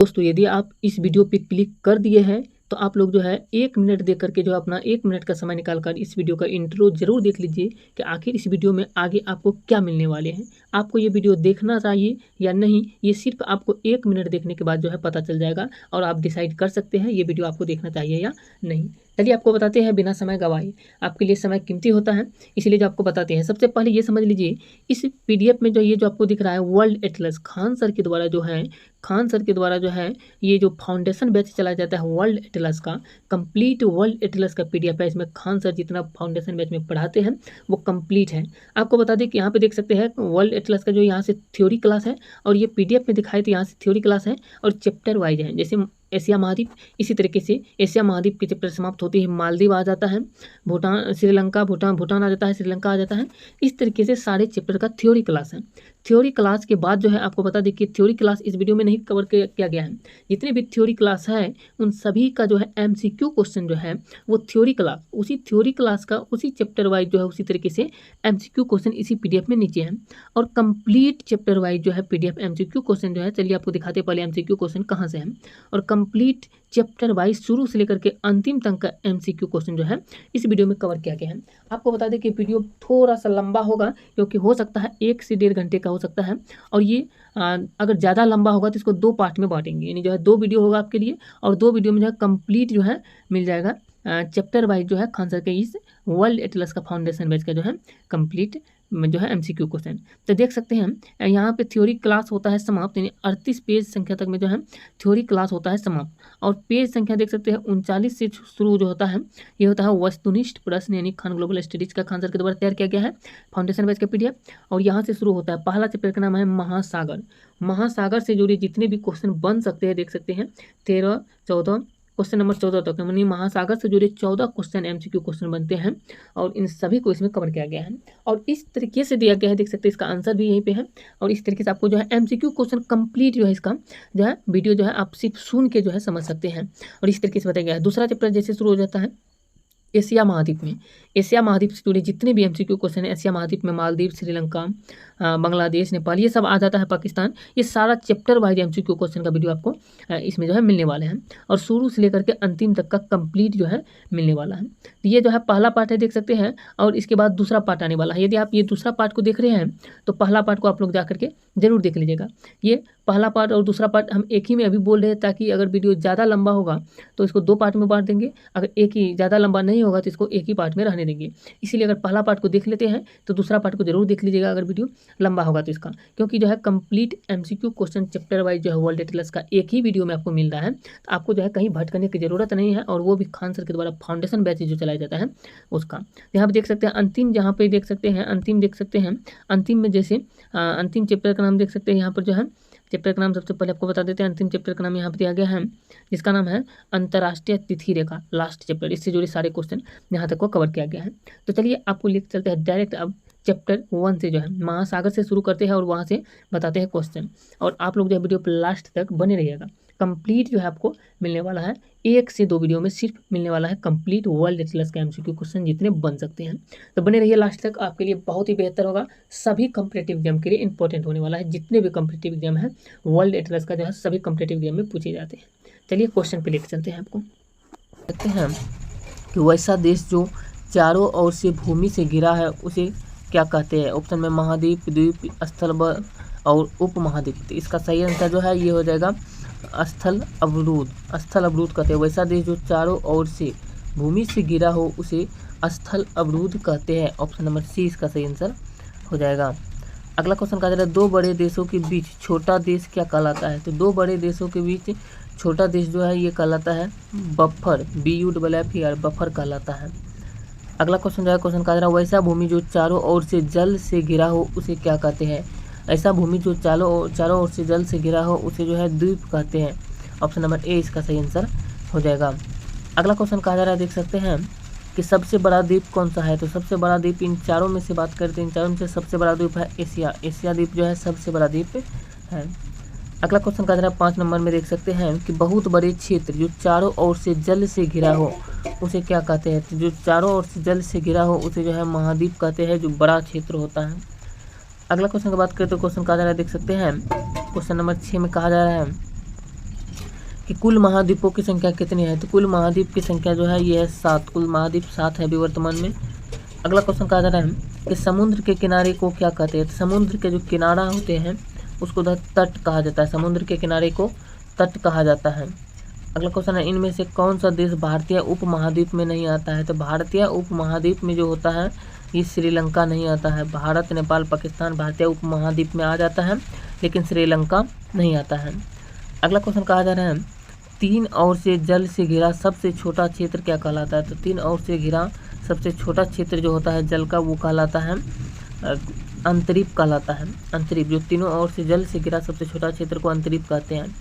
दोस्तों यदि आप इस वीडियो पे क्लिक कर दिए हैं तो आप लोग जो है 1 मिनट देख करके जो है अपना 1 मिनट का समय निकाल कर इस वीडियो का इंट्रो जरूर देख लीजिए कि आखिर इस वीडियो में आगे आपको क्या मिलने वाले हैं। आपको ये वीडियो देखना चाहिए या नहीं, ये सिर्फ आपको 1 मिनट देखने के बाद जो है पता चल जाएगा और आप डिसाइड कर सकते हैं ये वीडियो आपको देखना चाहिए या नहीं। चलिए आपको बताते हैं बिना समय गवाए, आपके लिए समय कीमती होता है इसलिए जो आपको बताते हैं। सबसे पहले ये समझ लीजिए इस पीडीएफ में जो ये जो आपको दिख रहा है वर्ल्ड एटलस खान सर के द्वारा जो है ये जो फाउंडेशन बैच चलाया जाता है वर्ल्ड एटलस का, कंप्लीट वर्ल्ड एटलस का पीडीएफ है। इसमें खान सर जितना फाउंडेशन बैच में पढ़ाते हैं वो कंप्लीट है। आपको बता दें कि यहाँ पे देख सकते हैं वर्ल्ड एटलस का जो यहाँ से थ्योरी क्लास है और ये पीडीएफ में दिखाई तो यहाँ से थ्योरी क्लास है और चैप्टर वाइज है। जैसे एशिया महाद्वीप, इसी तरीके से एशिया महाद्वीप के चैप्टर समाप्त होती है मालदीव आ जाता है, भूटान श्रीलंका भूटान आ जाता है, श्रीलंका आ जाता है। इस तरीके से सारे चैप्टर का थ्योरी क्लास है। थ्योरी क्लास के बाद जो है आपको बता दें कि थ्योरी क्लास इस वीडियो में नहीं कवर किया गया है। जितने भी थ्योरी क्लास है उन सभी का जो है एमसीक्यू क्वेश्चन जो है वो थ्योरी क्लास का उसी चैप्टर वाइज जो है उसी तरीके से एमसीक्यू क्वेश्चन इसी पीडीएफ में नीचे है और कंप्लीट चैप्टर वाइज जो है पीडीएफ एमसीक्यू क्वेश्चन जो है। चलिए आपको दिखाते पहले एमसीक्यू क्वेश्चन कहाँ से है और कंप्लीट चैप्टर वाइज शुरू से लेकर के अंतिम तक का एमसीक्यू क्वेश्चन जो है इस वीडियो में कवर किया गया है। आपको बता दें कि वीडियो थोड़ा सा लंबा होगा क्योंकि हो सकता है 1 से 1.5 घंटे का हो सकता है और ये अगर ज़्यादा लंबा होगा तो इसको 2 पार्ट में बांटेंगे, यानी जो है 2 वीडियो होगा आपके लिए और 2 वीडियो में जो है कंप्लीट जो है मिल जाएगा चैप्टर वाइज जो है खान सर के इस वर्ल्ड एटलस का फाउंडेशन बैच का जो है कंप्लीट में जो है एमसीक्यू क्वेश्चन। तो देख सकते हैं यहाँ पे थ्योरी क्लास होता है समाप्त, यानी 38 पेज संख्या तक में जो है थ्योरी क्लास होता है समाप्त और पेज संख्या देख सकते हैं 39 से शुरू जो होता है ये होता है वस्तुनिष्ठ प्रश्न, यानी खान ग्लोबल स्टडीज का खान सर के द्वारा तैयार किया गया है फाउंडेशन बैच का पीडीएफ। और यहाँ से शुरू होता है पहला चैप्टर का नाम है महासागर से जुड़े जितने भी क्वेश्चन बन सकते हैं देख सकते हैं 13-14 क्वेश्चन नंबर 14 तक, यानी महासागर से जुड़े 14 क्वेश्चन एमसीक्यू क्वेश्चन बनते हैं और इन सभी को इसमें कवर किया गया है और इस तरीके से दिया गया है। देख सकते हैं इसका आंसर भी यहीं पे है और इस तरीके से आपको जो है एमसीक्यू क्वेश्चन कंप्लीट जो है इसका जो है वीडियो जो है आप सिर्फ सुन के जो है समझ सकते हैं और इस तरीके से बताया गया है। दूसरा चैप्टर जैसे शुरू हो जाता है एशिया महाद्वीप से जुड़े जितने भी एमसीक्यू क्वेश्चन है, एशिया महाद्वीप में मालदीव, श्रीलंका, बांग्लादेश, नेपाल ये सब आ जाता है, पाकिस्तान, ये सारा चैप्टर वाइज एमसीक्यू क्वेश्चन का वीडियो आपको इसमें जो है मिलने वाले हैं और शुरू से लेकर के अंतिम तक का कंप्लीट जो है मिलने वाला है। तो ये जो है पहला पार्ट है देख सकते हैं और इसके बाद दूसरा पार्ट आने वाला है। यदि आप ये दूसरा पार्ट को देख रहे हैं तो पहला पार्ट को आप लोग जा करके जरूर देख लीजिएगा। ये पहला पार्ट और दूसरा पार्ट हम एक ही में अभी बोल रहे हैं ताकि अगर वीडियो ज़्यादा लंबा होगा तो इसको 2 पार्ट में बांट देंगे, अगर एक ही ज़्यादा लंबा नहीं होगा तो इसको एक ही पार्ट में रहने देंगे। इसीलिए अगर पहला पार्ट को देख लेते हैं तो दूसरा पार्ट को जरूर देख लीजिएगा अगर वीडियो लंबा होगा तो इसका, क्योंकि जो है complete MCQ question chapter wise जो है वर्ल्ड एटलस का एक ही वीडियो में आपको मिल रहा है। तो आपको जो है कहीं भटकने की जरूरत नहीं है और वो भी खान सर के द्वारा फाउंडेशन बैच जो चलाया जाता है उसका। यहाँ पे देख सकते हैं अंतिम, जहाँ पे देख सकते हैं अंतिम में जैसे अंतिम चैप्टर का नाम देख सकते हैं। यहाँ पर जो है चैप्टर का नाम सबसे पहले आपको बता देते हैं। अंतिम चैप्टर का नाम यहाँ पर दिया गया है जिसका नाम है अंतर्राष्ट्रीय तिथि रेखा, लास्ट चैप्टर। इससे जुड़े सारे क्वेश्चन यहाँ तक को कवर किया गया है। तो चलिए आपको लेकर चलते हैं डायरेक्ट अब चैप्टर 1 से जो है महासागर से शुरू करते हैं और वहाँ से बताते हैं क्वेश्चन और आप लोग जो है वीडियो पर लास्ट तक बने रहिएगा। कंप्लीट जो है आपको मिलने वाला है 1 से 2 वीडियो में सिर्फ मिलने वाला है कंप्लीट वर्ल्ड एटलस का एमसीक्यू क्वेश्चन जितने बन सकते हैं। तो बने रहिए लास्ट तक, आपके लिए बहुत ही बेहतर होगा। सभी कॉम्पिटिटिव एग्जाम के लिए इंपॉर्टेंट होने वाला है। जितने भी कॉम्पिटिटिव एग्जाम है वर्ल्ड एटलस का जो है सभी कॉम्पिटिटिव एग्जाम में पूछे जाते हैं। चलिए क्वेश्चन पे लेकर चलते हैं। आपको देखते हैं कि वैसा देश जो चारों ओर से भूमि से घिरा है उसे क्या कहते हैं। ऑप्शन में महाद्वीप, द्वीप, स्थल और उप महाद्वीप। तो इसका सही आंसर जो है ये हो जाएगा स्थल अवरुद्ध कहते हैं। वैसा देश जो चारों ओर से भूमि से घिरा हो उसे स्थल अवरुद्ध कहते हैं। ऑप्शन नंबर सी इसका सही आंसर हो जाएगा। अगला क्वेश्चन कहा जा रहा है 2 बड़े देशों के बीच छोटा देश क्या कहलाता है। तो 2 बड़े देशों के बीच छोटा देश जो है ये कहलाता है बफर, BUFFER बफर कहलाता है। अगला क्वेश्चन जो है क्वेश्चन कहा जा रहा है वैसा भूमि जो चारों ओर से जल से घिरा हो उसे क्या कहते हैं। ऐसा भूमि जो चारों ओर से जल से घिरा हो उसे जो है द्वीप कहते हैं। ऑप्शन नंबर ए इसका सही आंसर हो जाएगा। अगला क्वेश्चन कहा जा रहा है देख सकते हैं कि सबसे बड़ा द्वीप कौन सा है। तो सबसे बड़ा द्वीप इन चारों में से बात करते हैं, इन चारों में से सबसे बड़ा द्वीप है एशिया द्वीप जो है सबसे बड़ा द्वीप है। अगला क्वेश्चन कहा जा रहा है 5 नंबर में देख सकते हैं कि बहुत बड़े क्षेत्र जो चारों ओर से जल से घिरा हो उसे क्या कहते हैं। तो जो चारों ओर से जल से घिरा हो उसे जो है महाद्वीप कहते हैं, जो बड़ा क्षेत्र होता है। अगला क्वेश्चन की बात करें तो क्वेश्चन कहा जा रहा है देख सकते हैं क्वेश्चन नंबर 6 में कहा जा रहा है कि कुल महाद्वीपों की संख्या कितनी है। तो कुल महाद्वीप की संख्या जो है ये है 7, कुल महाद्वीप 7 है अभी वर्तमान में। अगला क्वेश्चन कहा जा रहा है कि समुद्र के किनारे को क्या कहते हैं। तो समुद्र के जो किनारा होते हैं उसको तट कहा जाता है, समुद्र के किनारे को तट कहा जाता है। अगला क्वेश्चन है इनमें से कौन सा देश भारतीय उपमहाद्वीप में नहीं आता है। तो भारतीय उपमहाद्वीप में जो होता है ये श्रीलंका नहीं आता है। भारत, नेपाल, पाकिस्तान भारतीय उपमहाद्वीप में आ जाता है लेकिन श्रीलंका नहीं आता है। अगला क्वेश्चन कहा जा रहा है 3 ओर से जल से घिरा सबसे छोटा क्षेत्र क्या कहलाता है। तो 3 ओर से घिरा सबसे छोटा क्षेत्र जो होता है जल का वो कहलाता है अंतरीप कहलाता है। अंतरीप, जो तीनों ओर से जल से घिरा सबसे छोटा क्षेत्र को अंतरीप कहते हैं।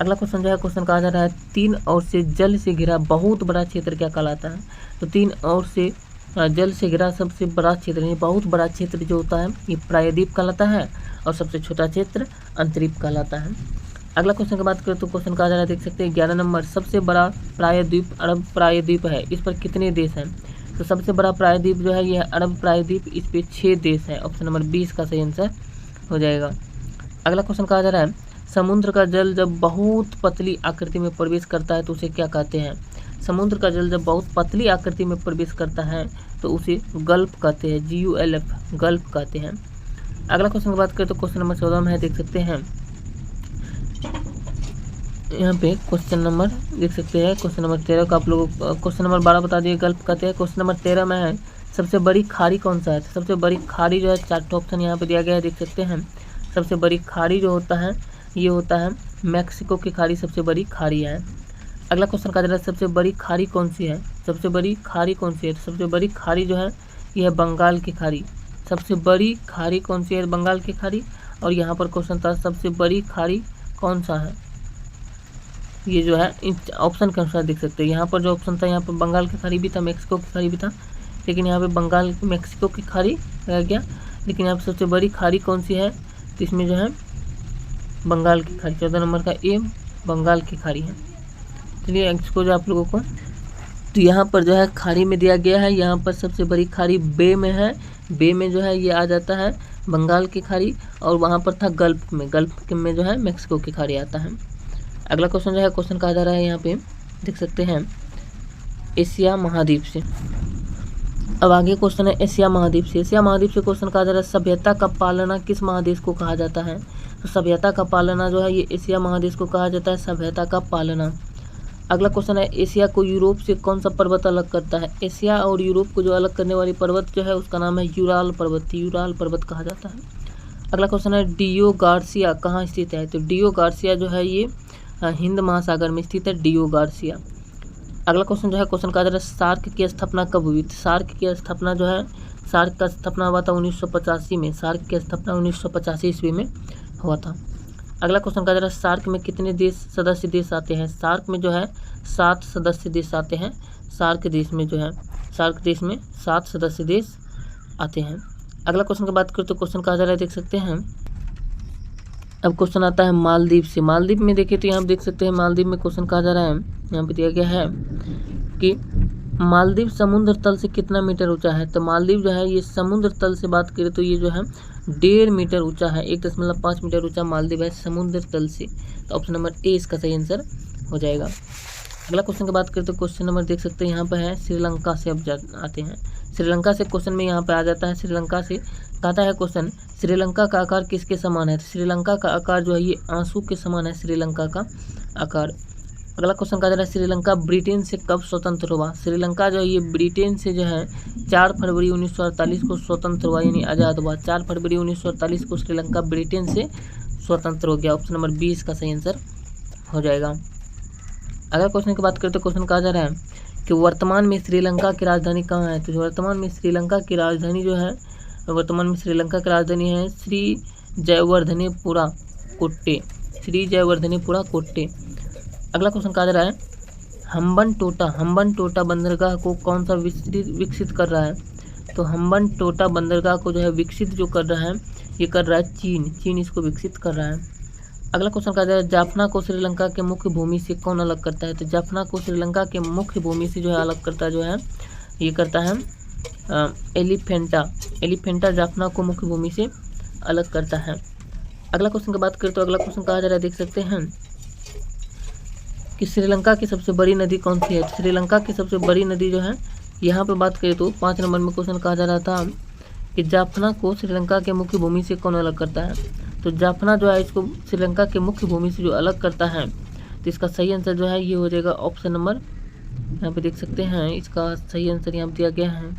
अगला क्वेश्चन जो है क्वेश्चन कहा जा रहा है 3 ओर से जल से घिरा बहुत बड़ा क्षेत्र क्या कहलाता है। तो 3 ओर से जल से घिरा सबसे बड़ा क्षेत्र यानी बहुत बड़ा क्षेत्र जो होता है ये प्रायद्वीप कहलाता है और सबसे छोटा क्षेत्र अंतरीप कहलाता है। अगला क्वेश्चन की बात करें तो क्वेश्चन कहा जा रहा है देख सकते हैं 11 नंबर, सबसे बड़ा प्रायद्वीप अरब प्रायद्वीप है, इस पर कितने देश हैं। तो सबसे बड़ा प्रायद्वीप जो है ये अरब प्रायद्वीप, इस पे 6 देश है। ऑप्शन नंबर 20 का सही आंसर हो जाएगा। अगला क्वेश्चन कहा जा रहा है समुद्र का जल जब बहुत पतली आकृति में प्रवेश करता है तो उसे क्या कहते हैं। समुद्र का जल जब बहुत पतली आकृति में प्रवेश करता है तो उसे गल्फ कहते हैं, GULF, गल्फ कहते हैं। अगला क्वेश्चन की बात करें तो क्वेश्चन नंबर 14 में है देख सकते हैं यहाँ पे क्वेश्चन नंबर देख सकते हैं क्वेश्चन नंबर 13 का आप लोगों क्वेश्चन नंबर 12 बता दिए गल्फ कहते हैं। क्वेश्चन नंबर 13 में है सबसे बड़ी खाड़ी कौन सा है। सबसे बड़ी खाड़ी जो है 4 ऑप्शन यहाँ पे दिया गया है देख सकते हैं। सबसे बड़ी खाड़ी जो होता है ये होता है मैक्सिको की खाड़ी, सबसे बड़ी खाड़ी है। अगला क्वेश्चन कहा जा रहा है सबसे बड़ी खाड़ी कौन सी है। सबसे बड़ी खाड़ी कौन सी है। सबसे बड़ी खाड़ी जो है यह है बंगाल की खाड़ी। सबसे बड़ी खाड़ी कौन सी है, बंगाल की खाड़ी। और यहाँ पर क्वेश्चन था सबसे बड़ी खाड़ी कौन सा है, ये जो है ऑप्शन के अनुसार देख सकते हैं। यहाँ पर जो ऑप्शन था यहाँ पर बंगाल की खाड़ी भी था, मैक्सिको की खाड़ी भी था, लेकिन यहाँ पे बंगाल मैक्सिको की खाड़ी रह गया। लेकिन यहाँ पर सबसे बड़ी खाड़ी कौन सी है तो इसमें जो है बंगाल की खाड़ी, 14 नंबर का ए बंगाल की खाड़ी है। चलिए इसको जो आप लोगों को तो यहाँ पर जो है खाड़ी में दिया गया है, यहाँ पर सबसे बड़ी खाड़ी बे में है। बे में जो है ये आ जाता है बंगाल की खाड़ी और वहाँ पर था गल्फ में जो है मैक्सिको की खाड़ी आता है। अगला क्वेश्चन जो है क्वेश्चन कहा जा रहा है यहाँ पे देख सकते हैं एशिया महाद्वीप से। अब आगे क्वेश्चन है एशिया महाद्वीप से। एशिया महाद्वीप से क्वेश्चन कहा जा रहा है सभ्यता का पालना किस महादेश को कहा जाता है। तो सभ्यता का पालना जो है ये एशिया महादेश को कहा जाता है, सभ्यता का पालना। अगला क्वेश्चन है एशिया को यूरोप से कौन सा पर्वत अलग करता है। एशिया और यूरोप को जो अलग करने वाली पर्वत जो है उसका नाम है यूराल पर्वत, यूराल पर्वत कहा जाता है। अगला क्वेश्चन है डियो गार्सिया कहाँ स्थित है। तो डियो गार्सिया जो है ये हिंद महासागर में स्थित है, डियो गार्सिया। अगला क्वेश्चन जो है क्वेश्चन कहा जा रहा है सार्क की स्थापना कब हुई। सार्क की स्थापना जो है सार्क का स्थापना हुआ था 1985 में, सार्क की स्थापना 1985 ईस्वी में हुआ था। अगला क्वेश्चन कहा जा रहा है सार्क में कितने देश सदस्य देश आते हैं। सार्क में जो है 7 सदस्य देश आते हैं। सार्क देश में जो है सार्क देश में 7 सदस्य देश आते हैं। अगला क्वेश्चन की बात करें तो क्वेश्चन कहा जा रहा है देख सकते हैं अब क्वेश्चन आता है मालदीव से। मालदीव में देखिए तो यहाँ देख सकते हैं मालदीव में क्वेश्चन कहा जा रहा है यहाँ पे दिया गया है कि मालदीव समुद्र तल से कितना मीटर ऊंचा है। तो मालदीव जो है ये समुद्र तल से बात करें तो ये जो है 1.5 मीटर ऊंचा है, 1.5 मीटर ऊंचा मालदीव है समुद्र तल से। तो ऑप्शन नंबर ए इसका सही आंसर हो जाएगा। अगला क्वेश्चन की बात करें तो क्वेश्चन नंबर देख सकते हैं यहाँ पर है श्रीलंका से अब आते हैं। श्रीलंका से क्वेश्चन में यहाँ पे आ जाता है श्रीलंका से कहता है क्वेश्चन श्रीलंका का आकार किसके समान है। श्रीलंका का आकार जो है ये आंसू के समान है, श्रीलंका का आकार। अगला क्वेश्चन कहा जा रहा है श्रीलंका ब्रिटेन से कब स्वतंत्र हुआ। श्रीलंका जो है ये ब्रिटेन से जो है 4 फरवरी 1948 को स्वतंत्र हुआ यानी आज़ाद हुआ। 4 फरवरी 1948 को श्रीलंका ब्रिटेन से स्वतंत्र हो गया। ऑप्शन नंबर 20 का सही आंसर हो जाएगा। अगला क्वेश्चन की बात करें तो क्वेश्चन कहा जा रहा है कि वर्तमान में श्रीलंका की राजधानी कहाँ है। तो वर्तमान में श्रीलंका की राजधानी जो है वर्तमान में श्रीलंका की राजधानी है श्री जयवर्धनेपुरा कोट्टे, श्री जयवर्धनेपुरा कोट्टे। अगला क्वेश्चन कहा जा रहा है हम्बनटोटा बंदरगाह को कौन सा विकसित कर रहा है। तो हम्बनटोटा बंदरगाह को जो है विकसित जो कर रहा है ये कर रहा है चीन इसको विकसित कर रहा है। अगला क्वेश्चन कहा जा रहा है जाफना को श्रीलंका के मुख्य भूमि से कौन अलग करता है। तो जाफना को श्रीलंका के मुख्य भूमि से जो है अलग करता जो है ये करता है एलिफेंटा जाफना को मुख्य भूमि से अलग करता है। अगला क्वेश्चन की बात करें तो अगला क्वेश्चन कहा जा रहा है देख सकते हैं कि श्रीलंका की सबसे बड़ी नदी कौन सी है। श्रीलंका की सबसे बड़ी नदी जो है, यहाँ पे बात करें तो 5 नंबर में क्वेश्चन कहा जा रहा था कि जाफना को श्रीलंका के मुख्य भूमि से कौन अलग करता है। तो जाफना जो है इसको श्रीलंका के मुख्य भूमि से जो अलग करता है, तो इसका सही आंसर जो है ये हो जाएगा ऑप्शन नंबर, यहाँ पे देख सकते हैं इसका सही आंसर यहाँ दिया गया है।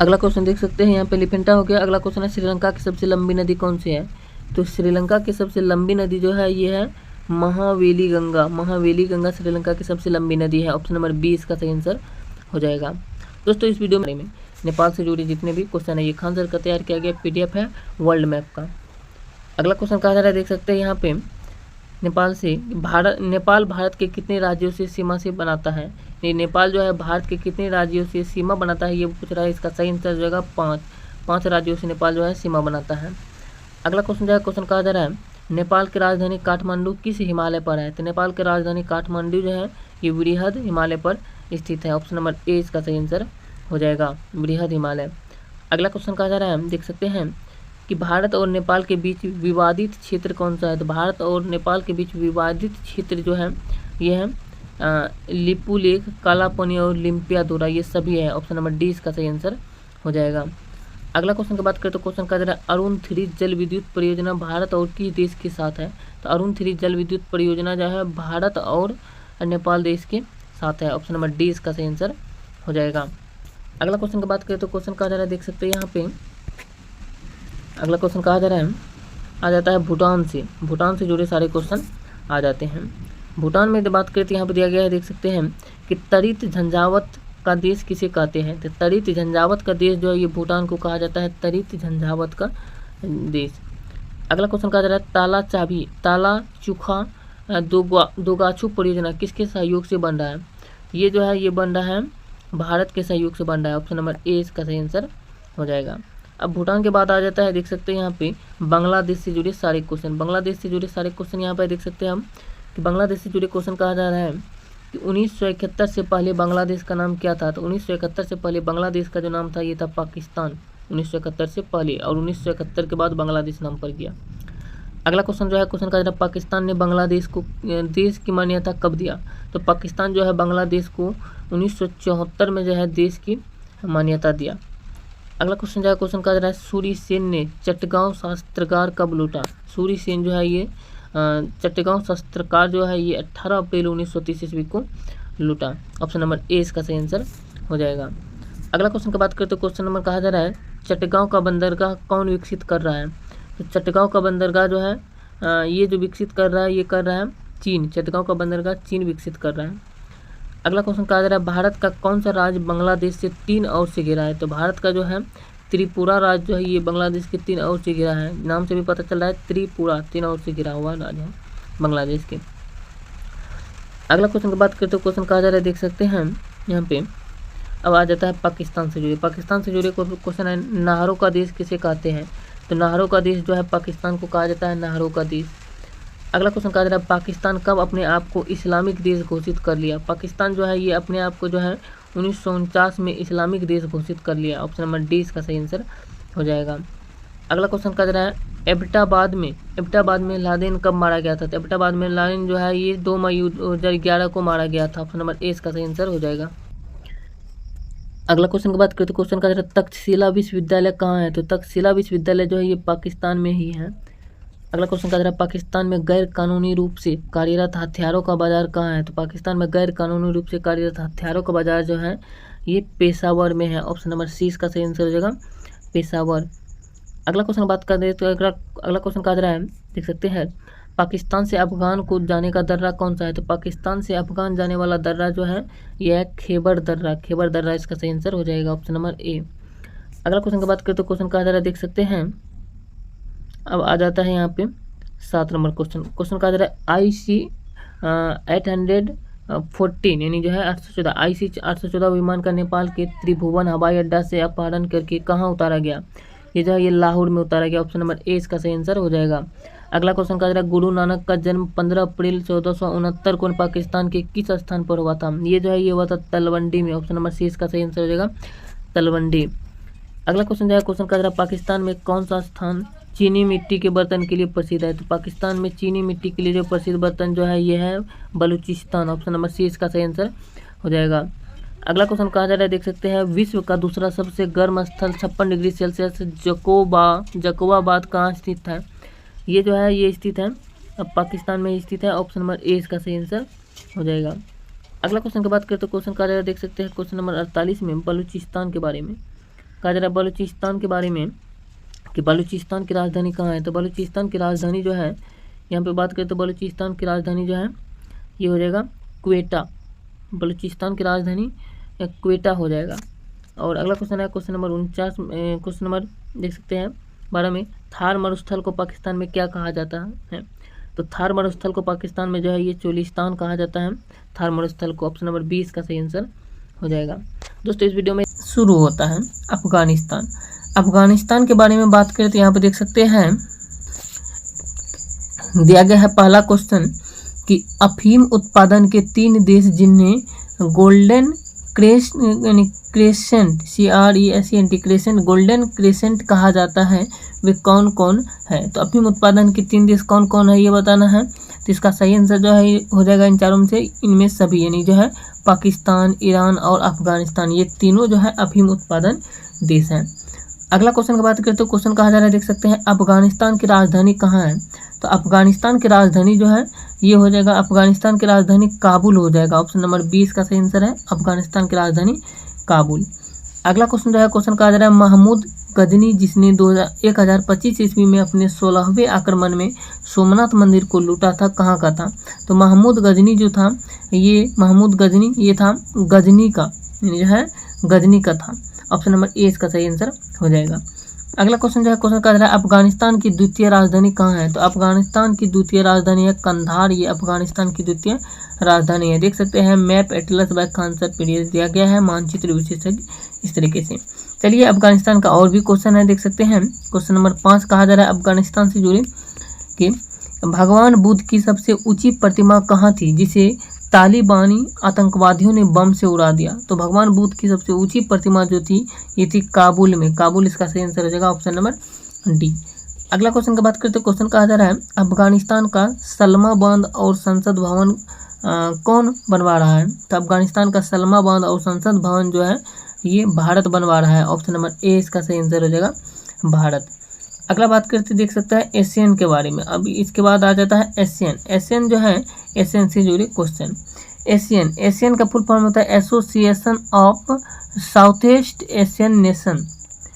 अगला क्वेश्चन देख सकते हैं यहाँ पे एलिफेंटा हो गया। अगला क्वेश्चन है श्रीलंका की सबसे लंबी नदी कौन सी है। तो श्रीलंका की सबसे लंबी नदी जो है ये है महावेली गंगा। महावेली गंगा श्रीलंका की सबसे लंबी नदी है। ऑप्शन नंबर 20 का सही आंसर हो जाएगा। दोस्तों इस वीडियो में नेपाल से जुड़े जितने भी क्वेश्चन है ये खान सर का तैयार किया गया PDF है वर्ल्ड मैप का। अगला क्वेश्चन कहा जा रहा है, देख सकते हैं यहाँ पे नेपाल भारत के कितने राज्यों से सीमा से बनाता है। ये नेपाल जो है भारत के कितने राज्यों से सीमा बनाता है ये पूछ रहा है। इसका सही आंसर जो है 5 राज्यों से नेपाल जो है सीमा बनाता है। अगला क्वेश्चन जो है क्वेश्चन कहा जा रहा है नेपाल की राजधानी काठमांडू किस हिमालय पर है। तो नेपाल की राजधानी काठमांडू जो है ये वृहद हिमालय पर स्थित है। ऑप्शन नंबर A इसका सही आंसर हो जाएगा, वृहद हिमालय। अगला क्वेश्चन कहा जा रहा है, देख सकते हैं कि भारत और नेपाल के बीच विवादित क्षेत्र कौन सा है। तो भारत और नेपाल के बीच विवादित क्षेत्र जो है ये है लिपू लेक, कालापानी और लिम्पियादोरा, ये सभी है। ऑप्शन नंबर D इसका सही आंसर हो जाएगा। अगला क्वेश्चन की बात करें तो क्वेश्चन कहा जा रहा है अरुण 3 जल विद्युत परियोजना भारत और किस देश के साथ है। तो अरुण 3 जल विद्युत परियोजना जो है भारत और नेपाल देश के साथ है। ऑप्शन नंबर D इसका सही आंसर हो जाएगा। अगला क्वेश्चन की बात करें तो क्वेश्चन कहा जा रहा है, देख सकते हैं यहाँ पे अगला क्वेश्चन कहा जा रहा है आ जाता है भूटान से जुड़े सारे क्वेश्चन आ जाते हैं। भूटान में बात करें तो यहाँ पे दिया गया है, देख सकते हैं कि तरित झंझावत का देश किसे कहते हैं। तो तरित झंझावत का देश जो है ये भूटान को कहा जाता है, तरित झंझावत का देश। अगला क्वेश्चन कहा जा रहा है ताला चुखा दोगाछू परियोजना किसके सहयोग से बन रहा है। ये जो है ये बन रहा है भारत के सहयोग से बन रहा है। ऑप्शन नंबर A इसका सही आंसर हो जाएगा। अब भूटान के बाद आ जाता है, देख सकते हैं यहाँ पे बांग्लादेश से जुड़े सारे क्वेश्चन। बांग्लादेश से जुड़े सारे क्वेश्चन यहाँ पे देख सकते हैं हम कि बांग्लादेश से जुड़े क्वेश्चन कहा जा रहा है कि 1971 से पहले बांग्लादेश का नाम क्या था। तो 1971 से पहले बांग्लादेश का जो नाम था ये था पाकिस्तान, 1971 से पहले, और 1971 के बाद बांग्लादेश नाम पड़ गया। अगला क्वेश्चन जो है क्वेश्चन कहा जा रहा है पाकिस्तान ने बांग्लादेश को देश की मान्यता कब दिया। तो पाकिस्तान जो है बांग्लादेश को 1974 में जो है देश की मान्यता दिया। अगला क्वेश्चन जो है क्वेश्चन कहा जा रहा है सूरी सेन ने चटगांव शस्त्रागार कब लूटा। सूरी सेन जो है ये चटगांव शस्त्रागार जो है ये 18 अप्रैल 1930 ईस्वी को लूटा। ऑप्शन नंबर A इसका सही आंसर हो जाएगा। अगला क्वेश्चन की बात करें तो क्वेश्चन नंबर कहा जा रहा है चटगांव का बंदरगाह कौन विकसित कर रहा है। तो चटगांव का बंदरगाह जो है ये जो विकसित कर रहा है ये कर रहा है चीन। चटगांव का बंदरगाह चीन विकसित कर रहा है। अगला क्वेश्चन कहा जा रहा है भारत का कौन सा राज्य बांग्लादेश से 3 ओर से घिरा है। तो भारत का जो है त्रिपुरा राज्य जो है ये बांग्लादेश के 3 ओर से घिरा है। नाम से भी पता चल रहा है त्रिपुरा 3 ओर से घिरा हुआ राज्य है बांग्लादेश के। अगला क्वेश्चन की बात करें तो क्वेश्चन कहा जा रहा है, देख सकते हैं यहाँ पे अब आ जाता है पाकिस्तान से जुड़े क्वेश्चन है नहरों का देश किसे कहते हैं। तो नहरों का देश जो है पाकिस्तान को कहा जाता है नहरों का देश। अगला क्वेश्चन कहा जा रहा है पाकिस्तान कब अपने आप को इस्लामिक देश घोषित कर लिया। पाकिस्तान जो है ये अपने आप को जो है 1949 में इस्लामिक देश घोषित कर लिया। ऑप्शन नंबर D इसका सही आंसर हो जाएगा। अगला क्वेश्चन कहा जा रहा है एबटाबाद में लादेन कब मारा गया था। तो एबटाबाद में लादेन जो है ये 2 मई 2011 को मारा गया था। ऑप्शन नंबर A इसका सही आंसर हो जाएगा। अगला क्वेश्चन की बात करें तो क्वेश्चन कहा जा रहा है तक्षशिला विश्वविद्यालय कहाँ है। तो तक्षशिला विश्वविद्यालय जो है ये पाकिस्तान में ही है। अगला क्वेश्चन कहा जा रहा है पाकिस्तान में गैर कानूनी रूप से कार्यरत हथियारों का बाजार कहाँ है। तो पाकिस्तान में गैर कानूनी रूप से कार्यरत हथियारों का बाजार जो है ये पेशावर में है। ऑप्शन नंबर C इसका सही आंसर हो जाएगा, पेशावर। अगला क्वेश्चन बात कर रहे तो अगला क्वेश्चन कहा जा रहा है, देख सकते हैं पाकिस्तान से अफगान को जाने का दर्रा कौन सा है। तो पाकिस्तान से अफगान जाने वाला दर्रा जो है यह है खैबर दर्रा इसका सही आंसर हो जाएगा। Option number A। अगला क्वेश्चन की बात करें तो क्वेश्चन कहा जा रहा है, देख सकते हैं अब आ जाता है यहाँ पे 7 नंबर क्वेश्चन कहा जा रहा है IC 814 यानी जो है 814 IC 814 विमान का नेपाल के त्रिभुवन हवाई अड्डा से अपहरण करके कहाँ उतारा गया। ये जो है ये लाहौर में उतारा गया। ऑप्शन नंबर A इसका सही आंसर हो जाएगा। अगला क्वेश्चन कहा जा रहा है गुरु नानक का जन्म 15 अप्रैल 1469 को पाकिस्तान के किस स्थान पर हुआ था। ये जो है ये हुआ था तलवंडी में। ऑप्शन नंबर C इसका सही आंसर हो जाएगा, तलवंडी। अगला क्वेश्चन जो है क्वेश्चन कहा जा रहा है पाकिस्तान में कौन सा स्थान चीनी मिट्टी के बर्तन के लिए प्रसिद्ध है? तो पाकिस्तान में चीनी मिट्टी के लिए जो प्रसिद्ध बर्तन जो है ये है बलूचिस्तान। ऑप्शन नंबर सी इसका सही आंसर हो जाएगा। अगला क्वेश्चन कहा जा रहा है, देख सकते हैं विश्व का दूसरा सबसे गर्म स्थल 56 डिग्री सेल्सियस जकोबाबाद कहाँ स्थित है? ये जो है ये स्थित है पाकिस्तान में स्थित है। ऑप्शन नंबर ए इसका सही आंसर हो जाएगा। अगला क्वेश्चन की बात करें तो क्वेश्चन कहा जा रहा है, देख सकते हैं क्वेश्चन नंबर 48 में बलूचिस्तान के बारे में कहा जा रहा है, बलूचिस्तान के बारे में कि बलूचिस्तान की राजधानी कहाँ है? तो बलूचिस्तान की राजधानी जो है यहाँ पे बात करें तो बलूचिस्तान की राजधानी जो है ये हो जाएगा क्वेटा। बलूचिस्तान की राजधानी क्वेटा हो जाएगा। और अगला क्वेश्चन है क्वेश्चन नंबर 49 क्वेश्चन नंबर देख सकते हैं 12 में थार मरुस्थल को पाकिस्तान में क्या कहा जाता है? तो थार मरुस्थल को पाकिस्तान में जो है ये चोलिस्तान कहा जाता है। थार मरुस्थल को ऑप्शन नंबर 20 का सही आंसर हो जाएगा। दोस्तों इस वीडियो में शुरू होता है अफगानिस्तान। अफगानिस्तान के बारे में बात करें तो यहाँ पे देख सकते हैं दिया गया है पहला क्वेश्चन कि अफीम उत्पादन के 3 देश जिन्हें golden crescent crescent golden crescent कहा जाता है वे कौन कौन है? तो अफीम उत्पादन के 3 देश कौन कौन है ये बताना है। तो इसका सही आंसर जो है हो जाएगा इन चारों में से इनमें सभी, यानी जो है पाकिस्तान, ईरान और अफगानिस्तान, ये तीनों जो है अफीम उत्पादन देश हैं। अगला क्वेश्चन की बात करें तो क्वेश्चन कहा जा रहा है, देख सकते हैं अफगानिस्तान की राजधानी कहाँ है? तो अफगानिस्तान की राजधानी जो है ये हो जाएगा अफगानिस्तान की राजधानी काबुल हो जाएगा। ऑप्शन नंबर 20 का सही आंसर है अफगानिस्तान की राजधानी काबुल। अगला क्वेश्चन जो है क्वेश्चन कहा जा रहा है महमूद गजनी जिसने 1025 ईस्वी में अपने 16वें आक्रमण में सोमनाथ मंदिर को लूटा था कहाँ का था? तो महमूद गजनी जो था ये महमूद गजनी ये था गजनी का, यानी जो है गजनी का था। ऑप्शन नंबर ए इसका सही आंसर हो जाएगा। अगला क्वेश्चन जो है क्वेश्चन कह रहा है अफगानिस्तान की द्वितीय राजधानी कहाँ है? तो अफगानिस्तान की द्वितीय राजधानी है कंधार, ये अफगानिस्तान की द्वितीय राजधानी है। देख सकते हैं मैप एटलस बाय खानसर पीडीएफ दिया गया है, मानचित्र विशेषज्ञ इस तरीके से। चलिए अफगानिस्तान का और भी क्वेश्चन है, देख सकते हैं क्वेश्चन नंबर 5 कहा जा रहा है अफगानिस्तान से जुड़े कि भगवान बुद्ध की सबसे ऊंची प्रतिमा कहाँ थी जिसे तालिबानी आतंकवादियों ने बम से उड़ा दिया? तो भगवान बुद्ध की सबसे ऊंची प्रतिमा जो थी ये थी काबुल में। काबुल इसका सही आंसर हो जाएगा ऑप्शन नंबर डी। अगला क्वेश्चन की बात करते हैं क्वेश्चन कहा जा रहा है अफगानिस्तान का सलमा बांध और संसद भवन कौन बनवा रहा है? तो अफगानिस्तान का सलमा बांध और संसद भवन जो है ये भारत बनवा रहा है। ऑप्शन नंबर ए इसका सही आंसर हो जाएगा भारत। अगला बात करते देख सकते हैं एशियन के बारे में। अभी इसके बाद आ जाता है एशियन। एशियन जो है एशियन से जुड़े क्वेश्चन। एशियन का फुल फॉर्म होता है association of south east Asian nation,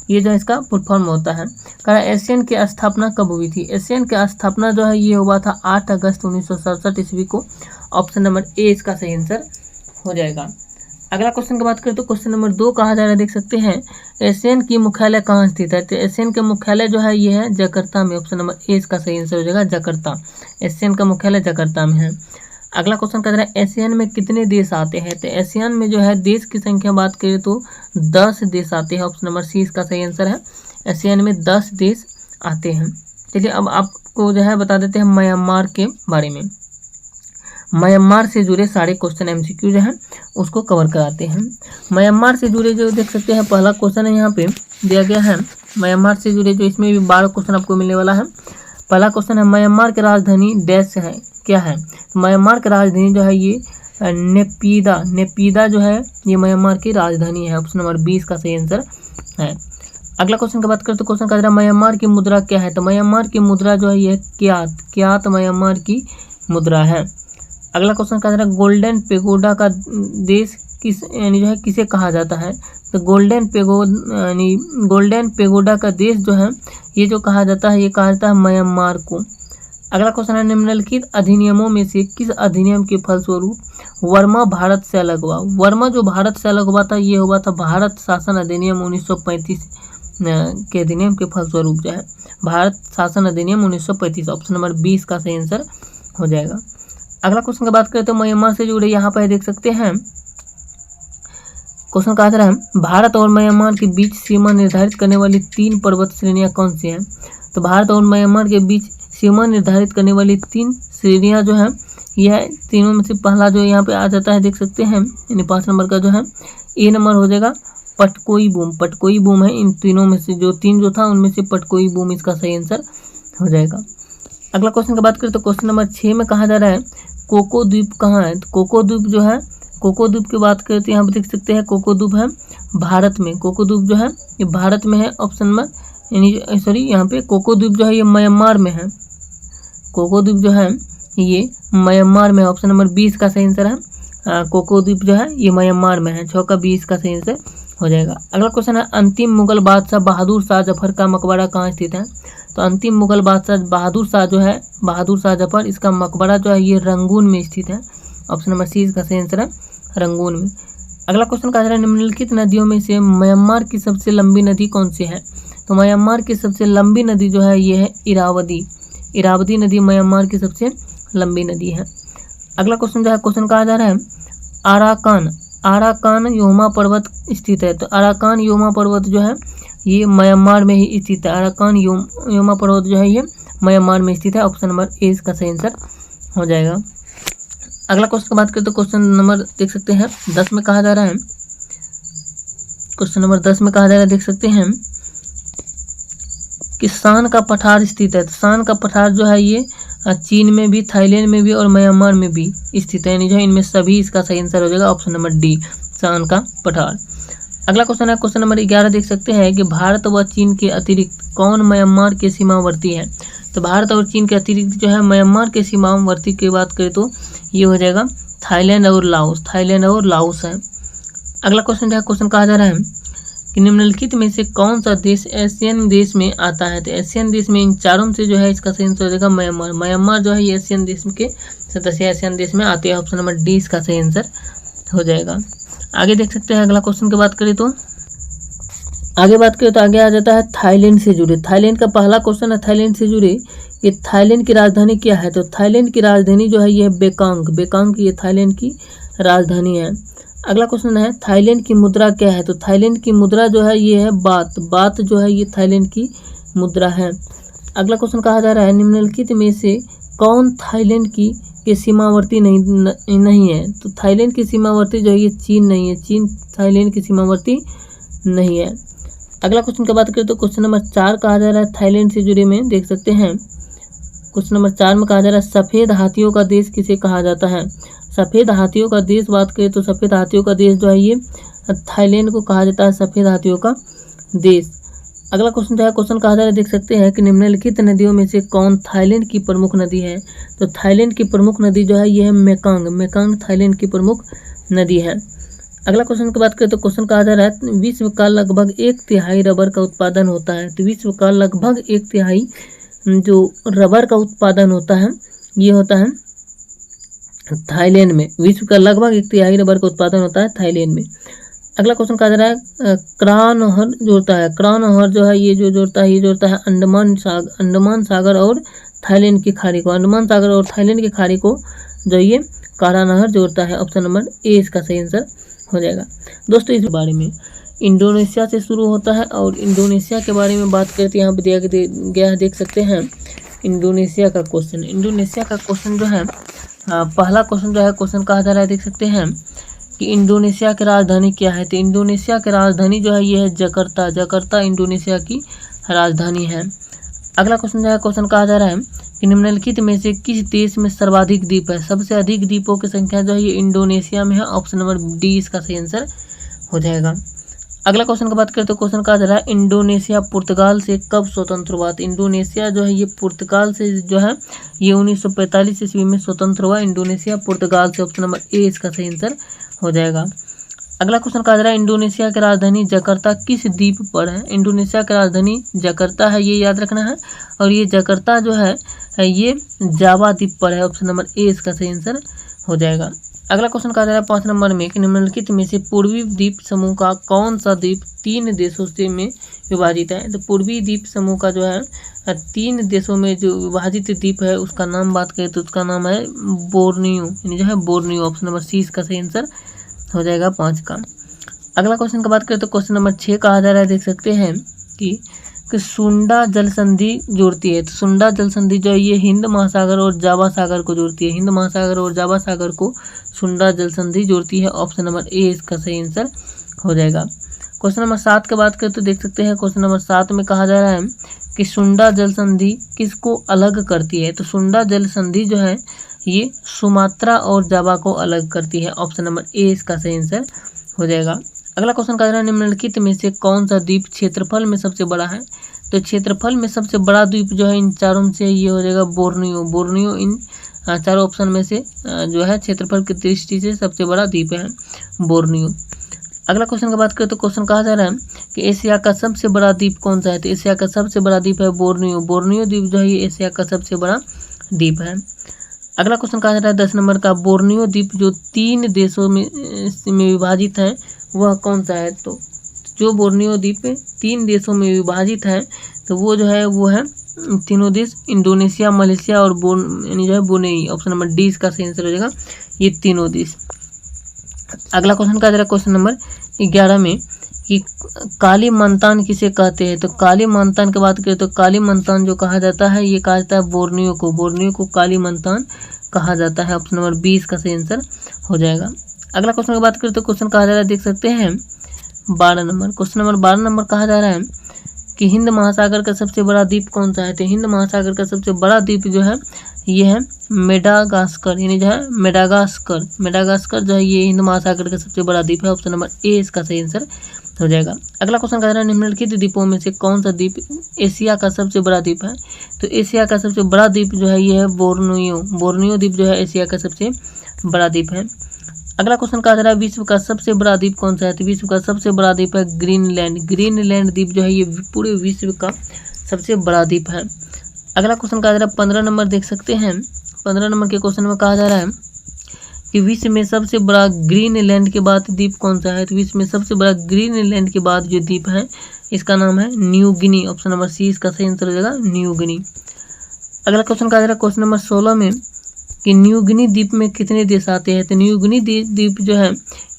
ये जो इसका फुल फॉर्म होता है। कहा एशियन की स्थापना कब हुई थी? एशियन की स्थापना जो है ये हुआ था 8 अगस्त 1967 ईस्वी को। ऑप्शन नंबर ए इसका सही आंसर हो जाएगा। अगला क्वेश्चन की बात करें तो क्वेश्चन नंबर 2 कहा जा रहा है, देख सकते हैं एशियन की मुख्यालय कहाँ स्थित है? तो एशियन का मुख्यालय जो है ये है जकार्ता में। ऑप्शन नंबर ए इसका सही आंसर हो जाएगा जकार्ता। एशियन का मुख्यालय जकार्ता में है। अगला क्वेश्चन कह रहा है एशियन में कितने देश आते हैं? तो एशियन में जो है देश की संख्या बात करें तो 10 देश आते हैं। ऑप्शन नंबर सी इसका सही आंसर है। एशियन में 10 देश आते हैं। चलिए अब आपको जो है बता देते हैं म्यांमार के बारे में। म्यांमार से जुड़े सारे क्वेश्चन एमसीक्यू जो है उसको कवर कराते हैं। म्यांमार से जुड़े जो देख सकते हैं पहला क्वेश्चन है यहाँ पे दिया गया है म्यांमार से जुड़े, जो इसमें भी 12 क्वेश्चन आपको मिलने वाला है। पहला क्वेश्चन है म्यांमार की राजधानी डैश है क्या है? म्यांमार की राजधानी जो है ये नेपीदा जो है ये म्यांमार की राजधानी है। ऑप्शन नंबर 20 का सही आंसर है। अगला क्वेश्चन की बात करें तो क्वेश्चन कह रहा है म्यांमार की मुद्रा क्या है? तो म्यांमार की मुद्रा जो है ये क्यात म्यांमार की मुद्रा है। अगला क्वेश्चन कह रहा है गोल्डन पेगोडा का देश किस यानी जो है किसे कहा जाता है? तो गोल्डन पेगोडा का देश जो है ये जो कहा जाता है ये कहा जाता है म्यांमार को। अगला क्वेश्चन है निम्नलिखित अधिनियमों में से किस अधिनियम के फलस्वरूप वर्मा भारत से अलग हुआ? वर्मा जो भारत से अलग हुआ था ये हुआ था भारत शासन अधिनियम 1935 के अधिनियम के फलस्वरूप जो है भारत शासन अधिनियम 1935। ऑप्शन नंबर 20 का सही आंसर हो जाएगा। अगला क्वेश्चन की बात करें तो म्यांमार से जुड़े यहाँ पर देख सकते हैं क्वेश्चन कहा जा रहा है भारत और म्यांमार के बीच सीमा निर्धारित करने वाली 3 पर्वत श्रेणियां कौन सी हैं? तो भारत और म्यांमार के बीच सीमा निर्धारित करने वाली 3 श्रेणियां जो है यह तीनों में से पहला जो यहाँ पे आ जाता है देख सकते हैं यानी 5 नंबर का जो है ए नंबर हो जाएगा पटकोई बूम, पटकोई बूम है। इन तीनों में से जो तीन जो था उनमें से पटकोई बूम इसका सही आंसर हो जाएगा। अगला क्वेश्चन की बात करें तो क्वेश्चन नंबर 6 में कहा जा रहा है कोको द्वीप कहाँ है। तो कोको द्वीप जो है, कोको द्वीप की बात करें तो यहाँ पर देख सकते हैं कोको द्वीप है भारत में। कोको द्वीप जो है ये भारत में है। ऑप्शन नंबर यहाँ पे कोको द्वीप जो है ये म्यांमार में है। कोको द्वीप जो है ये म्यांमार में है। ऑप्शन नंबर 20 का सही आंसर है। कोको द्वीप जो है ये म्यांमार में है। 6 का 20 का सही आंसर हो जाएगा। अगला क्वेश्चन है अंतिम मुगल बादशाह बहादुर शाह जफर का मकबरा कहाँ स्थित है। तो अंतिम मुगल बादशाह बहादुर शाह जो है, बहादुर शाह जफर, इसका मकबरा जो है ये रंगून में स्थित है। ऑप्शन नंबर 30 का सही आंसर है रंगून में। अगला क्वेश्चन कहा जा रहा है निम्नलिखित नदियों में से म्यांमार की सबसे लंबी नदी कौन सी है। तो म्यांमार की सबसे लंबी नदी जो है ये है इरावदी। इरावदी नदी म्यांमार की सबसे लंबी नदी है। अगला क्वेश्चन जो है क्वेश्चन कहा जा रहा है आराकान, आराकान योमा पर्वत स्थित है। तो आराकान योमा पर्वत जो है ये म्यांमार में ही स्थित है। आराकान योमा पर्वत जो है ये म्यांमार में स्थित है। ऑप्शन नंबर ए इसका सही आंसर हो जाएगा। अगला क्वेश्चन की बात करें तो क्वेश्चन नंबर देख सकते हैं 10 में कहा जा रहा है, क्वेश्चन नंबर 10 में कहा जा रहा है देख सकते हैं कि शान का पठार स्थित है। तो शान का पठार जो है ये चीन में भी, थाईलैंड में भी और म्यांमार में भी स्थित है। यानी जो है इनमें सभी इसका सही आंसर हो जाएगा। ऑप्शन नंबर डी शान का पठार। अगला क्वेश्चन है क्वेश्चन नंबर 11 देख सकते हैं कि भारत व चीन के अतिरिक्त कौन म्यांमार के सीमावर्ती है। तो भारत और चीन के अतिरिक्त जो है म्यांमार के सीमावर्ती की बात करें तो ये हो जाएगा थाईलैंड और लाओस। थाईलैंड और लाओस है। अगला क्वेश्चन जो है क्वेश्चन कहा जा रहा है कि निम्नलिखित में से कौन सा देश एशियन देश में आता है। तो एशियन देश में इन चारों से जो है इसका सही आंसर हो जाएगा म्यांमार। म्यांमार जो है ये एशियन देश के सदस्य एशियन देश में आते हैं। ऑप्शन नंबर डी इसका सही आंसर हो जाएगा। आगे देख सकते हैं अगला क्वेश्चन की बात करें तो आगे आ जाता है थाईलैंड से जुड़े। थाईलैंड का पहला क्वेश्चन है थाईलैंड से जुड़े कि थाईलैंड की राजधानी क्या है। तो थाईलैंड की राजधानी जो है ये बेकांग। बेकांग ये थाईलैंड की राजधानी है। अगला क्वेश्चन है थाईलैंड की मुद्रा क्या है। तो थाईलैंड की मुद्रा जो है ये है बात। बात जो है ये थाईलैंड की मुद्रा है। अगला क्वेश्चन कहा जा रहा है निम्नलिखित में से कौन थाईलैंड की के सीमावर्ती नहीं है। तो थाईलैंड की सीमावर्ती जो है ये चीन नहीं है। चीन थाईलैंड की सीमावर्ती नहीं है। अगला क्वेश्चन की बात करें तो क्वेश्चन नंबर 4 कहा जा रहा है थाईलैंड से जुड़े में देख सकते हैं। क्वेश्चन नंबर 4 में कहा जा रहा है सफ़ेद हाथियों का देश किसे कहा जाता है। सफ़ेद हाथियों का देश बात करें तो सफ़ेद हाथियों का देश जो है ये थाईलैंड को कहा जाता है सफ़ेद हाथियों का देश। अगला क्वेश्चन जो है क्वेश्चन कहा जा रहा है देख सकते हैं कि निम्नलिखित नदियों में से कौन थाईलैंड की प्रमुख नदी है। तो थाईलैंड की प्रमुख नदी जो है ये है मेकांग। मेकांग थाईलैंड की प्रमुख नदी है। अगला क्वेश्चन की बात करें तो क्वेश्चन कहा जा रहा है विश्व का लगभग 1/3 रबर का उत्पादन होता है। तो विश्व का लगभग 1/3 जो रबर का उत्पादन होता है ये होता है थाईलैंड में। विश्व का लगभग 1/3 रबर का उत्पादन होता है थाईलैंड में। अगला क्वेश्चन कहा जा रहा है क्रानहर जोड़ता है। क्रानहर जो है ये जो जोड़ता है ये जोड़ता है अंडमान सागर और थाईलैंड की खाड़ी को। अंडमान सागर और थाईलैंड की खाड़ी को जो ये क्रानहर जोड़ता है। ऑप्शन नंबर ए इसका सही आंसर हो जाएगा। दोस्तों इस बारे में इंडोनेशिया से शुरू होता है और इंडोनेशिया के बारे में बात करते हैं यहाँ पे दिया गया है देख सकते हैं इंडोनेशिया का क्वेश्चन। इंडोनेशिया का क्वेश्चन जो है पहला क्वेश्चन जो है क्वेश्चन कहा जा रहा है देख सकते हैं कि इंडोनेशिया की राजधानी क्या है। तो इंडोनेशिया की राजधानी जो है ये है जकार्ता। जकार्ता इंडोनेशिया की राजधानी है। अगला क्वेश्चन जो है क्वेश्चन कहा जा रहा है कि निम्नलिखित में से किस देश में सर्वाधिक द्वीप है। सबसे अधिक द्वीपों की संख्या जो है ये इंडोनेशिया में है। ऑप्शन नंबर डी इसका सही आंसर हो जाएगा। अगला क्वेश्चन की बात करें तो क्वेश्चन कहा जा रहा है इंडोनेशिया पुर्तगाल से कब स्वतंत्र हुआ। तो इंडोनेशिया जो है ये पुर्तगाल से जो है ये 1945 ईस्वी में स्वतंत्र हुआ। इंडोनेशिया पुर्तगाल से। ऑप्शन नंबर ए इसका सही आंसर हो जाएगा। अगला क्वेश्चन कहा जा रहा है इंडोनेशिया की राजधानी जकार्ता किस द्वीप पर है। इंडोनेशिया की राजधानी जकार्ता है ये याद रखना है। और ये जकार्ता जो है ये जावा द्वीप पर है। ऑप्शन नंबर ए इसका सही आंसर हो जाएगा। अगला क्वेश्चन कहा जा रहा है 5 नंबर में कि निम्नलिखित में से पूर्वी द्वीप समूह का कौन सा द्वीप 3 देशों से में विभाजित है। तो पूर्वी द्वीप समूह का जो है 3 देशों में जो विभाजित द्वीप है उसका नाम बात करें तो उसका नाम है बोर्नियो। यानी जो है बोर्नियो। ऑप्शन नंबर सी इसका सही आंसर हो जाएगा 5 का। अगला क्वेश्चन की बात करें तो क्वेश्चन नंबर 6 कहा जा रहा है देख सकते हैं कि सुंडा जल संधि जोड़ती है। तो सुंडा जल संधि जो है ये हिंद महासागर और जावा सागर को जोड़ती है। हिंद महासागर और जावा सागर को सुंडा जल संधि जोड़ती है। ऑप्शन नंबर ए इसका सही आंसर हो जाएगा। क्वेश्चन नंबर 7 की बात करें तो देख सकते हैं क्वेश्चन नंबर 7 में कहा जा रहा है कि सुंडा जल संधि किसको अलग करती है। तो सुंडा जल संधि जो है ये सुमात्रा और जावा को अलग करती है। ऑप्शन नंबर ए इसका सही आंसर हो जाएगा। अगला क्वेश्चन कह रहा है निम्नलिखित में से कौन सा द्वीप क्षेत्रफल में सबसे बड़ा है। तो क्षेत्रफल में सबसे बड़ा द्वीप जो है इन चारों में से ये हो जाएगा बोर्नियो। बोर्नियो इन चारों ऑप्शन में से जो है क्षेत्रफल की दृष्टि से सबसे बड़ा द्वीप है बोर्नियो। अगला क्वेश्चन की बात करें तो क्वेश्चन कहा जा रहा है कि एशिया का सबसे बड़ा द्वीप कौन सा है। तो एशिया का सबसे बड़ा द्वीप है बोर्नियो। बोर्नियो द्वीप जो है ये एशिया का सबसे बड़ा द्वीप है। अगला क्वेश्चन कहा जा रहा है 10 नंबर का, बोर्नियो द्वीप जो 3 देशों में विभाजित है वह कौन सा है। तो जो बोर्नियो द्वीप 3 देशों में विभाजित है तो वो जो है वो है तीनों देश इंडोनेशिया, मलेशिया और जो है ब्रुनेई। ऑप्शन नंबर डी इसका सही आंसर हो जाएगा, ये तीनों देश। अगला क्वेश्चन कहा जा रहा है क्वेश्चन नंबर 11 में कि काली मंतान किसे कहते हैं। तो काली मंतान की बात करें तो काली मंतान जो कहा जाता है ये कहा जाता है बोर्नियो को। बोर्नियो को काली मंतान कहा जाता है। ऑप्शन नंबर 20 का सही आंसर हो जाएगा। अगला क्वेश्चन की बात करें तो क्वेश्चन कहा जा रहा है देख सकते हैं 12 नंबर। क्वेश्चन नंबर 12 नंबर कहा जा रहा है कि हिंद महासागर का सबसे बड़ा द्वीप कौन सा है। तो हिंद महासागर का सबसे बड़ा द्वीप जो है ये है मेडागास्कर, यानी जो है मेडागास्कर। मेडागास्कर जो है ये हिंद महासागर का सबसे बड़ा द्वीप है। ऑप्शन नंबर ए इसका सही आंसर हो जाएगा। अगला क्वेश्चन कह रहा है निम्नलिखित द्वीपों में से कौन सा द्वीप एशिया का सबसे बड़ा द्वीप है। तो एशिया का सबसे बड़ा द्वीप जो है ये है बोर्नियो। बोर्नियो द्वीप जो है एशिया का सबसे बड़ा द्वीप है। अगला क्वेश्चन कहा जा रहा है विश्व का सबसे बड़ा द्वीप कौन सा है। तो विश्व का सबसे बड़ा द्वीप है ग्रीनलैंड। ग्रीनलैंड द्वीप जो है ये पूरे विश्व का सबसे बड़ा द्वीप है। अगला क्वेश्चन कहा जा रहा है 15 नंबर देख सकते हैं। 15 नंबर के क्वेश्चन में कहा जा रहा है कि विश्व में सबसे बड़ा ग्रीनलैंड के बाद द्वीप कौन सा है। तो विश्व में सबसे बड़ा ग्रीनलैंड के बाद जो द्वीप है इसका नाम है New Guinea. Option number C इसका सही आंसर हो जाएगा, न्यू गिनी। अगला क्वेश्चन कहा जा रहा है क्वेश्चन नंबर 16 में कि न्यू गिनी द्वीप में कितने देश आते हैं। तो न्यू गिनी द्वीप जो है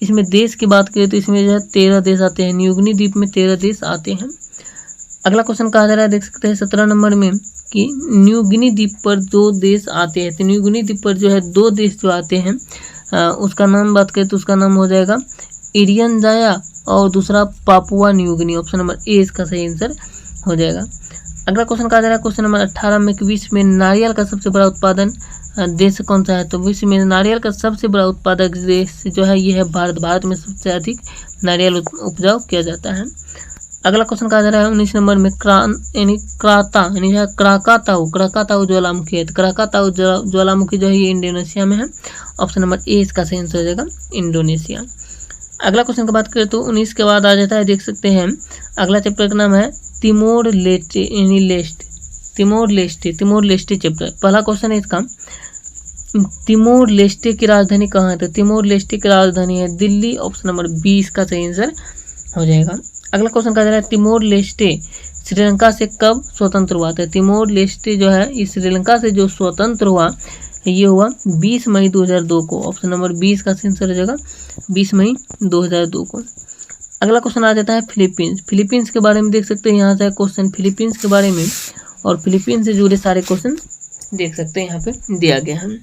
इसमें देश की बात करें तो इसमें जो है 13 देश आते हैं। न्यू गिनी द्वीप में 13 देश आते हैं। अगला क्वेश्चन कहा जा रहा है देख सकते हैं 17 नंबर में कि न्यू गिनी द्वीप पर 2 देश आते हैं। तो न्यू गिनी द्वीप पर जो है 2 देश जो आते हैं उसका नाम बात करें तो उसका नाम हो जाएगा इरियन जाया और दूसरा Papua new Guinea. Option number A इसका सही आंसर हो जाएगा। अगला क्वेश्चन कहा जा रहा है क्वेश्चन नंबर 18 में कि विश्व में नारियल का सबसे बड़ा उत्पादन देश कौन सा है। तो विश्व में नारियल का सबसे बड़ा उत्पादक देश जो है ये है भारत। भारत में सबसे अधिक नारियल उपजाऊ किया जाता है। अगला क्वेश्चन कहा जा रहा है 19 नंबर में क्राकाताऊ ज्वालामुखी है। तो क्राकाताऊ ज्वालामुखी जो है ये इंडोनेशिया में है। ऑप्शन नंबर ए इसका सही आंसर हो जाएगा, इंडोनेशिया। अगला क्वेश्चन की बात करें तो 19 के बाद आ जाता है देख सकते हैं अगला चैप्टर का नाम है तिमोर लेस्टे चैप्टर। पहला क्वेश्चन है इसका तिमोर लेस्टे की राजधानी कहाँ है। तो तिमोर लेस्टे की राजधानी है दिल्ली। ऑप्शन नंबर 20 का सही आंसर हो जाएगा। अगला क्वेश्चन कहा जा रहा है तिमोर लेस्टे श्रीलंका से कब स्वतंत्र हुआ था। तिमोर लेस्टे जो है इस श्रीलंका से जो स्वतंत्र हुआ ये हुआ 20 मई 2002 को। ऑप्शन नंबर 20 का सही आंसर हो जाएगा, 20 मई 2002 को। अगला क्वेश्चन आ जाता है फिलीपींस। फिलीपींस के बारे में देख सकते हैं यहाँ से क्वेश्चन फिलीपींस के बारे में और फिलीपींस से जुड़े सारे क्वेश्चन देख सकते हैं यहाँ पे दिया गया है।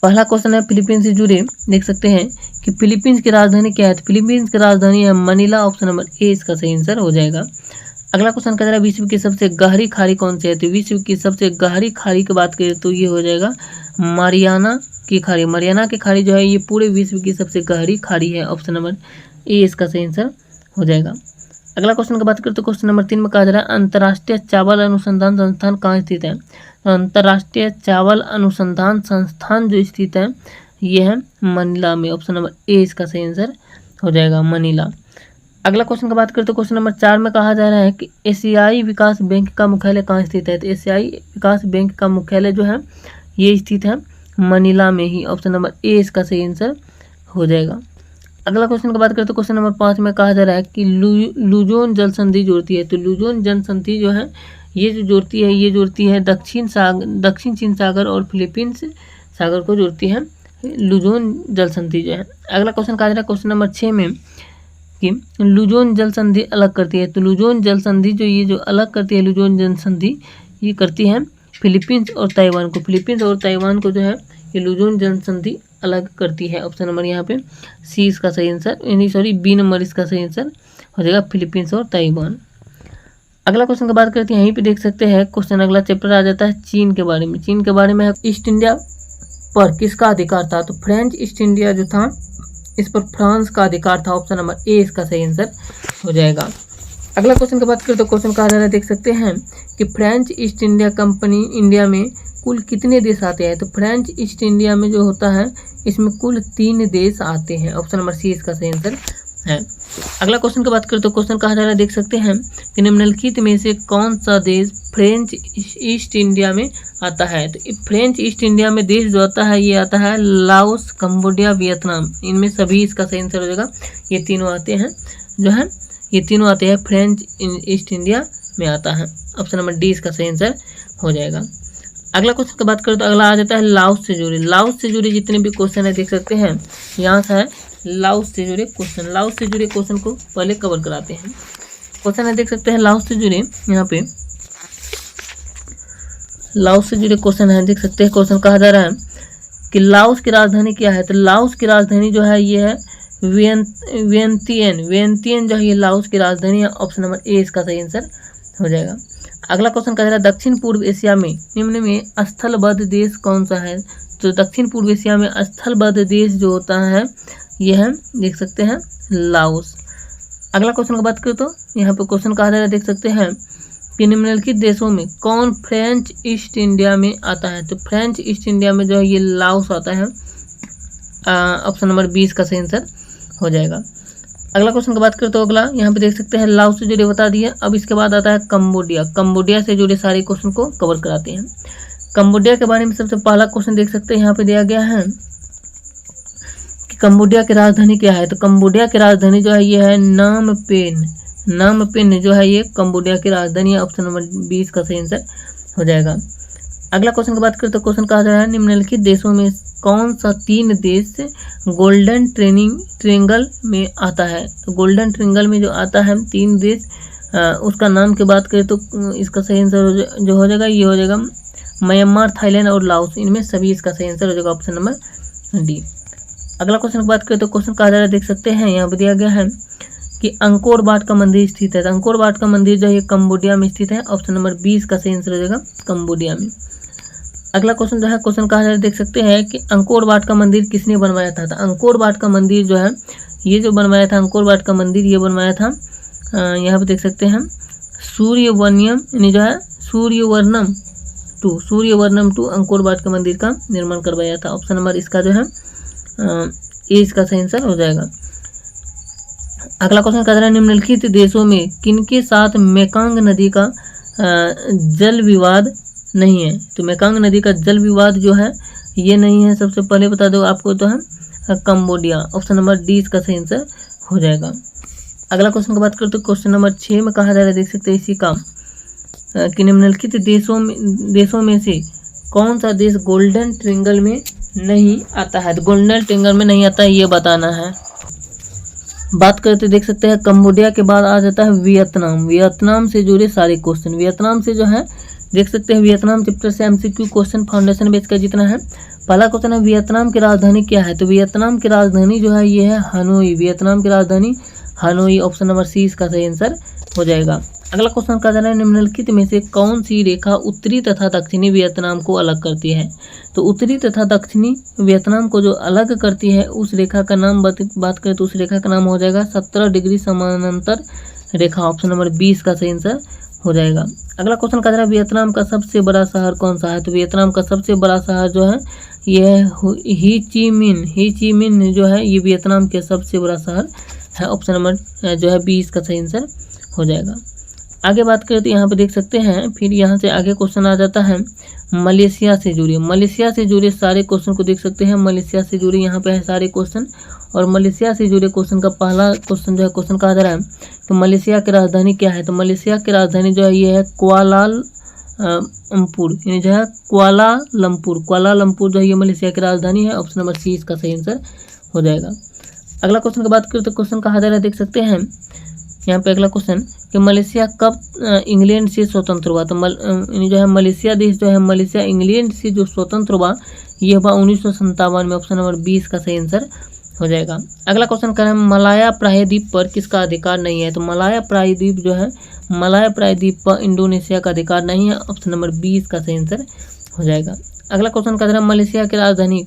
पहला क्वेश्चन है फिलीपींस से जुड़े देख सकते हैं कि फिलीपींस की राजधानी क्या है। तो फिलीपींस की राजधानी है मनीला। ऑप्शन नंबर ए इसका सही आंसर हो जाएगा। अगला क्वेश्चन कह रहा है विश्व की सबसे गहरी खाड़ी कौन सी है। तो विश्व की सबसे गहरी खाड़ी की बात करें तो ये हो जाएगा मारियाना की खाड़ी। मारियाना की खाड़ी जो है ये पूरे विश्व की सबसे गहरी खाड़ी है। ऑप्शन नंबर ए इसका सही आंसर हो जाएगा। अगला क्वेश्चन की बात करें तो क्वेश्चन नंबर 3 में कहा जा रहा है अंतर्राष्ट्रीय चावल अनुसंधान संस्थान कहाँ स्थित है। तो अंतर्राष्ट्रीय चावल अनुसंधान संस्थान जो स्थित है ये है मनीला में। ऑप्शन नंबर ए इसका सही आंसर हो जाएगा, मनीला। अगला क्वेश्चन की बात करें तो क्वेश्चन नंबर 4 में कहा जा रहा है कि एशियाई विकास बैंक का मुख्यालय कहाँ स्थित है। तो एशियाई विकास बैंक का मुख्यालय जो है ये स्थित है मनीला में ही। ऑप्शन नंबर ए इसका सही आंसर हो जाएगा। अगला क्वेश्चन की बात करें तो क्वेश्चन नंबर 5 में कहा जा रहा है कि लुजोन जल संधि जोड़ती है। तो लुजोन जल संधि जो है ये जो जोड़ती है दक्षिण चीन सागर और फिलीपींस सागर को जोड़ती है लुजोन जल संधि जो है। अगला क्वेश्चन कहा जा रहा है क्वेश्चन नंबर 6 में कि लुजोन जल संधि अलग करती है। तो लुजोन जल संधि जो अलग करती है लुजोन जल संधि ये करती है फिलीपींस और ताइवान को। फिलीपींस और ताइवान को जो है ये लुजोन जल संधि अलग करती है? ऑप्शन नंबर यहाँ पे सी इसका सही आंसर, यानी सॉरी बी नंबर इसका सही आंसर हो जाएगा, फिलीपींस और ताइवान। अगला क्वेश्चन की बात करते हैं, यहीं पे देख सकते हैं क्वेश्चन, अगला चैप्टर आ जाता है चीन के बारे में। चीन के बारे में ईस्ट इंडिया पर किसका अधिकार था? तो फ्रेंच ईस्ट इंडिया जो था इस पर फ्रांस का अधिकार था। ऑप्शन नंबर ए इसका सही आंसर हो जाएगा। अगला क्वेश्चन की बात करें तो क्वेश्चन कहा जा रहा है, देख सकते हैं कि French east India company India में कुल कितने देश आते हैं? तो फ्रेंच ईस्ट इंडिया में जो होता है इसमें कुल 3 देश आते हैं। ऑप्शन नंबर सी इसका सही आंसर है। अगला क्वेश्चन की बात करें तो क्वेश्चन कहा जा रहा है, देख सकते हैं कि निम्नलिखित में से कौन सा देश फ्रेंच ईस्ट इंडिया में आता है? तो फ्रेंच ईस्ट इंडिया में देश जो आता है ये आता है लाओस, कंबोडिया, वियतनाम। इनमें सभी इसका सही आंसर हो जाएगा। ये तीनों आते हैं जो है, ये तीनों आते हैं फ्रेंच ईस्ट इंडिया में आता है। ऑप्शन नंबर डी इसका सही आंसर हो जाएगा। अगला क्वेश्चन की बात करें तो अगला आ जाता है लाओस से जुड़े। लाओस से जुड़े जितने भी क्वेश्चन है देख सकते हैं, यहाँ से है लाओस से जुड़े क्वेश्चन। लाओस से जुड़े क्वेश्चन को पहले कवर कराते हैं। क्वेश्चन है देख सकते हैं लाओस से जुड़े, यहाँ पे लाओस से जुड़े क्वेश्चन है, देख सकते हैं क्वेश्चन कहा जा रहा है कि लाओस की राजधानी क्या है? तो लाओस की राजधानी जो है ये है वियंतियन। वियंतियन जो है ये लाओस की राजधानी है। ऑप्शन नंबर ए इसका सही आंसर हो जाएगा। अगला क्वेश्चन कह रहा है दक्षिण पूर्व एशिया में निम्न में स्थलबद्ध देश कौन सा है? तो दक्षिण पूर्व एशिया में स्थलबद्ध देश जो होता है यह है, देख सकते हैं लाओस। अगला क्वेश्चन की बात करें तो यहाँ पे क्वेश्चन कहा जा रहा है, देख सकते हैं कि निम्नलिखित देशों में कौन फ्रेंच ईस्ट इंडिया में आता है? तो फ्रेंच ईस्ट इंडिया में जो है ये लाओस आता है। ऑप्शन नंबर 20 का सही आंसर हो जाएगा। अगला क्वेश्चन की बात करें तो अगला यहाँ पे देख सकते हैं लाओस से जुड़े बता दिए। अब इसके बाद आता है कंबोडिया। कंबोडिया से जुड़े सारे क्वेश्चन को कवर कराते हैं। कंबोडिया के बारे में सबसे पहला क्वेश्चन देख सकते हैं, यहाँ पे दिया गया है कि कंबोडिया की राजधानी क्या है? तो कंबोडिया की राजधानी जो है ये है नाम पेन। नाम पेन जो है ये कंबोडिया की राजधानी है। ऑप्शन नंबर 20 का सही आंसर हो जाएगा। अगला क्वेश्चन की बात करें तो क्वेश्चन कहा जा रहा है निम्नलिखित देशों में कौन सा 3 देश गोल्डन ट्रायंगल में आता है? तो गोल्डन ट्रायंगल में जो आता है 3 देश, उसका नाम की बात करें तो इसका सही आंसर जो हो जाएगा ये हो जाएगा म्यांमार, थाईलैंड और लाओस। इनमें सभी इसका सही आंसर हो जाएगा। Option number D. अगला क्वेश्चन की बात करें तो क्वेश्चन कहा जा रहा है, देख सकते हैं यहाँ पर दिया गया है कि अंकोर वाट का मंदिर स्थित है। अंकोर वाट का मंदिर जो है ये कंबोडिया में स्थित है। ऑप्शन नंबर 20 का सही आंसर हो जाएगा कंबोडिया में। अगला क्वेश्चन जो है क्वेश्चन कहा जा रहा है, देख सकते हैं कि अंकोर वाट का मंदिर किसने बनवाया था? तो अंकोर वाट का मंदिर जो है ये जो बनवाया था, अंकोर वाट का मंदिर ये बनवाया था, यहाँ पे देख सकते हैं सूर्यवर्णियम, यानी जो है सूर्यवर्णम 2 अंकोर वाट का मंदिर का निर्माण करवाया था। ऑप्शन नंबर इसका जो है ए इसका सही आंसर हो जाएगा। अगला क्वेश्चन कह रहा है निम्नलिखित देशों में किनके साथ मेकांग नदी का जल विवाद नहीं है? तो मेकांग नदी का जल विवाद जो है ये नहीं है। सबसे पहले बता दो आपको तो है कंबोडिया। ऑप्शन नंबर डी इसका सही आंसर हो जाएगा। अगला क्वेश्चन की बात करें तो क्वेश्चन नंबर 6 में कहा जा रहा है, देख सकते हैं इसी का कि निम्नलिखित देशों में से कौन सा देश गोल्डन ट्रायंगल में नहीं आता है? तो गोल्डन ट्रायंगल में नहीं आता है ये बताना है। बात करते देख सकते हैं कंबोडिया के बाद आ जाता है वियतनाम। वियतनाम से जुड़े सारे क्वेश्चन, वियतनाम से जो है देख सकते हैं वियतनाम चैप्टर से एमसीक्यू क्वेश्चन फाउंडेशन बेस का जितना है। पहला क्वेश्चन है वियतनाम की राजधानी क्या है? तो वियतनाम की राजधानी जो है ये है हनोई। वियतनाम की राजधानी हनोई। ऑप्शन नंबर सी इसका सही आंसर हो जाएगा। अगला क्वेश्चन कहा जा रहा है निम्नलिखित में से कौन सी रेखा उत्तरी तथा दक्षिणी वियतनाम को अलग करती है? तो उत्तरी तथा दक्षिणी वियतनाम को जो अलग करती है उस रेखा का नाम बात करें तो उस रेखा का नाम हो जाएगा 17 डिग्री समानांतर रेखा। ऑप्शन नंबर 20 का सही आंसर हो जाएगा। अगला क्वेश्चन कह रहा है वियतनाम का सबसे बड़ा शहर कौन सा है? तो वियतनाम का सबसे बड़ा शहर जो है ये है ही ची मिन जो है ये वियतनाम के सबसे बड़ा शहर है। ऑप्शन नंबर जो है 20 का सही आंसर हो जाएगा। आगे बात करें तो यहाँ पे देख सकते हैं, फिर यहाँ से आगे क्वेश्चन आ जाता है मलेशिया से जुड़े। मलेशिया से जुड़े सारे क्वेश्चन को देख सकते हैं। मलेशिया से जुड़े यहाँ पे है सारे क्वेश्चन, और मलेशिया से जुड़े क्वेश्चन का पहला क्वेश्चन जो है क्वेश्चन कहा जा रहा है तो मलेशिया की राजधानी क्या है? तो मलेशिया की राजधानी जो है ये है कुआलालंपुर, यानी जो है कुआलालंपुर जो है ये मलेशिया की राजधानी है। ऑप्शन नंबर सी इसका सही आंसर हो जाएगा। अगला क्वेश्चन की बात करें तो क्वेश्चन कहा जा रहा है, देख सकते हैं यहाँ पे अगला क्वेश्चन कि मलेशिया कब इंग्लैंड से स्वतंत्र हुआ। तो जो है मलेशिया देश जो है, मलेशिया इंग्लैंड से जो स्वतंत्र हुआ ये हुआ 1957 में। ऑप्शन नंबर 20 का सही आंसर हो जाएगा। अगला क्वेश्चन कर रहे हैं मलाया प्रायद्वीप पर किसका अधिकार नहीं है। तो मलाया प्रायद्वीप जो है, मलाया प्रायद्वीप पर इंडोनेशिया का अधिकार नहीं है। ऑप्शन नंबर 20 का सही आंसर हो जाएगा। अगला क्वेश्चन कर रहे हैं मलेशिया की राजधानी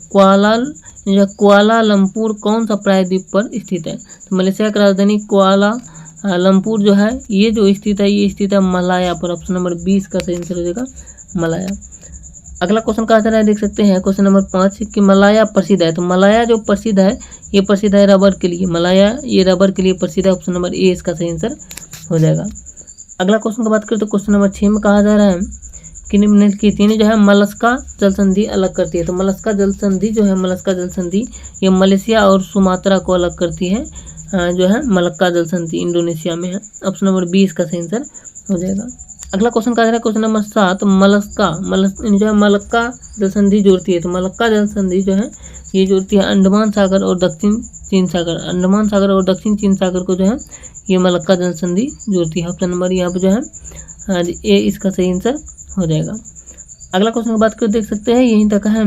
कुआलालंपुर कौन सा प्रायद्वीप पर स्थित है। तो मलेशिया की राजधानी कुआलालंपुर जो है ये जो स्थित है, ये स्थित है मलाया पर। ऑप्शन नंबर 20 का सही आंसर हो जाएगा मलाया। अगला क्वेश्चन कहा जा रहा है, देख सकते हैं क्वेश्चन नंबर 5 कि मलाया प्रसिद्ध है। तो मलाया जो प्रसिद्ध है ये प्रसिद्ध है रबर के लिए। मलाया ये रबर के लिए प्रसिद्ध है। ऑप्शन नंबर ए इसका सही आंसर हो जाएगा। अगला क्वेश्चन की बात करें तो क्वेश्चन नंबर 6 में कहा जा रहा है कि निम्नलिखित जो है मलस्का जल संधि अलग करती है। तो मलस्का जल संधि जो है, मलस्का जल संधि ये मलेशिया और सुमात्रा को अलग करती है। जो है मलक्का जल संधि इंडोनेशिया में है। ऑप्शन नंबर 20 का सही आंसर हो जाएगा। अगला क्वेश्चन कहा जा रहा है क्वेश्चन नंबर 7 जो है मलक्का जल संधि जोड़ती है। तो मलक्का जल संधि जो है ये जोड़ती है अंडमान सागर और दक्षिण चीन सागर। अंडमान सागर और दक्षिण चीन सागर को जो है ये मलक्का जल संधि जोड़ती है। ऑप्शन नंबर यहाँ पे जो है ए इसका सही आंसर हो जाएगा। अगला क्वेश्चन की बात करें देख सकते हैं यहीं तक है।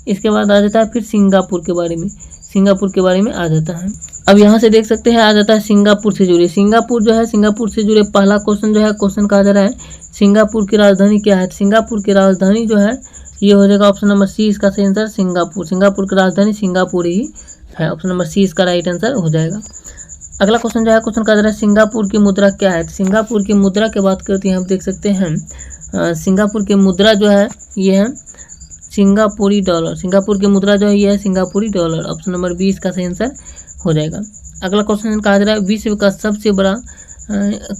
इसके बाद आ जाता है फिर सिंगापुर के बारे में, सिंगापुर के बारे में आ जाता है। अब यहाँ से देख सकते हैं आ जाता है सिंगापुर से जुड़े। सिंगापुर जो है, सिंगापुर से जुड़े पहला क्वेश्चन जो है, क्वेश्चन कहा जा रहा है सिंगापुर की राजधानी क्या है। सिंगापुर की राजधानी जो है ये हो जाएगा ऑप्शन नंबर सी इसका सही आंसर सिंगापुर। सिंगापुर की राजधानी सिंगापुर ही है। ऑप्शन नंबर सी इसका राइट आंसर हो जाएगा। अगला क्वेश्चन जो है, क्वेश्चन कहा जा रहा है सिंगापुर की मुद्रा क्या है। सिंगापुर की मुद्रा की बात करते हैं, हम देख सकते हैं सिंगापुर की मुद्रा जो है ये है सिंगापुरी डॉलर। सिंगापुर की मुद्रा जो है ये है सिंगापुरी डॉलर। ऑप्शन नंबर 20 का सही आंसर हो जाएगा। अगला क्वेश्चन कहा जा रहा है विश्व का सबसे बड़ा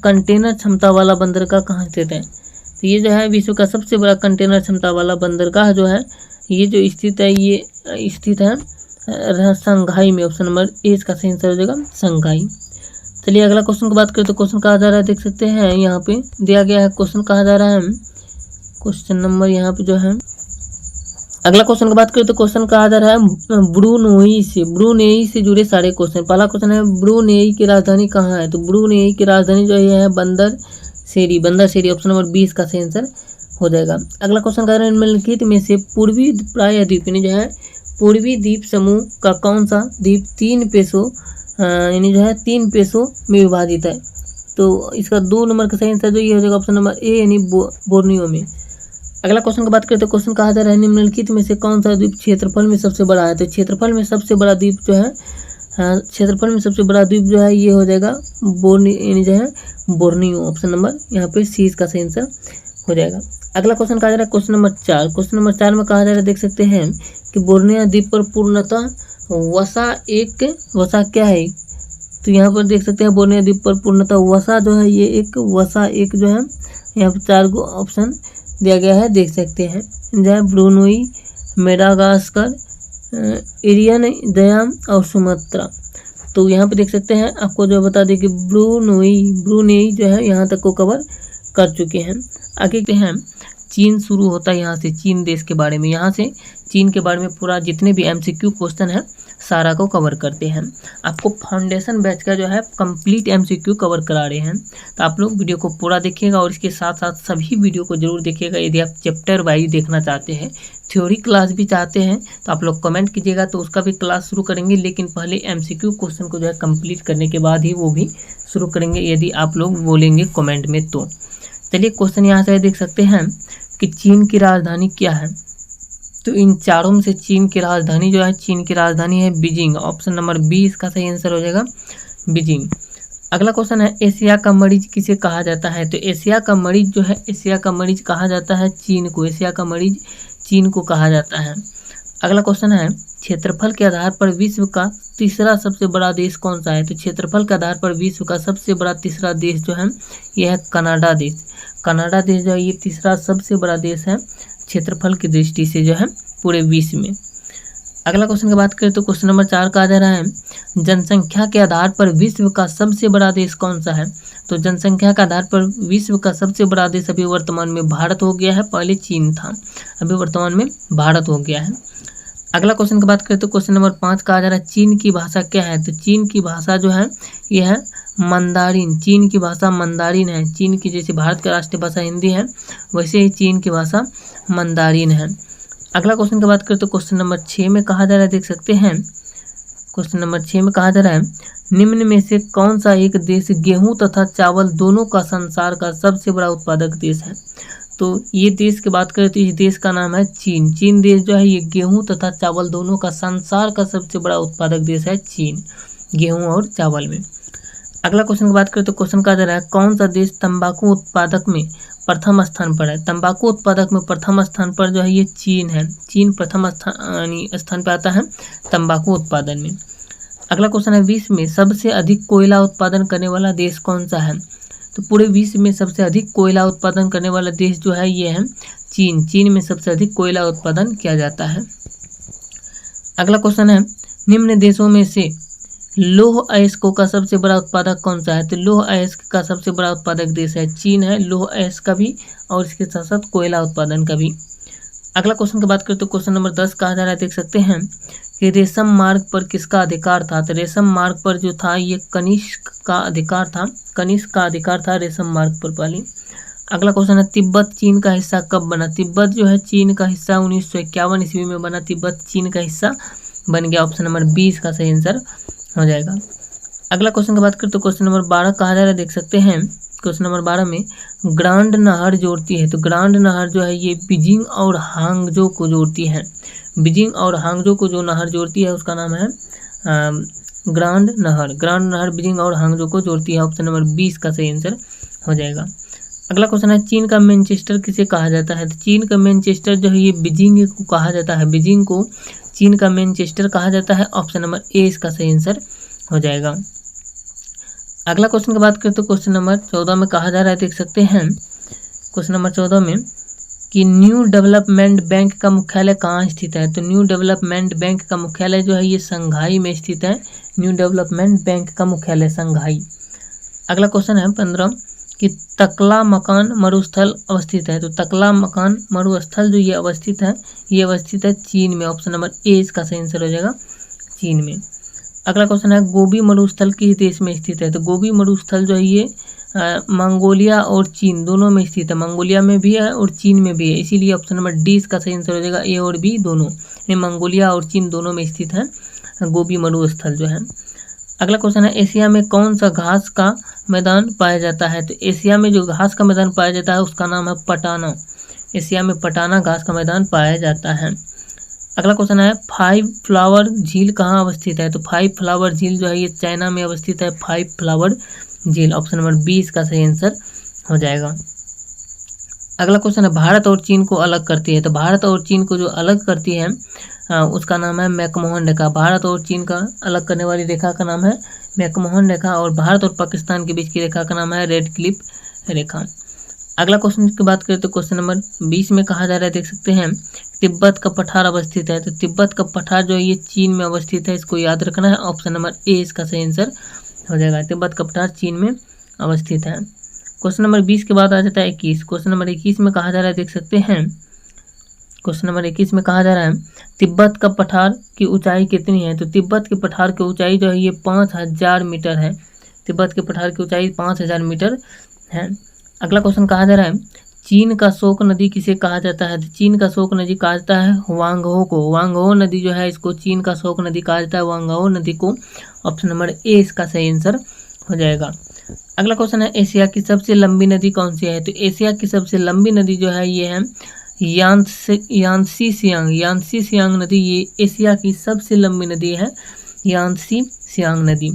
कंटेनर क्षमता वाला बंदरगाह कहाँ स्थित है। तो ये जो है विश्व का सबसे बड़ा कंटेनर क्षमता वाला बंदरगाह जो है ये जो स्थित है, ये स्थित है शंघाई में। ऑप्शन नंबर ए इसका सही आंसर हो जाएगा शंघाई। चलिए अगला क्वेश्चन की बात करें तो क्वेश्चन कहा जा रहा है, देख सकते हैं यहाँ पे दिया गया है। क्वेश्चन कहा जा रहा है क्वेश्चन नंबर यहाँ पे जो है, अगला क्वेश्चन की बात करें तो क्वेश्चन कहा जा रहा है ब्रुनेई से जुड़े सारे क्वेश्चन। पहला क्वेश्चन है ब्रुनेई की राजधानी कहाँ है। तो ब्रुनेई की राजधानी जो है बंदर सेरी। ऑप्शन नंबर 20 का सही आंसर हो जाएगा। अगला क्वेश्चन कह रहे हैं निम्नलिखित में से पूर्वी प्रायद्वीप यानी जो है पूर्वी द्वीप समूह का कौन सा द्वीप 3 पेशों यानी जो है 3 पेशों में विभाजित है। तो इसका 2 नंबर का सही आंसर जो ये हो जाएगा ऑप्शन नंबर ए यानी बोर्नियो में। अगला क्वेश्चन की बात करें तो क्वेश्चन कहा जा रहा है निम्नलिखित में से कौन सा द्वीप क्षेत्रफल में सबसे बड़ा है। तो क्षेत्रफल में सबसे बड़ा द्वीप जो है क्षेत्रफल में सबसे बड़ा द्वीप जो है ये हो जाएगा बोर्नियो। ऑप्शन नंबर यहाँ पे सी इसका सही आंसर हो जाएगा। अगला क्वेश्चन कहा जा रहा है क्वेश्चन नंबर 4। क्वेश्चन नंबर 4 में कहा जा रहा है, देख सकते हैं कि बोर्नियो द्वीप पर पूर्णतः वसा क्या है। तो यहाँ पर देख सकते हैं बोर्नियो द्वीप पर पूर्णतः वसा जो है ये एक जो है यहाँ पर 4 गो ऑप्शन दिया गया है, देख सकते हैं जो है ब्रुनोई, मेडागास्कर, एरियन, दयाम और सुमात्रा। तो यहाँ पे देख सकते हैं आपको जो बता दें कि ब्रुनेई जो है यहाँ तक को कवर कर चुके हैं। आगे हैं चीन शुरू होता है यहाँ से, चीन देश के बारे में, यहाँ से चीन के बारे में पूरा जितने भी MCQ क्वेश्चन है सारा को कवर करते हैं। आपको फाउंडेशन बैच का जो है कंप्लीट MCQ कवर करा रहे हैं। तो आप लोग वीडियो को पूरा देखिएगा और इसके साथ साथ सभी वीडियो को जरूर देखिएगा। यदि आप चैप्टर वाइज देखना चाहते हैं, थ्योरी क्लास भी चाहते हैं तो आप लोग कमेंट कीजिएगा, तो उसका भी क्लास शुरू करेंगे। लेकिन पहले MCQ क्वेश्चन को जो है कंप्लीट करने के बाद ही वो भी शुरू करेंगे, यदि आप लोग बोलेंगे कमेंट में तो। चलिए क्वेश्चन यहाँ से देख सकते हैं कि चीन की राजधानी क्या है। तो इन चारों में से चीन की राजधानी जो है, चीन की राजधानी है बीजिंग। ऑप्शन नंबर 20 का सही आंसर हो जाएगा बीजिंग। अगला क्वेश्चन है एशिया का मरीज किसे कहा जाता है। तो एशिया का मरीज जो है, एशिया का मरीज कहा जाता है चीन को। एशिया का मरीज चीन को कहा जाता है। अगला क्वेश्चन है क्षेत्रफल के आधार पर विश्व का तीसरा सबसे बड़ा देश कौन सा है। तो क्षेत्रफल के आधार पर विश्व का सबसे बड़ा तीसरा देश जो है यह है कनाडा देश। कनाडा देश जो है ये तीसरा सबसे बड़ा देश है क्षेत्रफल की दृष्टि से जो है पूरे विश्व में। अगला क्वेश्चन की बात करें तो क्वेश्चन नंबर 4 कहा जा रहा है जनसंख्या के आधार पर विश्व का सबसे बड़ा देश कौन सा है। तो जनसंख्या के आधार पर विश्व का सबसे बड़ा देश अभी वर्तमान में भारत हो गया है, पहले चीन था, अभी वर्तमान में भारत हो गया है। अगला क्वेश्चन की बात करें तो क्वेश्चन नंबर 5 कहा जा रहा है चीन की भाषा क्या है। तो चीन की भाषा जो है यह है मंदारिन, चीन की भाषा मंदारिन है। चीन की जैसे भारत का राष्ट्रीय भाषा हिंदी है वैसे ही चीन की भाषा मंदारिन है। अगला क्वेश्चन की बात करें तो क्वेश्चन नंबर 6 में कहा जा रहा है, देख सकते हैं क्वेश्चन नंबर 6 में कहा जा रहा है निम्न में से कौन सा एक देश गेहूं तथा चावल दोनों का संसार का सबसे बड़ा उत्पादक देश है। तो ये देश की बात करें तो इस देश का नाम है चीन। चीन देश जो है ये गेहूं तथा चावल दोनों का संसार का सबसे बड़ा उत्पादक देश है चीन, गेहूं और चावल में। अगला क्वेश्चन की बात करें तो क्वेश्चन कहा जा रहा है कौन सा देश तंबाकू उत्पादक में प्रथम स्थान पर है। तंबाकू उत्पादक में प्रथम स्थान पर जो है ये चीन है। चीन प्रथम स्थान पर आता है तंबाकू उत्पादन में। अगला क्वेश्चन है विश्व में सबसे अधिक कोयला उत्पादन करने वाला देश कौन सा है। तो पूरे विश्व में सबसे अधिक कोयला उत्पादन करने वाला देश जो है ये है चीन। चीन में सबसे अधिक कोयला उत्पादन किया जाता है। अगला क्वेश्चन है निम्न देशों में से लौह अयस्कों का सबसे बड़ा उत्पादक कौन सा है। तो लौह अयस्क का सबसे बड़ा उत्पादक देश है चीन है, लौह अयस्क का भी और इसके साथ साथ कोयला उत्पादन का भी। अगला क्वेश्चन की बात करें तो क्वेश्चन नंबर 10 कहा जा रहा है, देख सकते हैं कि रेशम मार्ग पर किसका अधिकार था। तो रेशम मार्ग पर जो था ये कनिष्क का अधिकार था। कनिष्क का अधिकार था रेशम मार्ग पर पहले। अगला क्वेश्चन है तिब्बत चीन का हिस्सा कब बना। तिब्बत जो है चीन का हिस्सा 1951 ईस्वी में बना। तिब्बत चीन का हिस्सा बन गया। ऑप्शन नंबर 20 का सही आंसर हो जाएगा। अगला क्वेश्चन की बात करें तो क्वेश्चन नंबर 12 कहा जा रहा है, देख सकते हैं क्वेश्चन नंबर 12 में ग्रांड नहर जोड़ती है। तो ग्रांड नहर जो है ये बीजिंग और हांगजो को जोड़ती है। बीजिंग और हांगजो को जो नहर जोड़ती है उसका नाम है ग्रांड नहर। ग्रांड नहर बीजिंग और हांगजो को जोड़ती है। ऑप्शन नंबर 20 का सही आंसर हो जाएगा। अगला क्वेश्चन है चीन का मैनचेस्टर किसे कहा जाता है। तो चीन का मैनचेस्टर जो है ये बीजिंग को कहा जाता है। बीजिंग को चीन का मैनचेस्टर कहा जाता है। ऑप्शन नंबर ए इसका सही आंसर हो जाएगा। अगला क्वेश्चन की बात करें तो क्वेश्चन नंबर 14 में कहा जा रहा है, देख सकते हैं क्वेश्चन नंबर 14 में कि न्यू डेवलपमेंट बैंक का मुख्यालय कहाँ स्थित है। तो न्यू डेवलपमेंट बैंक का मुख्यालय जो है ये संघाई में स्थित है। न्यू डेवलपमेंट बैंक का मुख्यालय संघाई। अगला क्वेश्चन है 15 कि तकला मकान मरुस्थल अवस्थित है। तो तकला मकान मरुस्थल जो ये अवस्थित है चीन में। ऑप्शन नंबर ए इसका सही आंसर हो जाएगा, चीन में। अगला क्वेश्चन है गोबी मरुस्थल किस देश में स्थित है। तो गोबी मरुस्थल जो है ये मंगोलिया और चीन दोनों में स्थित है। मंगोलिया में भी है और चीन में भी है, इसीलिए ऑप्शन नंबर डी इसका सही आंसर हो जाएगा। ए और बी दोनों में, मंगोलिया और चीन दोनों में स्थित है गोबी मरुस्थल जो है। अगला क्वेश्चन है एशिया में कौन सा घास का मैदान पाया जाता है। तो एशिया में जो घास का मैदान पाया जाता है उसका नाम है पटाना। एशिया में पटाना घास का मैदान पाया जाता है। अगला क्वेश्चन है 5 फ्लावर झील कहाँ अवस्थित है। तो 5 फ्लावर झील जो है ये चाइना में अवस्थित है। 5 फ्लावर झील। ऑप्शन नंबर 20 का सही आंसर हो जाएगा। अगला क्वेश्चन है भारत और चीन को अलग करती है। तो भारत और चीन को जो अलग करती है उसका नाम है मैकमोहन रेखा। भारत और चीन का अलग करने वाली रेखा का नाम है मैकमोहन रेखा और भारत और पाकिस्तान के बीच की रेखा का नाम है रेड क्लिफ रेखा। अगला क्वेश्चन की बात करें तो क्वेश्चन नंबर 20 में कहा जा रहा है, देख सकते हैं तिब्बत का पठार अवस्थित है। तो तिब्बत का पठार जो है ये चीन में अवस्थित है, इसको याद रखना है। ऑप्शन नंबर ए इसका सही आंसर हो जाएगा। तिब्बत का पठार चीन में अवस्थित है। क्वेश्चन नंबर 20 के बाद आ जाता है 21। क्वेश्चन नंबर 21 में कहा जा रहा है, देख सकते हैं क्वेश्चन नंबर 21 में कहा जा रहा है तिब्बत का पठार की ऊंचाई कितनी है। तो तिब्बत के पठार की ऊंचाई जो है ये 5000 मीटर है। तिब्बत के पठार की ऊंचाई 5000 मीटर है। अगला क्वेश्चन कहा जा रहा है चीन का शोक नदी किसे कहा जाता है। तो चीन का शोक नदी कहा जाता है वांगहो को। वांगहो नदी जो है इसको चीन का शोक नदी कहा जाता है, वांगहो नदी को। ऑप्शन नंबर ए इसका सही आंसर हो जाएगा। अगला क्वेश्चन है एशिया की सबसे लंबी नदी कौन सी है। तो एशिया की सबसे लंबी नदी जो है ये है यांसी सियांग। यांसी सियांग नदी ये एशिया की सबसे लंबी नदी है, यांसी सियांग नदी।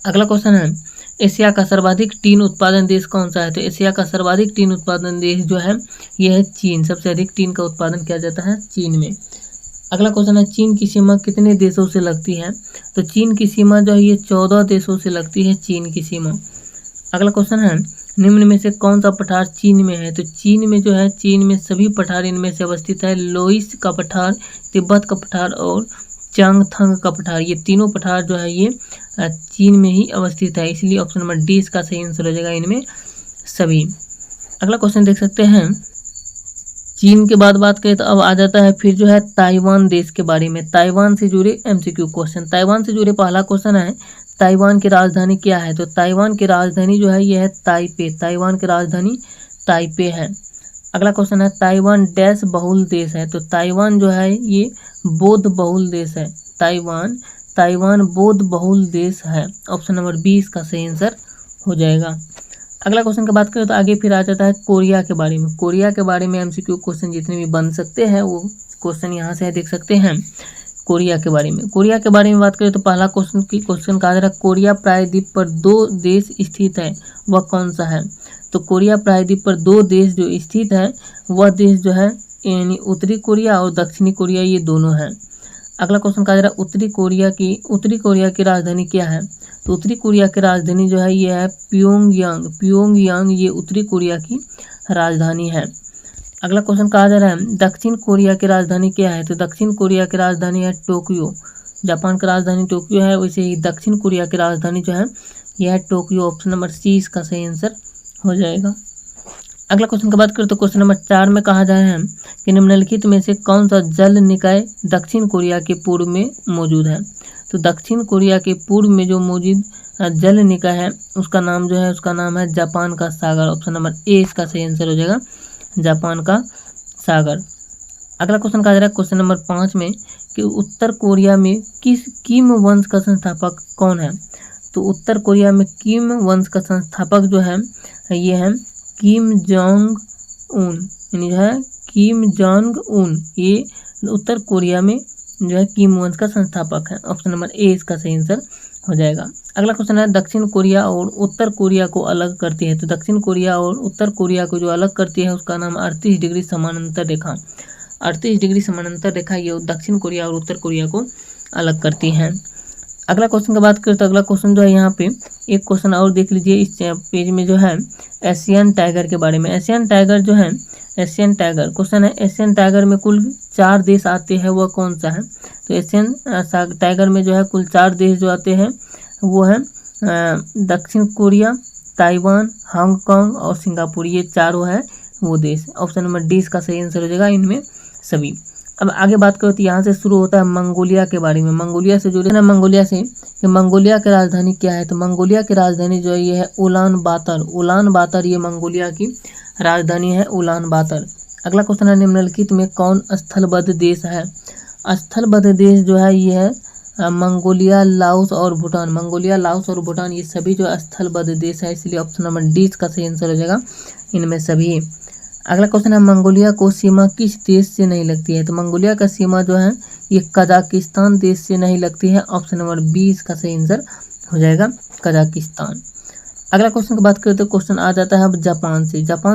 अगला क्वेश्चन है एशिया का सर्वाधिक टीन उत्पादन देश कौन सा है। तो एशिया का सर्वाधिक टीन उत्पादन देश जो है यह है चीन। सबसे अधिक टीन का उत्पादन किया जाता है चीन में। अगला क्वेश्चन है चीन की सीमा कितने देशों से लगती है। तो चीन की सीमा जो है ये 14 देशों से लगती है चीन की सीमा। अगला क्वेश्चन है निम्न में से कौन सा पठार चीन में है। तो चीन में जो है चीन में सभी पठार इनमें से अवस्थित है। लोइस का पठार, तिब्बत का पठार और चांगथंग का पठार, ये तीनों पठार जो है ये चीन में ही अवस्थित है, इसलिए ऑप्शन नंबर डी इसका सही आंसर हो जाएगा इनमें सभी। अगला क्वेश्चन देख सकते हैं चीन के बाद बात करें तो अब आ जाता है फिर जो है ताइवान देश के बारे में। ताइवान से जुड़े एमसीक्यू क्वेश्चन। ताइवान से जुड़े पहला क्वेश्चन है, ताइवान की राजधानी क्या है? तो ताइवान की राजधानी जो है ये है ताइपे। ताइवान की राजधानी ताइपे है। अगला क्वेश्चन है, ताइवान डैश बहुल देश है? तो ताइवान जो है ये बौद्ध बहुल देश है। ताइवान बौद्ध बहुल देश है। ऑप्शन नंबर बी इसका सही आंसर हो जाएगा। अगला क्वेश्चन की बात करें तो आगे फिर आ जाता है कोरिया के बारे में। कोरिया के बारे में एमसीक्यू क्वेश्चन जितने भी बन सकते हैं वो क्वेश्चन यहाँ से देख सकते हैं। कोरिया के बारे में बात करें तो पहला क्वेश्चन कहा जा रहा है, कोरिया प्रायद्वीप पर 2 देश स्थित है, वह कौन सा है? तो कोरिया प्रायद्वीप पर 2 देश जो स्थित है वह देश जो है यानी उत्तरी कोरिया और दक्षिणी कोरिया, ये दोनों हैं। अगला क्वेश्चन कहा जा रहा है, उत्तरी कोरिया की राजधानी क्या है? तो उत्तरी कोरिया की राजधानी जो है ये है प्योंगयांग, ये उत्तरी कोरिया की राजधानी है। अगला क्वेश्चन कहा जा रहा है, दक्षिण कोरिया की राजधानी क्या है? तो दक्षिण कोरिया की राजधानी है टोक्यो। जापान की राजधानी टोक्यो है, वैसे ही दक्षिण कोरिया की राजधानी जो है यह है टोक्यो। ऑप्शन नंबर सी इसका सही आंसर हो जाएगा। अगला क्वेश्चन की बात करें तो क्वेश्चन नंबर 4 में कहा जा रहा है कि निम्नलिखित में से कौन सा जल निकाय दक्षिण कोरिया के पूर्व में मौजूद है? तो दक्षिण कोरिया के पूर्व में जो मौजूद जल निकाय है उसका नाम है जापान का सागर। ऑप्शन नंबर ए इसका सही आंसर हो जाएगा, जापान का सागर। अगला क्वेश्चन कहा जा रहा है क्वेश्चन नंबर 5 में कि उत्तर कोरिया में किम वंश का संस्थापक कौन है? तो उत्तर कोरिया में किम वंश का संस्थापक जो है ये है किम जोंग उन, यानी जो है किम जोंग उन, ये उत्तर कोरिया में जो है किम वंश का संस्थापक है। ऑप्शन नंबर ए इसका सही आंसर हो जाएगा। अगला क्वेश्चन है, दक्षिण कोरिया और उत्तर कोरिया को अलग करती है? तो दक्षिण कोरिया और उत्तर कोरिया को जो अलग करती है उसका नाम 38 डिग्री समानांतर रेखा। 38 डिग्री समानांतर रेखा ये दक्षिण कोरिया और उत्तर कोरिया को अलग करती है। अगला क्वेश्चन की बात करें तो अगला क्वेश्चन जो है यहाँ पे एक क्वेश्चन और देख लीजिए इस पेज में जो है एशियन टाइगर के बारे में। एशियन टाइगर जो है क्वेश्चन है, एशियन टाइगर में कुल 4 देश आते हैं, वह कौन सा है? तो एशियन टाइगर में जो है कुल 4 देश जो आते हैं वो है दक्षिण कोरिया, ताइवान, हांगकांग और सिंगापुर, ये चारों है वो देश। ऑप्शन नंबर डी इसका सही आंसर हो जाएगा इनमें सभी। अब आगे बात करो तो यहाँ से शुरू होता है मंगोलिया के बारे में। मंगोलिया से जुड़े ना, मंगोलिया से कि मंगोलिया की राजधानी क्या है? तो मंगोलिया की राजधानी जो है ये है उलान बातर, ये मंगोलिया की राजधानी है उलान बातर। अगला क्वेश्चन है, निम्नलिखित में कौन स्थलबद्ध देश है? स्थलबद्ध देश जो है ये है मंगोलिया, लाओस और भूटान, ये सभी जो स्थलबद्ध देश है, इसलिए ऑप्शन नंबर डी इसका सही आंसर हो जाएगा इनमें सभी। अगला क्वेश्चन है, मंगोलिया को सीमा किस देश से नहीं लगती है? तो मंगोलिया का सीमा जो है ये कजाकिस्तान देश से नहीं लगती है। ऑप्शन नंबर बी इसका सही आंसर हो जाएगा, कजाकिस्तान। अगला क्वेश्चन की बात करें तो क्वेश्चन आ जाता है अब जापान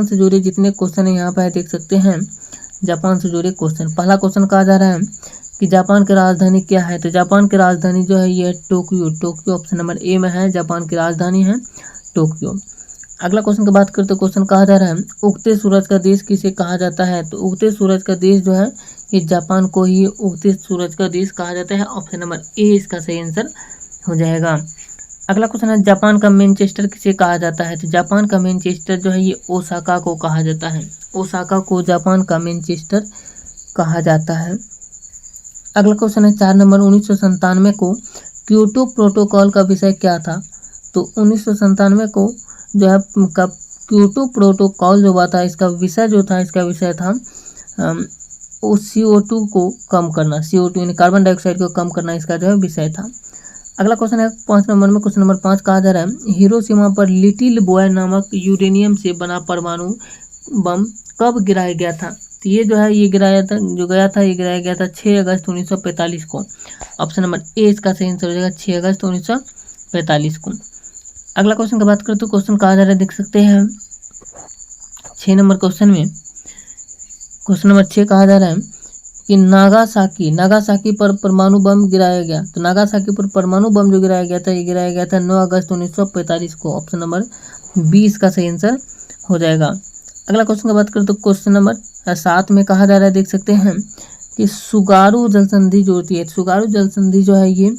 से जुड़े जितने क्वेश्चन है यहाँ पर देख सकते हैं। जापान से जुड़े क्वेश्चन, पहला क्वेश्चन कहा जा रहा है कि जापान की राजधानी क्या है? तो जापान की राजधानी जो है ये टोक्यो। ऑप्शन नंबर ए में है, जापान की राजधानी है टोक्यो। अगला क्वेश्चन की बात करें तो क्वेश्चन कहा जा रहा है, उगते सूरज का देश किसे कहा जाता है? तो उगते सूरज का देश जो है ये जापान को ही उगते सूरज का देश कहा जाता है। ऑप्शन नंबर ए इसका सही आंसर हो जाएगा। अगला क्वेश्चन है, जापान का मैनचेस्टर किसे कहा जाता है? तो जापान का मैनचेस्टर जो है ये ओसाका को कहा जाता है। ओसाका को जापान का मैनचेस्टर कहा जाता है। अगला क्वेश्चन है 4 नंबर, 1997 को क्योटो प्रोटोकॉल का विषय क्या था? तो 1997 को जो है क्योटो प्रोटोकॉल जो हुआ था इसका विषय था CO2 को कम करना। CO2 यानी कार्बन डाइऑक्साइड को कम करना इसका जो है विषय था। अगला क्वेश्चन है 5 नंबर में, क्वेश्चन नंबर 5 कहा जा रहा है, हिरोशिमा पर लिटिल बॉय नामक यूरेनियम से बना परमाणु बम कब गिराया गया था? तो ये जो है ये गिराया गया था 6 अगस्त 1945 को। ऑप्शन नंबर ए इसका सही आंसर हो जाएगा, 6 अगस्त 1945 को। अगला क्वेश्चन की बात करें तो क्वेश्चन कहा जा रहा है देख सकते हैं 6 नंबर क्वेश्चन में, क्वेश्चन नंबर 6 कहा जा रहा है कि नागासाकी पर परमाणु बम गिराया गया। तो नागासाकी पर परमाणु बम जो गिराया गया था ये गिराया गया था 9 अगस्त 1945 को। ऑप्शन नंबर 20 का सही आंसर हो जाएगा। अगला क्वेश्चन की बात करें तो क्वेश्चन नंबर 7 में कहा जा रहा है देख सकते हैं कि सुगारू जलसंधि जो होती है, सुगारू जलसंधि जो है ये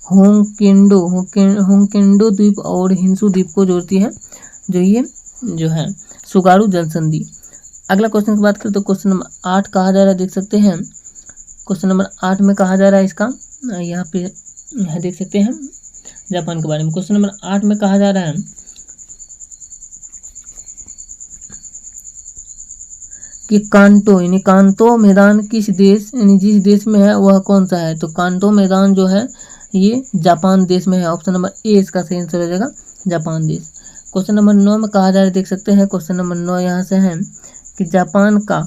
होंगकेंडो द्वीप और हिंसू द्वीप को जोड़ती है, जो है सुगारू जलसंधि। अगला क्वेश्चन की बात करें तो क्वेश्चन नंबर 8 कहा जा रहा है, देख सकते हैं क्वेश्चन नंबर 8 में कहा जा रहा है इसका, यहाँ पे यहाँ देख सकते हैं जापान के बारे में। क्वेश्चन नंबर 8 में कहा जा रहा है कि कांटो यानी कांटो मैदान किस देश यानी जिस देश में है वह कौन सा है। तो कांटो मैदान जो है ये जापान देश में है। ऑप्शन नंबर ए इसका सही आंसर हो जाएगा, जापान देश। क्वेश्चन नंबर 9 में कहा जा रहा है, देख सकते हैं क्वेश्चन नंबर 9 यहाँ से है कि जापान का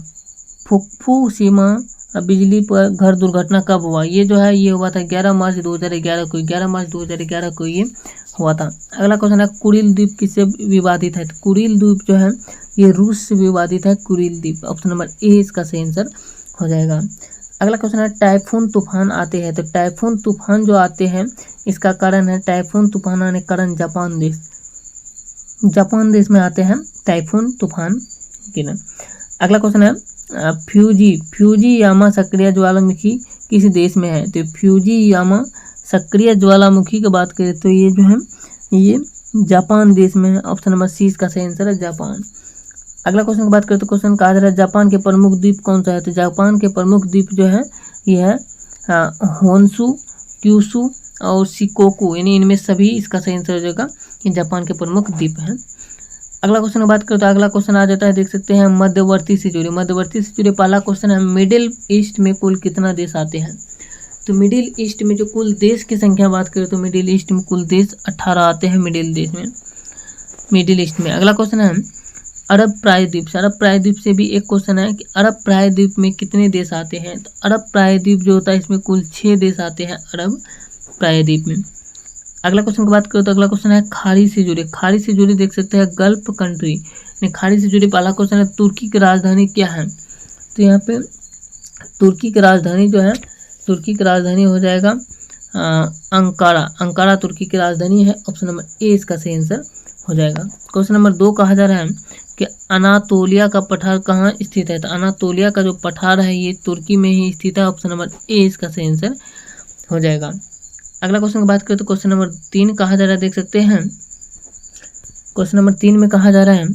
फुकुशिमा बिजली पर घर दुर्घटना कब हुआ। ये जो है ये हुआ था 11 मार्च 2011 को, 11 मार्च 2011 को ये हुआ था। अगला क्वेश्चन है कुरिल द्वीप किससे विवादित है। तो कुरिल द्वीप जो है ये रूस से विवादित है, कुरिल द्वीप। ऑप्शन नंबर ए इसका सही आंसर हो जाएगा। अगला क्वेश्चन है टाइफून तूफान आते हैं। तो टाइफून तूफान जो आते हैं इसका कारण है, टाइफून तूफान आने का कारण जापान देश में आते हैं टाइफून तूफान गिरन। अगला क्वेश्चन है फ्यूजीयामा सक्रिय ज्वालामुखी किस देश में है। तो फ्यूजीयामा सक्रिय ज्वालामुखी की बात करें तो ये जो है ये जापान देश में है। ऑप्शन नंबर सी इसका सही आंसर है, जापान। अगला क्वेश्चन की बात करें तो क्वेश्चन कहा जा रहा है जापान के प्रमुख द्वीप कौन सा है। तो जापान के प्रमुख द्वीप जो है ये है होन्शु, क्यूशु और शिकोकू, यानी इनमें सभी इसका सही आंसर हो जाएगा, ये जापान के प्रमुख द्वीप हैं। अगला क्वेश्चन की बात करें तो अगला क्वेश्चन आ जाता है, देख सकते हैं मध्यवर्ती से जुड़े पहला क्वेश्चन है मिडिल ईस्ट में कुल कितना देश आते हैं। तो मिडिल ईस्ट में जो कुल देश की संख्या बात करें तो मिडिल ईस्ट में कुल देश 18 आते हैं मिडिल ईस्ट में। अगला क्वेश्चन है अरब प्रायद्वीप से। अरब प्रायद्वीप से भी एक क्वेश्चन है कि अरब प्रायद्वीप में कितने देश आते हैं। तो अरब प्रायद्वीप जो होता है इसमें कुल 6 देश आते हैं अरब प्रायद्वीप में। अगला क्वेश्चन की बात करें तो अगला क्वेश्चन है खाड़ी से जुड़े देख सकते हैं गल्फ कंट्री। खाड़ी से जुड़े पहला क्वेश्चन है तुर्की की राजधानी क्या है। तो यहाँ पे तुर्की की राजधानी जो है हो जाएगा अंकारा तुर्की की राजधानी है। ऑप्शन नंबर ए इसका सही आंसर हो जाएगा। क्वेश्चन नंबर 2 कहा जा रहा है कि अनातोलिया का पठार कहाँ स्थित है। तो अनातोलिया का जो पठार है ये तुर्की में ही स्थित है। ऑप्शन नंबर ए इसका सही आंसर हो जाएगा। अगला क्वेश्चन की बात करें तो क्वेश्चन नंबर 3 कहा जा रहा है, देख सकते हैं क्वेश्चन नंबर 3 में कहा जा रहा है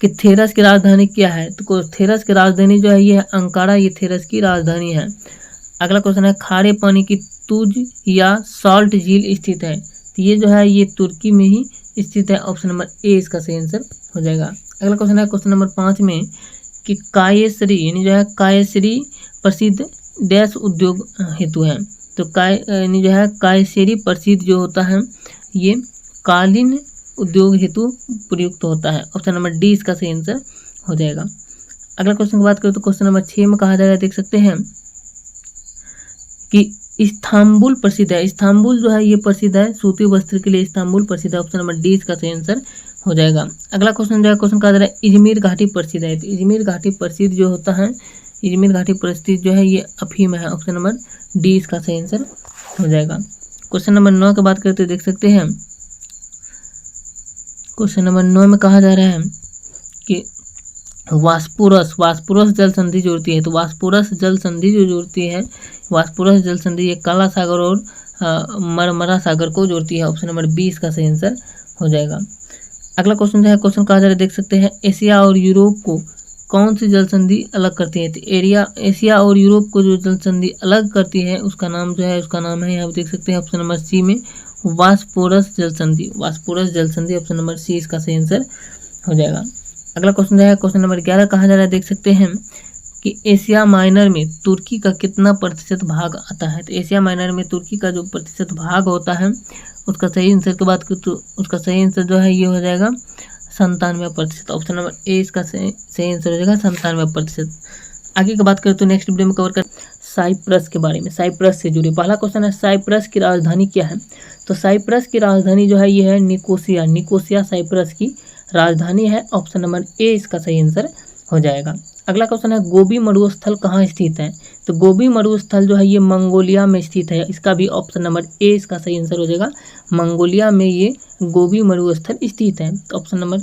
कि थेरस की राजधानी क्या है। तो थेरस की राजधानी जो है ये अंकारा, ये थेरस की राजधानी है। अगला क्वेश्चन है खारे पानी की तुज या सॉल्ट झील स्थित है। तो ये जो है ये तुर्की में ही स्थित है। ऑप्शन नंबर ए इसका सही आंसर हो जाएगा। अगला क्वेश्चन है क्वेश्चन नंबर 5 में कि कायसरी यानी जो है कायसरी प्रसिद्ध डैश उद्योग हेतु है। तो यानी जो है कायसरी प्रसिद्ध जो होता है ये कालीन उद्योग हेतु प्रयुक्त होता है। ऑप्शन नंबर डी इसका सही आंसर हो जाएगा। अगला क्वेश्चन की बात करें तो क्वेश्चन नंबर 6 में कहा जा रहा है, देख सकते हैं कि इस्तांबुल प्रसिद्ध है। इस्तांबुल जो है ये प्रसिद्ध है सूती वस्त्र के लिए, इस्तांबुल प्रसिद्ध है। ऑप्शन नंबर डी इसका सही आंसर हो जाएगा। अगला क्वेश्चन जो है क्वेश्चन कहा जा रहा है इजमीर घाटी प्रसिद्ध है। तो इजमीर घाटी प्रसिद्ध जो होता है, इजमीर घाटी प्रसिद्ध जो है ये अफीम है। ऑप्शन नंबर डी इसका सही आंसर हो जाएगा। क्वेश्चन नंबर 9 की बात करते देख सकते हैं क्वेश्चन नंबर 9 में कहा जा रहा है कि वास्पुरस जल संधि जोड़ती है। तो वास्पुरस जल संधि जो जोड़ती है, वास्पुरस जल संधि ये काला सागर और मरमरा सागर को जोड़ती है। ऑप्शन नंबर बी इसका सही आंसर हो जाएगा। अगला क्वेश्चन जो है क्वेश्चन कहा जा रहा है, देख सकते हैं एशिया और यूरोप को कौन सी जल संधि अलग करती है। तो एशिया और यूरोप को जो जल संधि अलग करती है उसका नाम जो है यहाँ देख सकते हैं ऑप्शन नंबर सी में वास्पुरस जल संधि। ऑप्शन नंबर सी इसका सही आंसर हो जाएगा। अगला क्वेश्चन जो है क्वेश्चन नंबर 11 कहा जा रहा है, देख सकते हैं कि एशिया माइनर में तुर्की का कितना प्रतिशत भाग आता है। तो एशिया माइनर में तुर्की का जो प्रतिशत भाग होता है उसका सही आंसर की बात करें तो उसका सही आंसर जो है ये हो जाएगा 97%। ऑप्शन नंबर ए इसका सही आंसर हो जाएगा 97%। आगे की बात करें तो नेक्स्ट वीडियो में कवर कर साइप्रस के बारे में। साइप्रस से जुड़े पहला क्वेश्चन है साइप्रस की राजधानी क्या है। तो साइप्रस की राजधानी जो है ये है निकोसिया साइप्रस की राजधानी है। ऑप्शन नंबर ए इसका सही आंसर हो जाएगा। अगला क्वेश्चन है गोबी मरुस्थल कहाँ स्थित है। तो गोबी मरुस्थल जो है ये मंगोलिया में स्थित है। इसका भी ऑप्शन नंबर ए इसका सही आंसर हो जाएगा। मंगोलिया में ये गोबी मरुस्थल स्थित है। तो ऑप्शन नंबर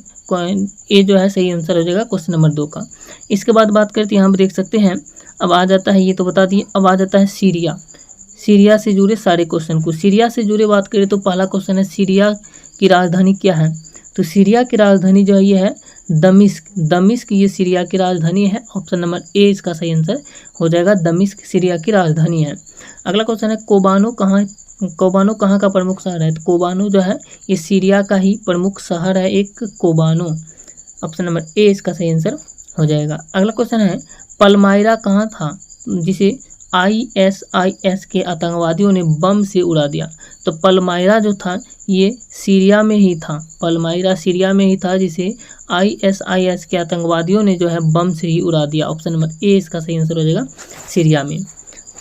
ए जो है सही आंसर हो जाएगा क्वेश्चन नंबर 2 का। इसके बाद बात करते हैं, यहाँ पर देख सकते हैं अब आ जाता है, ये तो बता दिए, अब आ जाता है सीरिया से जुड़े सारे क्वेश्चन को। सीरिया से जुड़े बात करें तो पहला क्वेश्चन है सीरिया की राजधानी क्या है। तो सीरिया की राजधानी जो है ये है दमिश्क। दमिश्क ये सीरिया की राजधानी है। ऑप्शन नंबर ए इसका सही आंसर हो जाएगा, दमिश्क सीरिया की राजधानी है। अगला क्वेश्चन है कोबानो कहाँ का प्रमुख शहर है? तो कोबानो जो है ये सीरिया का ही प्रमुख शहर है, एक कोबानो। ऑप्शन नंबर ए इसका सही आंसर हो जाएगा। अगला क्वेश्चन है पलमायरा कहाँ था जिसे ISIS के आतंकवादियों ने बम से उड़ा दिया? तो पलमायरा जो था ये सीरिया में ही था। पलमायरा सीरिया में ही था जिसे ISIS के आतंकवादियों ने जो है बम से ही उड़ा दिया। ऑप्शन नंबर ए इसका सही आंसर हो जाएगा, सीरिया में।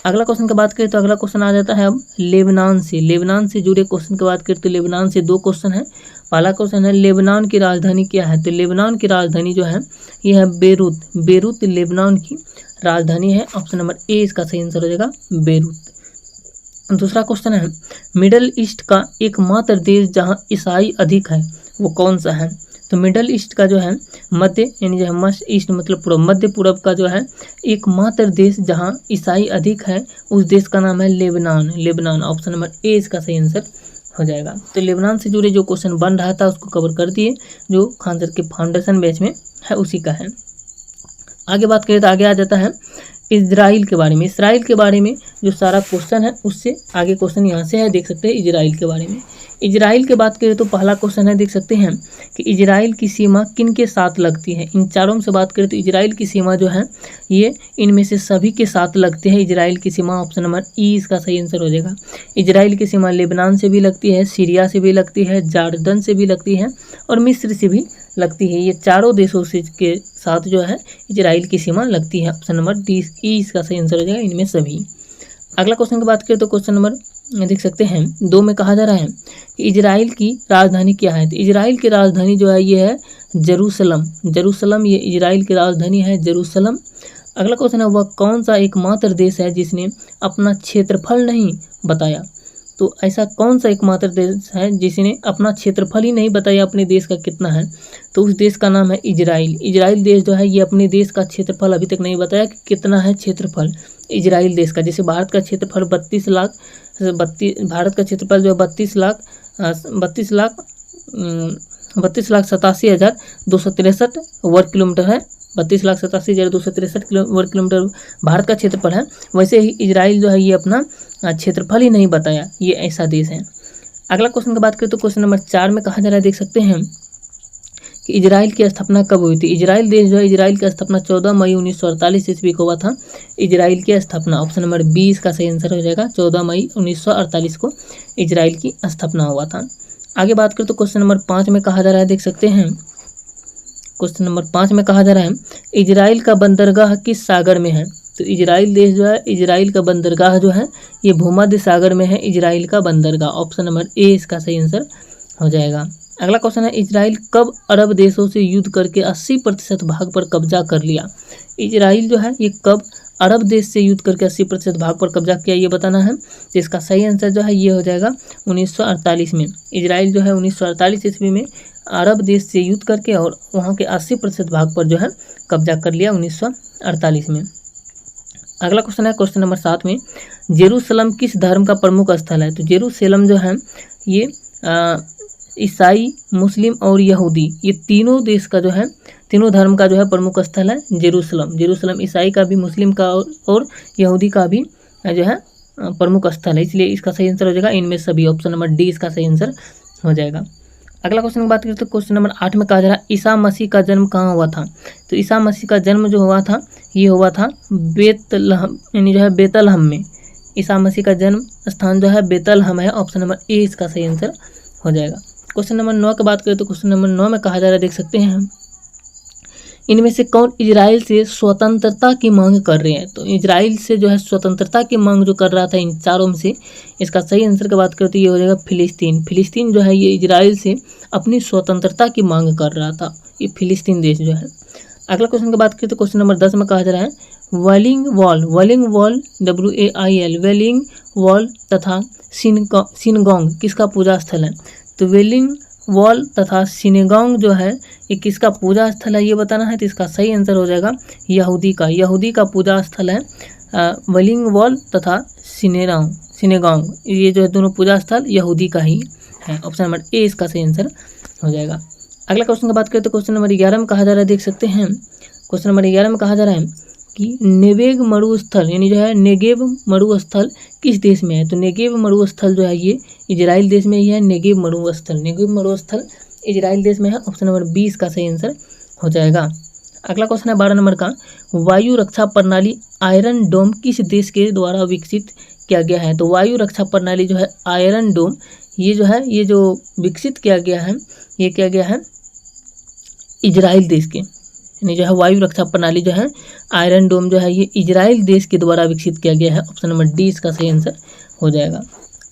अगला क्वेश्चन की बात करें तो अगला क्वेश्चन आ जाता है अब लेबनान से। लेबनान से जुड़े क्वेश्चन की बात करें तो लेबनान से 2 क्वेश्चन है। पहला क्वेश्चन है लेबनान की राजधानी क्या है? तो लेबनान की राजधानी जो है ये है बेरूत। बेरूत लेबनान की राजधानी है। ऑप्शन नंबर ए इसका सही आंसर हो जाएगा, बेरूत। दूसरा क्वेश्चन है मिडल ईस्ट का एकमात्र देश जहां ईसाई अधिक है वो कौन सा है? तो मिडल ईस्ट का जो है मध्य यानी जो है मध्य ईस्ट मतलब पूर्व, मध्य पूर्व का जो है एकमात्र देश जहां ईसाई अधिक है उस देश का नाम है Lebanon. Lebanon option number A इसका सही आंसर हो जाएगा। तो लेबनान से जुड़े जो क्वेश्चन बन रहा था उसको कवर कर दिए, जो खान सर के फाउंडेशन बैच में है उसी का है। आगे बात करें तो आगे आ जाता है इजराइल के बारे में। इसराइल के बारे में जो सारा क्वेश्चन है उससे आगे क्वेश्चन यहाँ से है, देख सकते हैं इजराइल के बारे में। इजराइल की बात करें तो पहला क्वेश्चन है, देख सकते हैं कि इजराइल की सीमा किन के साथ लगती है? इन चारों में से बात करें तो इजराइल की सीमा जो है ये इनमें से सभी के साथ लगती है। इजराइल की सीमा ऑप्शन नंबर ई इसका सही आंसर हो जाएगा। इजराइल की सीमा लेबनान से भी लगती है, सीरिया से भी लगती है, जॉर्डन से भी लगती है और मिस्र से भी लगती है। ये चारों देशों से के साथ जो है इजराइल की सीमा लगती है। ऑप्शन नंबर डी ई इसका सही आंसर हो जाएगा, इनमें सभी। अगला क्वेश्चन की बात करें तो क्वेश्चन नंबर देख सकते हैं 2 में कहा जा रहा है कि इजराइल की राजधानी क्या है? तो इजराइल की राजधानी जो है ये है जेरूसलम। जेरूसलम ये इजराइल की राजधानी है, जेरूसलम। अगला क्वेश्चन है वह कौन सा एकमात्र देश है जिसने अपना क्षेत्रफल नहीं बताया? तो ऐसा कौन सा एकमात्र देश है जिसने अपना क्षेत्रफल ही नहीं बताया अपने देश का कितना है? तो उस देश का नाम है इजराइल। इजराइल देश जो है ये अपने देश का क्षेत्रफल अभी तक नहीं बताया कि कितना है क्षेत्रफल इजराइल देश का। जैसे भारत का क्षेत्रफल 32 लाख भारत का क्षेत्रफल जो है 32 लाख 87,263 वर्ग किलोमीटर है। 32,87,263 वर्ग किलोमीटर भारत का क्षेत्रफल है। वैसे ही इजराइल जो है ये अपना क्षेत्रफल ही नहीं बताया, ये ऐसा देश है। अगला क्वेश्चन की बात करें तो क्वेश्चन नंबर 4 में कहा जा रहा है, देख सकते हैं कि इजराइल की स्थापना कब हुई थी? इजराइल देश जो है इजराइल की स्थापना 14 मई 1948 ईस्वी को हुआ था। इजराइल की स्थापना ऑप्शन नंबर बी इसका सही आंसर हो जाएगा। 14 मई 1948 को इजराइल की स्थापना हुआ था। आगे बात करें तो क्वेश्चन नंबर 5 में कहा जा रहा है, देख सकते हैं क्वेश्चन नंबर 5 में कहा जा रहा है इजराइल का बंदरगाह किस सागर में है? तो इजराइल देश जो है इजराइल का बंदरगाह जो है ये भूमध्य सागर में है। इजराइल का बंदरगाह ऑप्शन नंबर ए इसका सही आंसर हो जाएगा। अगला क्वेश्चन है इजराइल कब अरब देशों से युद्ध करके 80% भाग पर कब्जा कर लिया? इजराइल जो है ये कब अरब देश से युद्ध करके 80% भाग पर कब्जा किया, ये बताना है। तो इसका सही आंसर जो है ये हो जाएगा 1948 में। इजराइल जो है 1948 ईस्वी में अरब देश से युद्ध करके और वहाँ के 80% भाग पर जो है कब्जा कर लिया 1948 में। अगला क्वेश्चन है क्वेश्चन नंबर 7 में जेरूसलम किस धर्म का प्रमुख स्थल है? तो जेरूसलम जो है ये ईसाई, मुस्लिम और यहूदी ये तीनों देश का जो है तीनों धर्म का जो है प्रमुख स्थल है जेरूसलम। जेरूसलम ईसाई का भी, मुस्लिम का और यहूदी का भी जो है प्रमुख स्थल है, इसलिए इसका सही आंसर हो जाएगा इनमें सभी। ऑप्शन नंबर डी इसका सही आंसर हो जाएगा। अगला क्वेश्चन की बात करें तो क्वेश्चन नंबर 8 में कहा जा रहा है ईसा मसीह का जन्म कहाँ हुआ था? तो ईसा मसीह का जन्म जो हुआ था ये हुआ था बेतलहम यानी जो है बेतलहम में। ईसा मसीह का जन्म स्थान जो है बेतलहम है। ऑप्शन नंबर ए इसका सही आंसर हो जाएगा। क्वेश्चन नंबर 9 की बात करें तो क्वेश्चन नंबर 9 में कहा जा रहा है, देख सकते हैं हम इनमें से कौन इजराइल से स्वतंत्रता की मांग कर रहे हैं? तो इजराइल से जो है स्वतंत्रता की मांग जो कर रहा था इन चारों में से इसका सही आंसर की बात करें तो ये हो जाएगा फिलिस्तीन। फिलिस्तीन जो है ये इजराइल से अपनी स्वतंत्रता की मांग कर रहा था, ये फिलिस्तीन देश जो है। अगला क्वेश्चन की बात करें तो क्वेश्चन नंबर 10 में कहा जा रहा है वेलिंग वॉल WAIL वेलिंग वॉल तथा सिनगोंग किसका पूजा स्थल है? तो वेलिंग वॉल तथा सिनेगोंग जो है ये किसका पूजा स्थल है ये बताना है। तो इसका सही आंसर हो जाएगा यहूदी का पूजा स्थल है वेलिंग वॉल तथा सिनेगोंग ये जो है दोनों पूजा स्थल यहूदी का ही है। ऑप्शन नंबर ए इसका सही आंसर हो जाएगा। अगला क्वेश्चन की बात करें तो क्वेश्चन नंबर 11 में कहा जा रहा है, देख सकते हैं क्वेश्चन नंबर 11 में कहा जा रहा है कि नेगेव मरुस्थल यानी जो है नेगेव मरुस्थल किस देश में है। तो नेगेव मरुस्थल जो है ये इजराइल देश में ही है। नेगेव मरुस्थल इजराइल देश में है। ऑप्शन नंबर 20 का सही आंसर हो जाएगा। अगला क्वेश्चन है 12 नंबर का, वायु रक्षा प्रणाली आयरन डोम किस देश के द्वारा विकसित किया गया है। तो वायु रक्षा प्रणाली जो है आयरन डोम ये जो विकसित किया गया है ये किया गया है इजराइल देश के, यानी जो है वायु रक्षा प्रणाली जो है आयरन डोम जो है ये इजराइल देश के द्वारा विकसित किया गया है। ऑप्शन नंबर डी इसका सही आंसर हो जाएगा।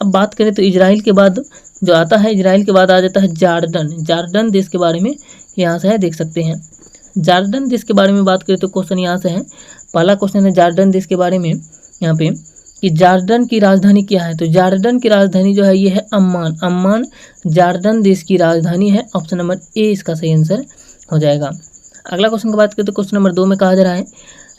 अब बात करें तो इजराइल के बाद जो आता है, इजराइल के बाद आ जाता है जॉर्डन देश के बारे में यहाँ से है, देख सकते हैं जॉर्डन देश के बारे में बात करें तो क्वेश्चन यहाँ से है। पहला क्वेश्चन है जॉर्डन देश के बारे में यहाँ पे कि जॉर्डन की राजधानी क्या है। तो जॉर्डन की राजधानी जो है ये है अम्मान जॉर्डन देश की राजधानी है। ऑप्शन नंबर ए इसका सही आंसर हो जाएगा। अगला क्वेश्चन की बात करें तो क्वेश्चन नंबर 2 में कहा जा रहा है,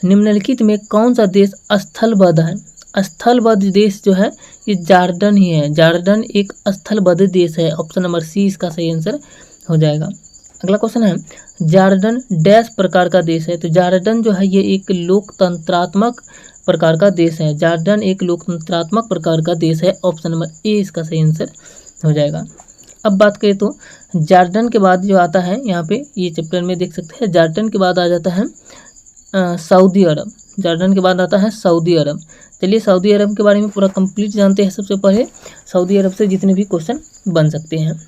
निम्नलिखित में कौन सा देश स्थलबद्ध है। स्थलबद्ध देश जो है ये जॉर्डन ही है। जॉर्डन एक स्थलबद्ध देश है। ऑप्शन नंबर सी इसका सही आंसर हो जाएगा। अगला क्वेश्चन है, जॉर्डन डैश प्रकार का देश है। तो जॉर्डन जो है ये एक लोकतंत्रात्मक प्रकार का देश है। जॉर्डन एक लोकतंत्रात्मक प्रकार का देश है। ऑप्शन नंबर ए इसका सही आंसर हो जाएगा। अब बात करें तो जॉर्डन के बाद जो आता है यहाँ पे ये चैप्टर में देख सकते हैं, जॉर्डन के बाद आ जाता है सऊदी अरब। जॉर्डन के बाद आता है सऊदी अरब। चलिए सऊदी अरब के बारे में पूरा कंप्लीट जानते हैं। सबसे पहले सऊदी अरब से जितने भी क्वेश्चन बन सकते हैं।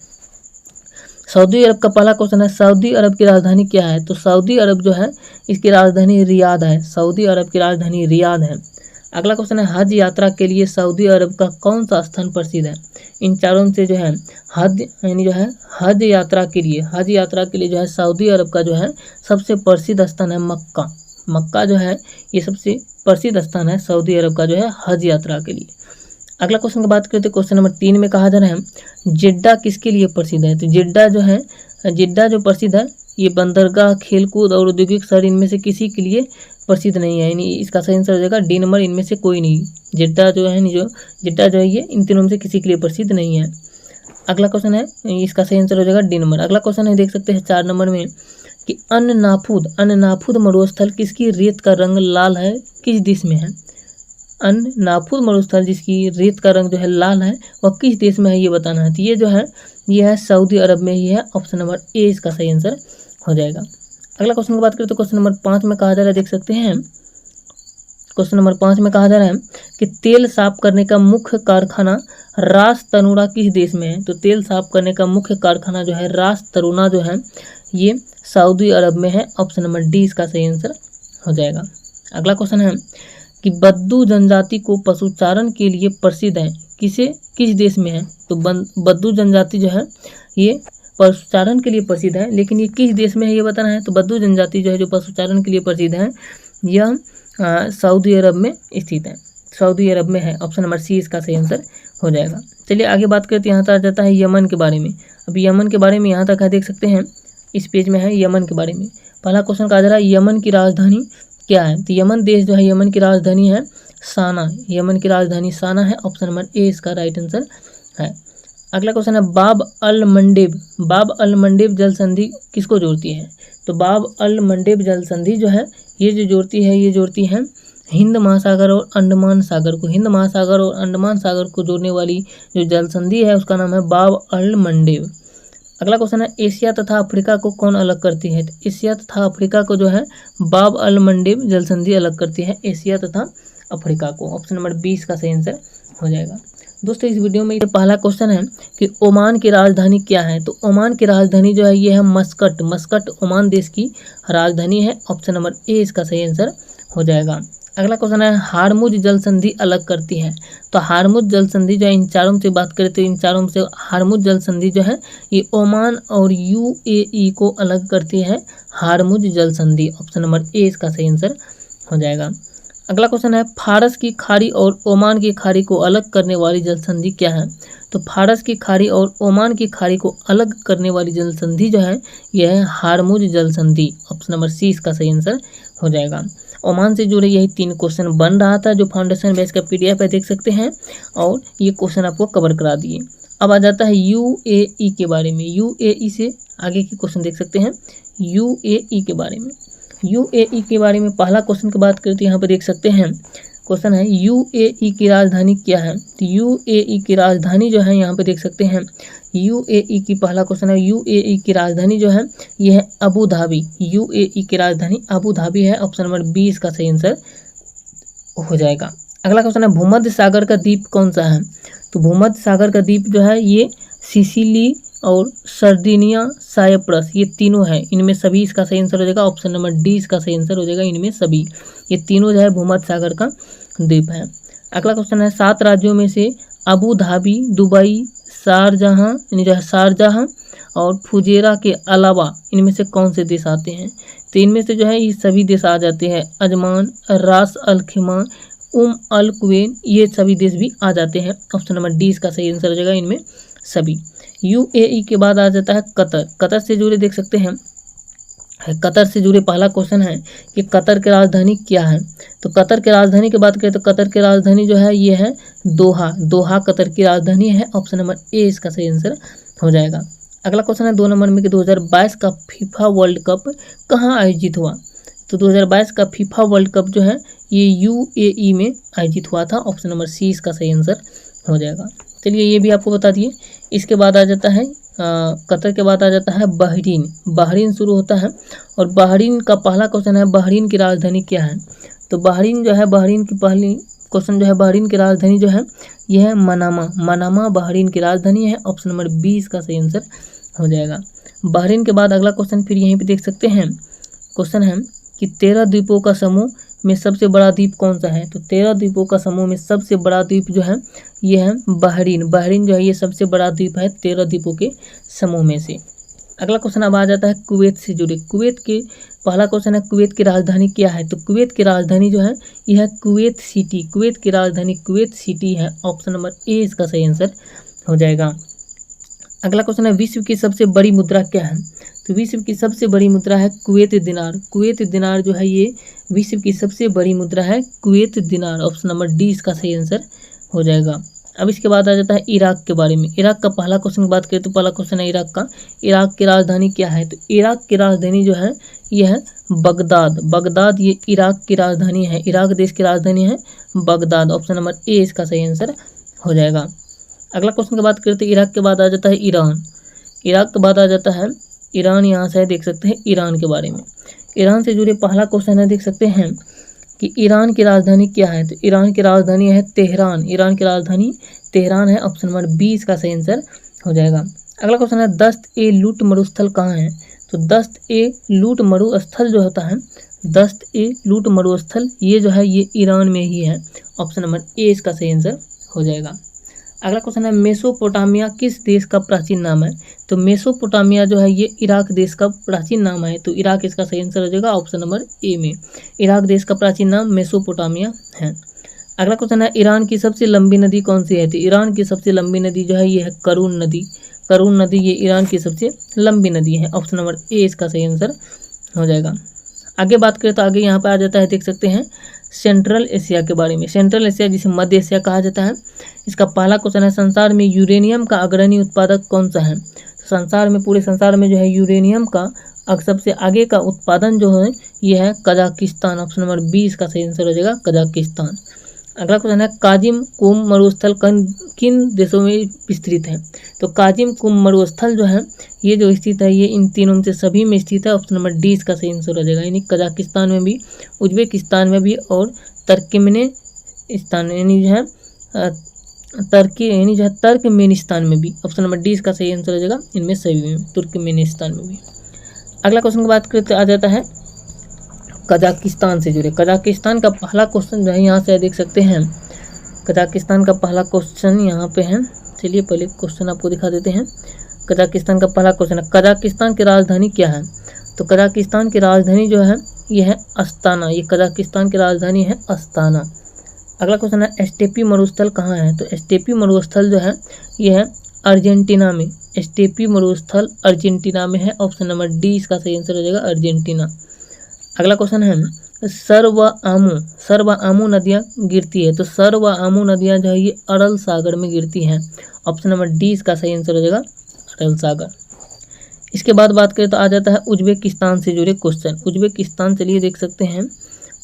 सऊदी अरब का पहला क्वेश्चन है, सऊदी अरब की राजधानी क्या है। तो सऊदी अरब जो है इसकी राजधानी रियाद है। सऊदी अरब की राजधानी रियाद है। अगला क्वेश्चन है, हज यात्रा के लिए सऊदी अरब का कौन सा स्थान प्रसिद्ध है। इन चारों में से जो है हज यानी जो है हज यात्रा के लिए जो है सऊदी अरब का जो है सबसे प्रसिद्ध स्थान है मक्का। मक्का जो है ये सबसे प्रसिद्ध स्थान है सऊदी अरब का जो है हज यात्रा के लिए। अगला क्वेश्चन की बात करते हैं क्वेश्चन नंबर 3 में कहा जा रहा है, जिड्डा किसके लिए प्रसिद्ध है। तो जिड्डा जो प्रसिद्ध है ये बंदरगाह, खेलकूद और औद्योगिक शहर इनमें से किसी के लिए प्रसिद्ध नहीं है। यानी इसका सही आंसर हो जाएगा डी नंबर, इनमें से कोई नहीं। जिड्डा जो है ये इन तीनों में से किसी के लिए प्रसिद्ध नहीं है। अगला क्वेश्चन है इसका सही आंसर हो जाएगा डी नंबर। अगला क्वेश्चन है देख सकते हैं 4 नंबर में कि अन्ननाफुद मरुस्थल किसकी रेत का रंग लाल है, किस देश में है। अन्ननाफुद मरुस्थल जिसकी रेत का रंग जो है लाल है वह किस देश में है ये बताना है। तो ये जो है ये है सऊदी अरब में ही है। ऑप्शन नंबर ए इसका सही आंसर हो जाएगा। अगला क्वेश्चन की बात करें तो क्वेश्चन नंबर 5 में कहा जा रहा है, देख सकते हैं क्वेश्चन नंबर 5 में कहा जा रहा है कि तेल साफ करने का मुख्य कारखाना रास तनुरा किस देश में है। तो तेल साफ करने का मुख्य कारखाना जो है रास तरुणा जो है ये सऊदी अरब में है। ऑप्शन नंबर डी इसका सही आंसर हो जाएगा। अगला क्वेश्चन है कि बद्दू जनजाति को पशुचारण के लिए प्रसिद्ध है, किस देश में है। तो बद्दू जनजाति जो है ये पशुचारण के लिए प्रसिद्ध है, लेकिन ये किस देश में है ये बताना है। तो बद्दू जनजाति जो है जो पशुचारण के लिए प्रसिद्ध है यह सऊदी अरब में स्थित है, सऊदी अरब में है। ऑप्शन नंबर सी इसका सही आंसर हो जाएगा। चलिए आगे बात करते हैं, यहाँ तक आ जाता है यमन के बारे में। अब यमन के बारे में यहाँ तक है, देख सकते हैं इस पेज में है यमन के बारे में। पहला क्वेश्चन कहा जा रहा है यमन की राजधानी क्या है। तो यमन देश जो है यमन की राजधानी है साना। यमन की राजधानी साना है। ऑप्शन नंबर ए इसका राइट आंसर है। अगला क्वेश्चन है बाब अल मंडेब जल संधि किसको जोड़ती है। तो बाब अल मंडेब जल संधि जो है ये जोड़ती है हिंद महासागर और अंडमान सागर को। हिंद महासागर और अंडमान सागर को जोड़ने वाली जो जल संधि है उसका नाम है बाब अल मंडेब। अगला क्वेश्चन है एशिया तथा अफ्रीका को कौन अलग करती है। तो एशिया तथा अफ्रीका को जो है बाब अल मंडेब जल संधि अलग करती है, एशिया तथा अफ्रीका को। ऑप्शन नंबर 20 का सही आंसर हो जाएगा। दोस्तों इस वीडियो में ये पहला क्वेश्चन है कि ओमान की राजधानी क्या है। तो ओमान की राजधानी जो है ये है मस्कट ओमान देश की राजधानी है। ऑप्शन नंबर ए इसका सही आंसर हो जाएगा। अगला क्वेश्चन है हारमुज जल संधि अलग करती है। तो हारमुज जल संधि जो है इन चारों से बात करें तो इन चारों में से हारमुज जल संधि जो है ये ओमान और यूएई को अलग करती है, हारमुज जल संधि। ऑप्शन नंबर ए इसका सही आंसर हो जाएगा। अगला क्वेश्चन है फारस की खाड़ी और ओमान की खाड़ी को अलग करने वाली जल संधि क्या है। तो फारस की खाड़ी और ओमान की खाड़ी को अलग करने वाली जल संधि जो है यह है हारमुज जल संधि। ऑप्शन नंबर सी इसका सही आंसर हो जाएगा। ओमान से जुड़े यही 3 क्वेश्चन बन रहा था जो फाउंडेशन बेस का PDF है, देख सकते हैं, और ये क्वेश्चन आपको कवर करा दिए। अब आ जाता है यूएई के बारे में। यूएई से आगे के क्वेश्चन देख सकते हैं यूएई के बारे में। यूएई के बारे में पहला क्वेश्चन की बात करते हैं, यहाँ पर देख सकते हैं क्वेश्चन है यूएई की राजधानी क्या है। तो यूएई की राजधानी जो है यहाँ पे देख सकते हैं यूएई की, पहला क्वेश्चन है यूएई की राजधानी जो है ये है अबू धाबी। यूएई की राजधानी अबू धाबी है। ऑप्शन नंबर 20 का सही आंसर हो जाएगा। अगला क्वेश्चन है भूमध्य सागर का द्वीप कौन सा है। तो भूमध्य सागर का द्वीप जो है ये सिसिली और सर्दिनिया, साइप्रस, ये तीनों है। इनमें सभी इसका सही आंसर हो जाएगा। ऑप्शन नंबर डी इसका सही आंसर हो जाएगा। इनमें सभी ये तीनों जो है भूमध्य सागर का द्वीप है। अगला क्वेश्चन है 7 राज्यों में से अबू धाबी, दुबई, शारजहां यानी जो है शारजहां और फुजेरा के अलावा इनमें से कौन से देश आते हैं। तो इनमें से जो है ये सभी देश आ जाते हैं। अजमान, रास अल खिमा, अल कुवैत, ये सभी देश भी आ जाते हैं। ऑप्शन नंबर डी इसका सही आंसर हो जाएगा। इनमें सभी। यूएई के बाद आ जाता है कतर। कतर से जुड़े देख सकते हैं, कतर से जुड़े पहला क्वेश्चन है कि कतर की राजधानी क्या है। तो कतर की राजधानी की बात करें तो कतर की राजधानी जो है ये है दोहा। दोहा कतर की राजधानी है। ऑप्शन नंबर ए इसका सही आंसर हो जाएगा। अगला क्वेश्चन है 2 नंबर में कि 2022 का फीफा वर्ल्ड कप कहाँ आयोजित हुआ। तो 2022 का फीफा वर्ल्ड कप जो है ये यूएई में आयोजित हुआ था। ऑप्शन नंबर सी इसका सही आंसर हो जाएगा। चलिए ये भी आपको बता दिए। इसके बाद आ जाता है कतर के बाद आ जाता है बहरीन। बहरीन शुरू होता है और बहरीन का पहला क्वेश्चन है बहरीन की राजधानी क्या है। तो बहरीन जो है, बहरीन की पहली क्वेश्चन जो है बहरीन की राजधानी जो है यह है मनामा। मनामा बहरीन की राजधानी है। ऑप्शन नंबर 20 का सही आंसर हो जाएगा। बहरीन के बाद अगला क्वेश्चन फिर यहीं पे देख सकते हैं, क्वेश्चन है कि 13 द्वीपों का समूह में सबसे बड़ा द्वीप कौन सा है। तो 13 द्वीपों का समूह में सबसे बड़ा द्वीप जो है ये है बहरीन। बहरीन जो है ये सबसे बड़ा द्वीप है 13 द्वीपों के समूह में से। अगला क्वेश्चन अब आ जाता है कुवैत से जुड़े। कुवैत के पहला क्वेश्चन है कुवैत की राजधानी क्या है। तो कुवैत की राजधानी जो है यह है कुवैत सिटी। कुवैत की राजधानी कुवैत सिटी है। ऑप्शन नंबर ए इसका सही आंसर हो जाएगा। अगला क्वेश्चन है विश्व की सबसे बड़ी मुद्रा क्या है। तो विश्व की सबसे बड़ी मुद्रा है कुवैत दिनार। कुवैत दिनार जो है ये विश्व की सबसे बड़ी मुद्रा है कुवैत दिनार। ऑप्शन नंबर डी इसका सही आंसर हो जाएगा। अब इसके बाद आ जाता है इराक के बारे में। इराक का पहला क्वेश्चन की बात करें तो पहला क्वेश्चन है इराक का, इराक की राजधानी क्या है। तो इराक की राजधानी जो है यह है बगदाद। बगदाद ये इराक की राजधानी है। इराक देश की राजधानी है बगदाद। ऑप्शन नंबर ए इसका सही आंसर हो जाएगा। अगला क्वेश्चन की बात करते हैं इराक के बाद आ जाता है ईरान। इराक के बाद आ जाता है ईरान। यहाँ से देख सकते हैं ईरान के बारे में। ईरान से जुड़े पहला क्वेश्चन है देख सकते हैं कि ईरान की राजधानी क्या है। तो ईरान की राजधानी है तेहरान। ईरान की राजधानी तेहरान है। ऑप्शन नंबर 20 का सही आंसर हो जाएगा। अगला क्वेश्चन है दस्त ए लूट मरुस्थल कहाँ है। तो दस्त ए लूट मरुस्थल जो होता है, दस्त ए लूट मरुस्थल ये जो है ये ईरान में ही है। ऑप्शन नंबर ए इसका सही आंसर हो जाएगा। अगला क्वेश्चन है मेसोपोटामिया किस देश का प्राचीन नाम है। तो मेसोपोटामिया जो है ये इराक देश का प्राचीन नाम है। तो इराक इसका सही आंसर हो जाएगा। ऑप्शन नंबर ए में इराक देश का प्राचीन नाम मेसोपोटामिया है। अगला क्वेश्चन है ईरान की सबसे लंबी नदी कौन सी है। तो ईरान की सबसे लंबी नदी जो है ये है करून नदी। करून नदी ये ईरान की सबसे लंबी नदी है। ऑप्शन नंबर ए इसका सही आंसर हो जाएगा। आगे बात करें तो आगे यहाँ पर आ जाता है देख सकते हैं सेंट्रल एशिया के बारे में। सेंट्रल एशिया जिसे मध्य एशिया कहा जाता है। इसका पहला क्वेश्चन है संसार में यूरेनियम का अग्रणी उत्पादक कौन सा है। संसार में, पूरे संसार में जो है यूरेनियम का सबसे आगे का उत्पादन जो है ये है कजाकिस्तान। ऑप्शन नंबर 20 का सही आंसर हो जाएगा कजाकिस्तान। अगला क्वेश्चन है काजिम कुम मरुस्थल किन देशों में विस्तृत है। तो काजिम कुम मरुस्थल जो है ये जो स्थित है ये इन तीनों में से सभी में स्थित है। ऑप्शन नंबर डी इसका सही आंसर हो जाएगा। यानी कजाकिस्तान में भी, उज्बेकिस्तान में भी और तुर्कमेनिस्तान यानी जो है तुर्कमेनिस्तान में भी। ऑप्शन नंबर डी इसका सही आंसर हो जाएगा। इनमें सभी में, तुर्कमेनिस्तान में भी। अगला क्वेश्चन की बात करते आ जाता है कजाकिस्तान से जुड़े। कजाकिस्तान का पहला क्वेश्चन जो है यहाँ से देख सकते हैं। कजाकिस्तान का पहला क्वेश्चन यहाँ पे है। चलिए पहले क्वेश्चन आपको दिखा देते हैं। कजाकिस्तान का पहला क्वेश्चन है कजाकिस्तान की राजधानी क्या है। तो कजाकिस्तान की राजधानी जो है ये है अस्ताना। ये कजाकिस्तान की राजधानी है अस्ताना। अगला क्वेश्चन है स्टेपी मरुस्थल कहाँ है। तो स्टेपी मरुस्थल जो है ये है अर्जेंटीना में। स्टेपी मरुस्थल अर्जेंटीना में है। ऑप्शन नंबर डी इसका सही आंसर हो जाएगा अर्जेंटीना। अगला क्वेश्चन है सर व आमू नदियाँ गिरती है। तो सर व आमू नदियाँ जो है ये अरल सागर में गिरती हैं। ऑप्शन नंबर डी इसका सही आंसर हो जाएगा, अरल सागर। इसके बाद बात करें तो आ जाता है उज्बेकिस्तान से जुड़े क्वेश्चन। उज्बेकिस्तान चलिए देख सकते हैं,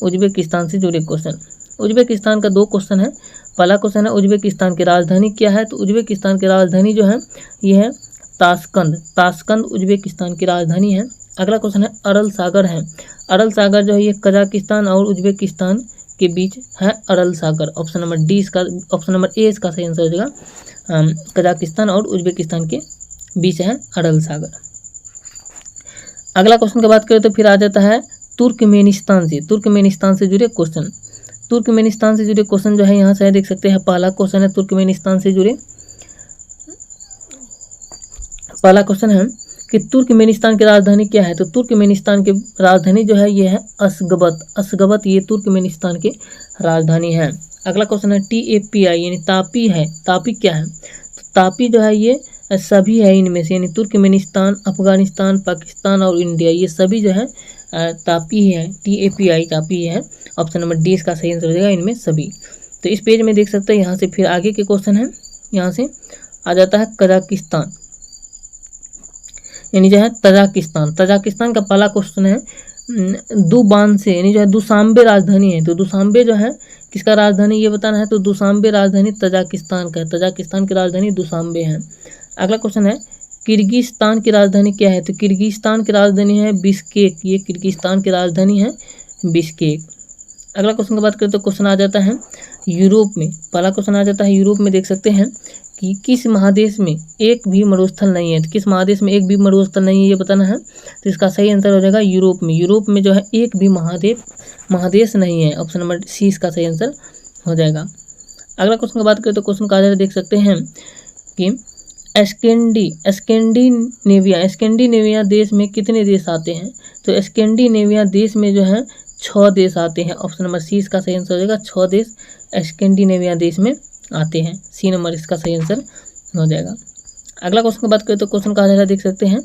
उज्बेकिस्तान से जुड़े क्वेश्चन। उज्बेकिस्तान का 2 क्वेश्चन है। पहला क्वेश्चन है उज्बेकिस्तान की राजधानी क्या है। तो उज्बेकिस्तान की राजधानी जो है ये है ताशकंद। ताशकंद उज्बेकिस्तान की राजधानी है। अगला क्वेश्चन है अरल सागर है। अरल सागर जो है ये कजाकिस्तान और उज्बेकिस्तान के बीच है अरल सागर। ऑप्शन नंबर डी इसका, ऑप्शन नंबर ए इसका सही आंसर हो जाएगा। कजाकिस्तान और उज्बेकिस्तान के बीच है अरल सागर। अगला क्वेश्चन की बात करें तो फिर आ जाता है तुर्कमेनिस्तान से। तुर्कमेनिस्तान से जुड़े क्वेश्चन। तुर्कमेनिस्तान से जुड़े क्वेश्चन जो है यहाँ से देख सकते हैं। पहला क्वेश्चन है तुर्कमेनिस्तान से जुड़े, पहला क्वेश्चन है कि तुर्कमेनिस्तान की राजधानी क्या है। तो तुर्कमेनिस्तान की राजधानी जो है ये है अशगबत। अशगबत ये तुर्कमेनिस्तान की राजधानी है। अगला क्वेश्चन है TAPI यानी तापी है। तापी क्या है। तो तापी जो है ये सभी है इनमें से, यानी तुर्कमेनिस्तान, अफगानिस्तान, पाकिस्तान और इंडिया, ये सभी जो है तापी है। TAPI तापी है। ऑप्शन नंबर डी इसका सही आंसर हो जाएगा इनमें सभी। तो इस पेज में देख सकते हैं। यहाँ से फिर आगे के क्वेश्चन है, यहाँ से आ जाता है कजाकिस्तान यानी जो है तजाकिस्तान। तजाकिस्तान का पहला क्वेश्चन है दुबान से, यानी जो है दुशांबे राजधानी है। तो दुशांबे जो है किसका राजधानी ये बताना है। तो दुशांबे राजधानी तजाकिस्तान का है। तजाकिस्तान की राजधानी दुशांबे है। अगला क्वेश्चन है किर्गिस्तान की राजधानी क्या है। तो किर्गिस्तान की राजधानी है बिश्केक। ये किर्गिस्तान की राजधानी है बिश्केक। अगला क्वेश्चन की बात करें तो क्वेश्चन आ जाता है यूरोप में। पहला क्वेश्चन आ जाता है यूरोप में, देख सकते हैं कि किस महादेश में एक भी मरुस्थल नहीं है। तो किस महादेश में एक भी मरुस्थल नहीं है ये बताना है। तो इसका सही आंसर हो जाएगा यूरोप में। यूरोप में जो है एक भी महादेश नहीं है। ऑप्शन नंबर सी इसका सही आंसर हो जाएगा। अगला क्वेश्चन की बात करें तो क्वेश्चन का आधार देख सकते हैं कि स्कैंडिनेविया देश में कितने देश आते हैं। तो स्कैंडिनेविया देश में जो है 6 देश आते हैं। ऑप्शन नंबर सी इसका सही आंसर हो जाएगा। 6 देश स्कैंडिनेविया देश में आते हैं। सी नंबर इसका सही आंसर हो जाएगा। अगला क्वेश्चन की बात करें तो क्वेश्चन का आधार देख सकते हैं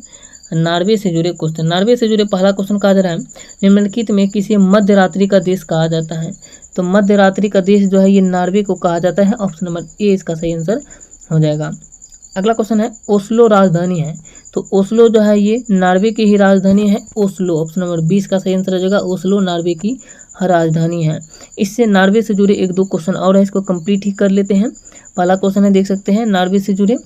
नॉर्वे से जुड़े क्वेश्चन। नॉर्वे से जुड़े पहला क्वेश्चन का आधार है निम्नलिखित में किसी मध्य रात्रि का देश कहा जाता है। तो मध्य रात्रि का देश जो है ये नॉर्वे को कहा जाता है। ऑप्शन नंबर ए इसका सही आंसर हो जाएगा। अगला क्वेश्चन है ओस्लो राजधानी है। तो ओस्लो जो है ये नॉर्वे की ही राजधानी है। ओस्लो ऑप्शन नंबर 20 का सही आंसर हो जाएगा। ओस्लो नॉर्वे की राजधानी है। इससे नॉर्वे से जुड़े 1-2 क्वेश्चन और है, इसको कंप्लीट ही कर लेते हैं। पहला क्वेश्चन है देख सकते हैं नॉर्वे से जुड़े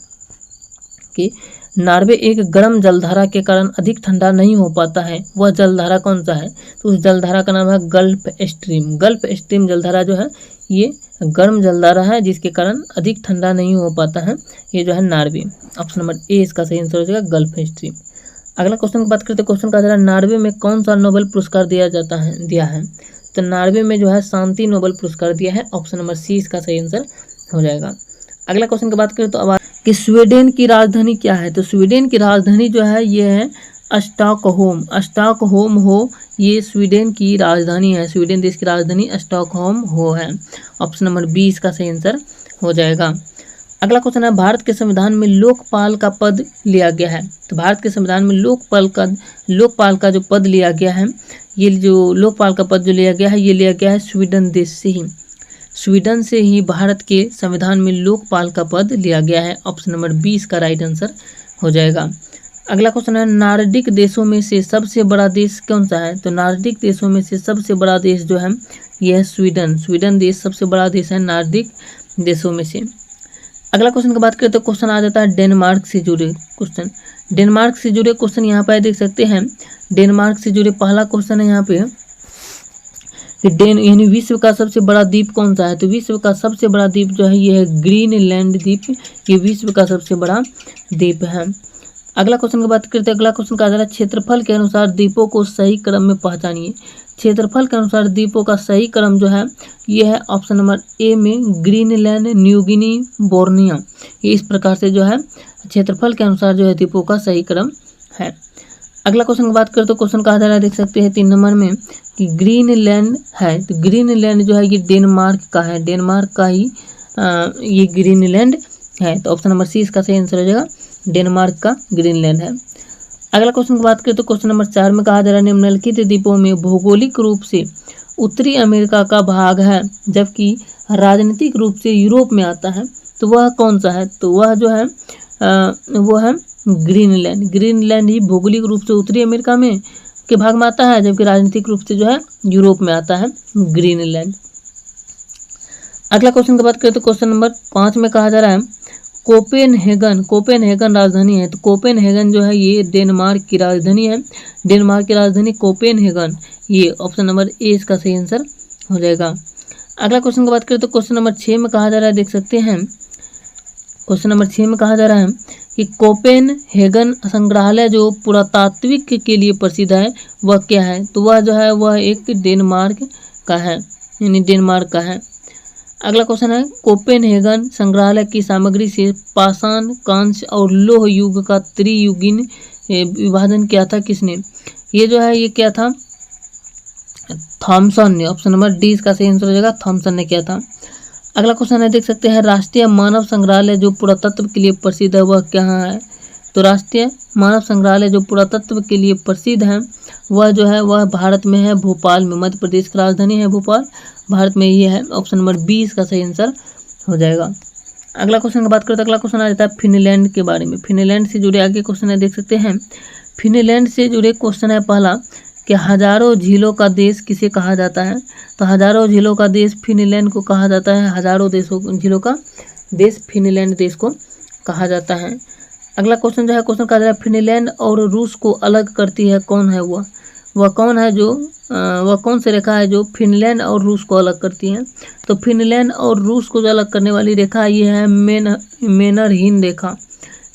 कि नॉर्वे एक गर्म जलधारा के कारण अधिक ठंडा नहीं हो पाता है, वह जलधारा कौन सा है। तो उस जलधारा का नाम है गल्फ स्ट्रीम। गल्फ स्ट्रीम जलधारा जो है ये गर्म जलधारा है जिसके कारण अधिक ठंडा नहीं हो पाता है। ये जो है नॉर्वे। ऑप्शन नंबर ए इसका सही आंसर हो जाएगा गल्फ स्ट्रीम। अगला क्वेश्चन की बात करते हैं। क्वेश्चन का आधार नॉर्वे में कौन सा नोबेल पुरस्कार दिया है। तो नॉर्वे में जो है शांति नोबेल पुरस्कार दिया है। ऑप्शन नंबर सी इसका सही आंसर हो जाएगा। अगला क्वेश्चन की बात करें तो अब कि स्वीडन की राजधानी क्या है। तो स्वीडन की राजधानी जो है ये है स्टॉकहोम। स्टॉकहोम हो ये स्वीडन की राजधानी है। स्वीडन देश की राजधानी स्टॉकहोम हो है। ऑप्शन नंबर बी इसका सही आंसर हो जाएगा। अगला क्वेश्चन है भारत के संविधान में लोकपाल का पद लिया गया है। तो भारत के संविधान में लोकपाल का जो पद लिया गया है, ये जो लोकपाल का पद जो लिया गया है ये लिया गया है स्वीडन देश से ही। स्वीडन से ही भारत के संविधान में लोकपाल का पद लिया गया है। ऑप्शन नंबर बी इसका राइट आंसर हो जाएगा। अगला क्वेश्चन है नार्डिक देशों में से सबसे बड़ा देश कौन सा है। तो नार्डिक देशों में से सबसे बड़ा देश जो है यह है स्वीडन। स्वीडन देश सबसे बड़ा देश है नार्डिक देशों में से। अगला क्वेश्चन की बात करें तो क्वेश्चन आ जाता है डेनमार्क से जुड़े क्वेश्चन। डेनमार्क से जुड़े क्वेश्चन यहाँ पर देख सकते हैं। डेनमार्क से जुड़े पहला क्वेश्चन है यहाँ पे यानी विश्व का सबसे बड़ा द्वीप कौन सा है। तो विश्व का सबसे बड़ा द्वीप जो है ये है ग्रीनलैंड द्वीप। ये विश्व का सबसे बड़ा द्वीप है। अगला क्वेश्चन की बात करते हैं। अगला क्वेश्चन का आधार क्षेत्रफल के अनुसार द्वीपों को सही क्रम में पहचानिए। क्षेत्रफल के अनुसार द्वीपों का सही क्रम जो है ये है ऑप्शन नंबर ए में ग्रीनलैंड, न्यू गिनी, बोर्निया। ये इस प्रकार से जो है क्षेत्रफल के अनुसार जो है द्वीपों का सही क्रम है। अगला क्वेश्चन की बात करें तो क्वेश्चन का आधार देख सकते हैं 3 नंबर में कि ग्रीनलैंड है। तो ग्रीनलैंड जो है ये डेनमार्क का है। डेनमार्क का ही ये ग्रीनलैंड है। तो ऑप्शन नंबर सी इसका सही आंसर हो जाएगा। डेनमार्क का ग्रीनलैंड है। अगला क्वेश्चन की बात करें तो क्वेश्चन नंबर 4 में कहा जा रहा है निम्नलिखित द्वीपों में भौगोलिक रूप से उत्तरी अमेरिका का भाग है जबकि राजनीतिक रूप से यूरोप में आता है, तो वह कौन सा है? तो वह जो है वो है ग्रीनलैंड। ग्रीनलैंड ही भौगोलिक रूप से उत्तरी अमेरिका में के भाग में आता है, जबकि राजनीतिक रूप से जो है यूरोप में आता है ग्रीनलैंड। अगला क्वेश्चन की बात करें तो क्वेश्चन नंबर 5 में कहा जा रहा है कोपेनहेगन। कोपेनहेगन राजधानी है, तो कोपेनहेगन जो है ये डेनमार्क की राजधानी है। डेनमार्क की राजधानी कोपेनहेगन, ये ऑप्शन नंबर ए इसका सही आंसर हो जाएगा। अगला क्वेश्चन की बात करें तो क्वेश्चन नंबर 6 में कहा जा रहा है, देख सकते हैं क्वेश्चन नंबर 6 में कहा जा रहा है कि कोपेनहेगन संग्रहालय जो पुरातात्विक के लिए प्रसिद्ध है वह क्या है? तो वह जो है वह एक डेनमार्क का है, यानी डेनमार्क का है। अगला क्वेश्चन है कोपेनहेगन संग्रहालय की सामग्री से पाषाण, कांस्य और लौह युग का त्रियुगीन विभाजन किया था किसने? ये जो है ये क्या था? थॉमसन ने। ऑप्शन नंबर डी इसका सही आंसर हो जाएगा, थॉमसन ने किया था। अगला क्वेश्चन है देख सकते हैं राष्ट्रीय मानव संग्रहालय जो पुरातत्व के लिए प्रसिद्ध है वह कहाँ है? तो राष्ट्रीय मानव संग्रहालय जो पुरातत्व के लिए प्रसिद्ध है वह जो है वह भारत में है, भोपाल में। मध्य प्रदेश की राजधानी है भोपाल, भारत में ये है। ऑप्शन नंबर बी इसका सही आंसर हो जाएगा। अगला क्वेश्चन की बात करें तो अगला क्वेश्चन आ जाता है फिनलैंड के बारे में। फिनलैंड से जुड़े आगे क्वेश्चन है देख सकते हैं। फिनलैंड से जुड़े क्वेश्चन है पहला कि हजारों झीलों का देश किसे कहा जाता है? तो हजारों झीलों का देश फिनलैंड को कहा जाता है। हजारों झीलों का देश फिनलैंड देश को कहा जाता है। अगला क्वेश्चन जो है क्वेश्चन कहा जा रहा है फिनलैंड और रूस को अलग करती है कौन है? वह कौन है जो वह कौन सी रेखा है जो फिनलैंड और रूस को अलग करती है? तो फिनलैंड और रूस को जो अलग करने वाली रेखा ये है मेनरहीन रेखा।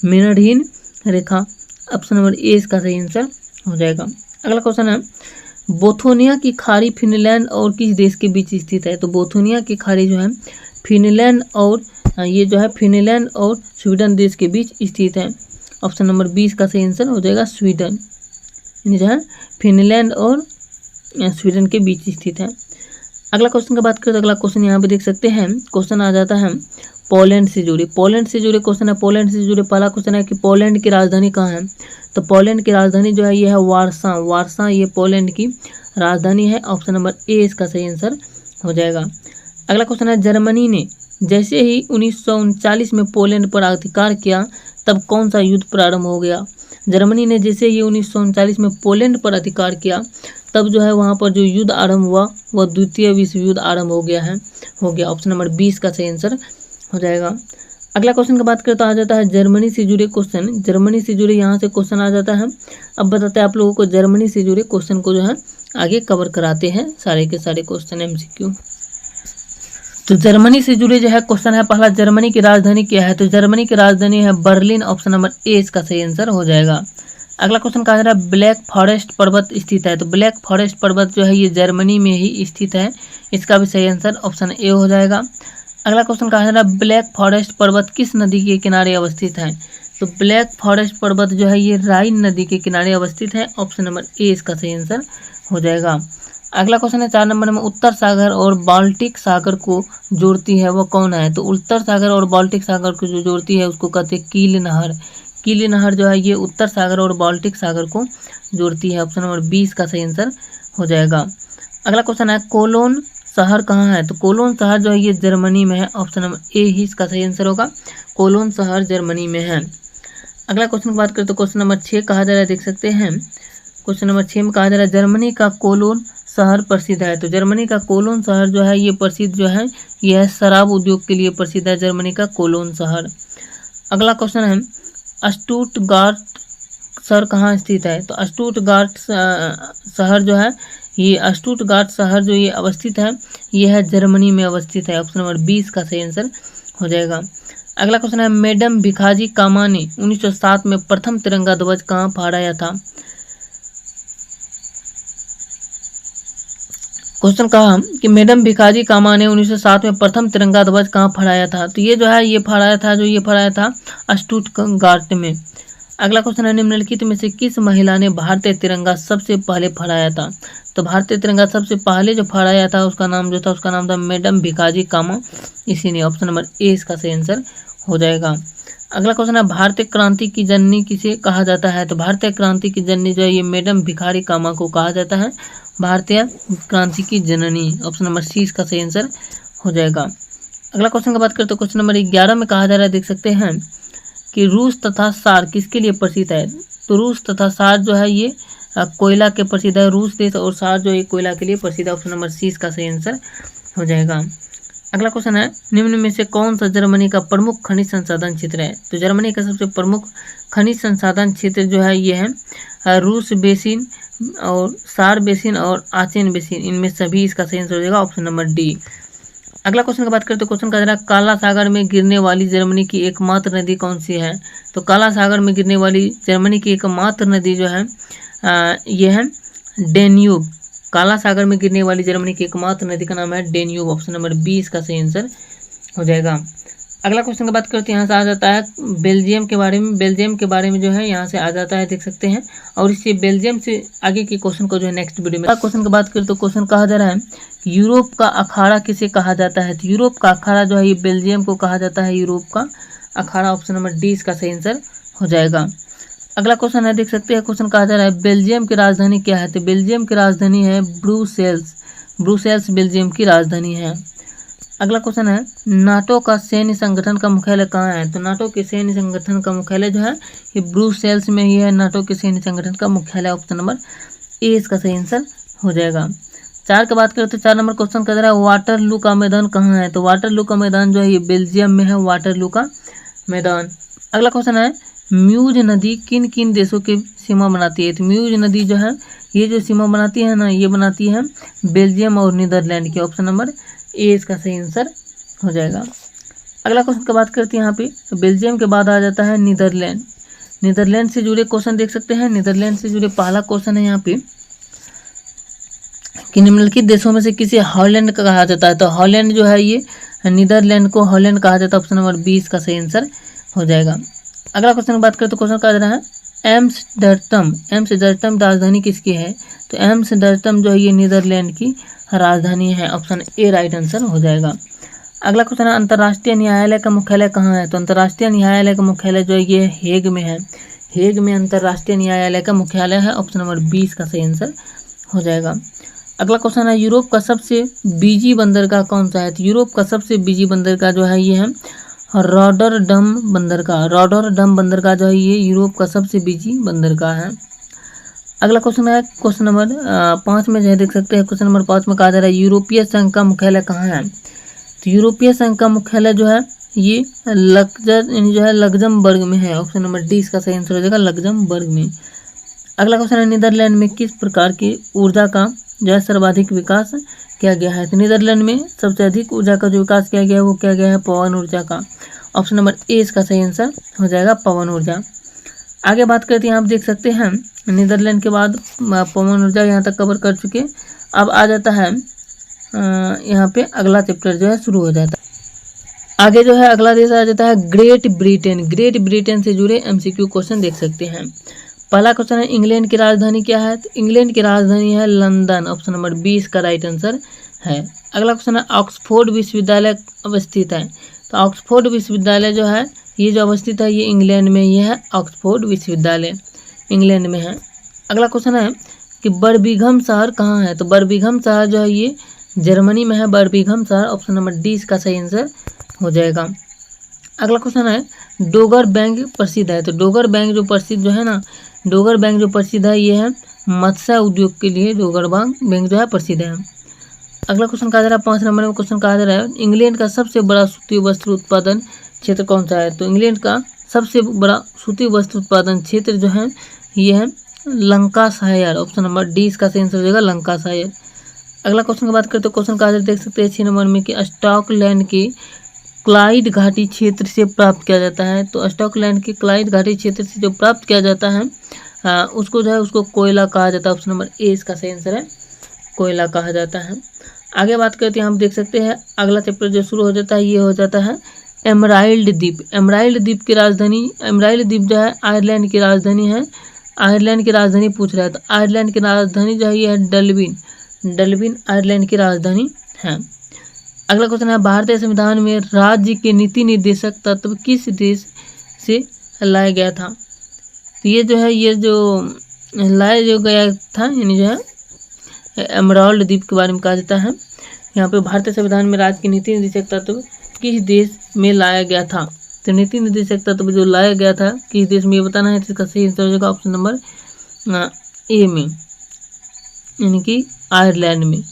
मेनरहीन रेखा, ऑप्शन नंबर ए इसका सही आंसर हो जाएगा। अगला क्वेश्चन है बोथोनिया की खाड़ी फिनलैंड और किस देश के बीच स्थित है? तो बोथोनिया की खाड़ी जो है फिनलैंड और ये जो है फिनलैंड और स्वीडन देश के बीच स्थित है। ऑप्शन नंबर 20 का सही आंसर हो जाएगा स्वीडन, यानी जो है फिनलैंड और स्वीडन के बीच स्थित है। अगला क्वेश्चन की बात करें तो अगला क्वेश्चन यहाँ पे देख सकते हैं क्वेश्चन आ जाता है पोलैंड से जुड़े। पोलैंड से जुड़े क्वेश्चन है। पोलैंड से जुड़े पहला क्वेश्चन है कि पोलैंड की राजधानी कहाँ है? तो पोलैंड की राजधानी जो है ये है वारसा। वारसा ये पोलैंड की राजधानी है। ऑप्शन नंबर ए इसका सही आंसर हो जाएगा। अगला क्वेश्चन है जर्मनी ने जैसे ही 1939 में पोलैंड पर अधिकार किया तब कौन सा युद्ध प्रारंभ हो गया? जर्मनी ने जैसे ही 1939 में पोलैंड पर अधिकार किया तब जो है वहाँ पर जो युद्ध आरंभ हुआ वह द्वितीय विश्व युद्ध आरंभ हो गया। ऑप्शन नंबर 20 का सही आंसर हो जाएगा। अगला क्वेश्चन की बात करें तो आ जाता है जर्मनी से जुड़े क्वेश्चन। जर्मनी से जुड़े यहाँ से क्वेश्चन आ जाता है। अब बताते हैं आप लोगों को जर्मनी से जुड़े क्वेश्चन को जो है आगे कवर कराते हैं सारे के सारे क्वेश्चन एमसीक्यू। तो जर्मनी से जुड़े जो है क्वेश्चन है पहला जर्मनी की राजधानी क्या है? तो जर्मनी की राजधानी है बर्लिन। ऑप्शन नंबर ए इसका सही आंसर हो जाएगा। अगला क्वेश्चन कहा जा रहा है ब्लैक फॉरेस्ट पर्वत स्थित है। तो ब्लैक फॉरेस्ट पर्वत जो है ये जर्मनी में ही स्थित है, इसका भी सही आंसर ऑप्शन ए हो जाएगा। अगला क्वेश्चन कहा जा रहा है ब्लैक फॉरेस्ट पर्वत किस नदी के किनारे अवस्थित है? तो ब्लैक फॉरेस्ट पर्वत जो है ये राइन नदी के किनारे अवस्थित है। ऑप्शन नंबर ए इसका सही आंसर हो जाएगा। अगला क्वेश्चन है 4 नंबर में उत्तर सागर और बाल्टिक सागर को जोड़ती है वो कौन है? तो उत्तर सागर और बाल्टिक सागर को जो जोड़ती है उसको कहते हैं कील नहर। कील नहर जो है ये उत्तर सागर और बाल्टिक सागर को जोड़ती है। ऑप्शन नंबर 20 का सही आंसर हो जाएगा। अगला क्वेश्चन है कोलोन शहर कहाँ है? तो कोलोन शहर जो है ये जर्मनी में है। ऑप्शन नंबर ए ही इसका सही आंसर होगा, कोलोन शहर जर्मनी में है। अगला क्वेश्चन की बात करें तो क्वेश्चन नंबर 6 कहा जा रहा है, देख सकते हैं क्वेश्चन नंबर 6 में कहा जा रहा है जर्मनी का कोलोन शहर प्रसिद्ध है। तो जर्मनी का कोलोन शहर जो है ये प्रसिद्ध जो है यह शराब उद्योग के लिए प्रसिद्ध है, जर्मनी का कोलोन शहर। अगला क्वेश्चन है स्टुटगार्ट शहर कहाँ स्थित है? तो स्टुटगार्ट शहर जो है ये स्टुटगार्ट शहर जो ये अवस्थित है ये है जर्मनी में अवस्थित है। ऑप्शन नंबर 20 का सही आंसर हो जाएगा। अगला क्वेश्चन है मैडम भिखाजी कामा ने 1907 में प्रथम तिरंगा ध्वज कहाँ फहराया था? क्वेश्चन कहा कि मैडम भिखाजी कामा ने 1907 में प्रथम तिरंगा ध्वज कहाँ फहराया था? तो ये जो है ये फहराया था स्टुटगार्ट में। अगला क्वेश्चन है निम्नलिखित में से किस महिला ने भारतीय तिरंगा सबसे पहले फहराया था? तो भारतीय तिरंगा सबसे पहले जो फहराया था उसका नाम था मैडम भिखाजी कामा, इसी ने। ऑप्शन नंबर ए इसका सही आंसर हो जाएगा। अगला क्वेश्चन है भारतीय क्रांति की जननी किसे कहा जाता है? तो भारतीय क्रांति की जननी जो है ये मैडम भिखारी कामा को कहा जाता है भारतीय क्रांति की जननी। ऑप्शन नंबर सी इसका सही आंसर हो जाएगा। अगला क्वेश्चन की बात करें तो क्वेश्चन नंबर 11 में कहा जा रहा है, देख सकते हैं कि रूस तथा सार किसके लिए प्रसिद्ध है? तो रूस तथा सार जो है ये कोयला के प्रसिद्ध है, रूस देश, और सार जो है कोयला के लिए प्रसिद्ध है। ऑप्शन नंबर सी इसका सही आंसर हो जाएगा। अगला क्वेश्चन है निम्न में से कौन सा जर्मनी का प्रमुख खनिज संसाधन क्षेत्र है? तो जर्मनी का सबसे प्रमुख खनिज संसाधन क्षेत्र जो है ये है रूस बेसिन और सार बेसिन और आचेन बेसिन, इनमें सभी इसका सही आंसर हो जाएगा। Option number D. अगला क्वेश्चन की बात करें तो क्वेश्चन का जरा काला सागर में गिरने वाली जर्मनी की एकमात्र नदी कौन सी है? तो काला सागर में गिरने वाली जर्मनी की एकमात्र नदी जो है ये है डेन्यूब। काला सागर में गिरने वाली जर्मनी की एकमात्र नदी का नाम है डेन्यूब। ऑप्शन नंबर बी इसका सही आंसर हो जाएगा। अगला क्वेश्चन की बात करते हैं, यहाँ से आ जाता है बेल्जियम के बारे में। बेल्जियम के बारे में जो है यहाँ से आ जाता है, देख सकते हैं, और इससे बेल्जियम से आगे के क्वेश्चन को जो है नेक्स्ट वीडियो में। क्वेश्चन की बात करें तो क्वेश्चन कहा जा रहा है यूरोप का अखाड़ा किसे कहा जाता है? तो यूरोप का अखाड़ा जो है ये बेल्जियम को कहा जाता है यूरोप का अखाड़ा। ऑप्शन नंबर डी इसका सही आंसर हो जाएगा। अगला क्वेश्चन है, देख सकते हैं, क्वेश्चन कहा जा रहा है बेल्जियम की राजधानी क्या है? तो बेल्जियम की राजधानी है ब्रुसेल्स। ब्रुसेल्स बेल्जियम की राजधानी है। अगला क्वेश्चन है नाटो का सैन्य संगठन का मुख्यालय कहाँ है? तो नाटो के सैन्य संगठन का मुख्यालय जो है ये ब्रुसेल्स में ही है। नाटो के सैन्य संगठन का मुख्यालय। ऑप्शन नंबर ए इसका सही आंसर हो जाएगा। 4 की बात करें तो 4 नंबर क्वेश्चन कह रहा है वाटरलू का मैदान कहाँ है? तो वाटरलू का मैदान जो है ये बेल्जियम में है, वाटरलू का मैदान। अगला क्वेश्चन है म्यूज नदी किन किन देशों की सीमा बनाती है? तो म्यूज नदी जो है ये जो सीमा बनाती है ना, ये बनाती है बेल्जियम और नीदरलैंड की। ऑप्शन नंबर ए इसका सही आंसर हो जाएगा। अगला क्वेश्चन की बात करते हैं यहाँ पे, तो बेल्जियम के बाद आ जाता है नीदरलैंड। नीदरलैंड से जुड़े क्वेश्चन देख सकते हैं। नीदरलैंड से जुड़े पहला क्वेश्चन है यहाँ पे कि निम्नलिखित देशों में से किसे हॉलैंड का कहा जाता है? तो हॉलैंड जो है ये नीदरलैंड को हॉलैंड कहा जाता है। ऑप्शन नंबर बी इसका सही आंसर हो जाएगा। अगला क्वेश्चन की बात करें तो क्वेश्चन कहा जा रहा है एम्स्टर्डम। एम्स्टर्डम राजधानी किसकी है? तो एम्स्टर्डम जो है ये नीदरलैंड की राजधानी है। ऑप्शन ए राइट आंसर हो जाएगा। अगला क्वेश्चन है अंतर्राष्ट्रीय न्यायालय का मुख्यालय कहाँ है? तो अंतर्राष्ट्रीय न्यायालय का मुख्यालय जो है ये हेग में है। हेग में अंतर्राष्ट्रीय न्यायालय का मुख्यालय है। ऑप्शन नंबर 20 का सही आंसर हो जाएगा। अगला क्वेश्चन है यूरोप का सबसे बिजी बंदरगाह कौन सा है? तो यूरोप का सबसे बिजी बंदरगाह जो है ये है रॉटरडम बंदरगाह। रॉटरडम बंदरगाह जो है ये यूरोप का सबसे बिजी बंदरगाह है। अगला क्वेश्चन है क्वेश्चन नंबर 5 में जो है देख सकते हैं, क्वेश्चन नंबर 5 में कहा जा रहा है यूरोपीय संघ का मुख्यालय कहाँ है? तो यूरोपीय संघ का मुख्यालय जो है ये लग्जमबर्ग में है। ऑप्शन नंबर डी इसका सही आंसर हो जाएगा, लग्जमबर्ग में। अगला क्वेश्चन है नीदरलैंड में किस प्रकार की ऊर्जा का जो है सर्वाधिक विकास किया गया है? तो नीदरलैंड में सबसे अधिक ऊर्जा का जो विकास किया गया है वो क्या गया है? पवन ऊर्जा का। ऑप्शन नंबर ए इसका सही आंसर हो जाएगा, पवन ऊर्जा। आगे बात करते हैं, आप देख सकते हैं नीदरलैंड के बाद पवन ऊर्जा यहाँ तक कवर कर चुके। अब आ जाता है यहाँ पे अगला चैप्टर जो है शुरू हो जाता है। आगे जो है अगला देश आ जाता है ग्रेट ब्रिटेन। ग्रेट ब्रिटेन से जुड़े एमसीक्यू क्वेश्चन देख सकते हैं। पहला क्वेश्चन है इंग्लैंड की राजधानी क्या है? तो इंग्लैंड की राजधानी है लंदन। ऑप्शन नंबर 20 का राइट आंसर है। अगला क्वेश्चन है ऑक्सफोर्ड विश्वविद्यालय अवस्थित है। तो ऑक्सफोर्ड विश्वविद्यालय जो है ये जो अवस्थित है ये इंग्लैंड में ही है। ऑक्सफोर्ड विश्वविद्यालय इंग्लैंड में है। अगला क्वेश्चन है कि बर्मिंघम शहर कहाँ है? तो बर्मिंघम शहर जो है ये जर्मनी में है, बर्मिंघम शहर। ऑप्शन नंबर डी इसका सही आंसर हो जाएगा। अगला क्वेश्चन है डोगर बैंक प्रसिद्ध है। तो डोगर बैंक जो प्रसिद्ध जो है ना, डोगर बैंक जो प्रसिद्ध है ये है मत्स्य उद्योग के लिए डोगर बैंक जो है प्रसिद्ध है। अगला क्वेश्चन कहा जा रहा है 5 नंबर में क्वेश्चन कहा जा रहा है इंग्लैंड का सबसे बड़ा सूती वस्त्र उत्पादन क्षेत्र कौन सा है? तो इंग्लैंड का सबसे बड़ा सूती वस्त्र उत्पादन क्षेत्र जो है ये है लंकाशायर। ऑप्शन नंबर डी इसका सही आंसर हो जाएगा, लंकाशायर। अगला क्वेश्चन की बात करें तो क्वेश्चन कहा जा रहा है देख सकते हैं 6 नंबर में कि स्कॉटलैंड के क्लाइड घाटी क्षेत्र से प्राप्त किया जाता है। तो स्कॉटलैंड के क्लाइड घाटी क्षेत्र से जो प्राप्त किया जाता है उसको जो है उसको कोयला कहा जाता है। ऑप्शन नंबर ए इसका सही आंसर है, कोयला कहा जाता है। आगे बात करते हैं, हम देख सकते हैं अगला चैप्टर जो शुरू हो जाता है ये हो जाता है एमराल्ड द्वीप। एमराल्ड द्वीप की राजधानी, एमराल्ड द्वीप जो है आयरलैंड की राजधानी है। आयरलैंड की राजधानी पूछ रहा है तो आयरलैंड की राजधानी जो है ये है डलबिन। डलबिन आयरलैंड की राजधानी है। अगला क्वेश्चन है भारतीय संविधान में राज्य के नीति निर्देशक तत्व किस देश से लाया गया था। तो ये जो है, ये जो लाया जो गया था, यानी जो है एमराल्ड द्वीप के बारे में कहा जाता है। यहाँ पे भारतीय संविधान में राज्य की नीति निर्देशक तत्व किस देश में लाया गया था? तो नीति निर्देशक तत्व जो लाया गया था किस देश में, ये बताना है। इसका सही आंसर हो जाएगा ऑप्शन नंबर ए में, यानी कि आयरलैंड में।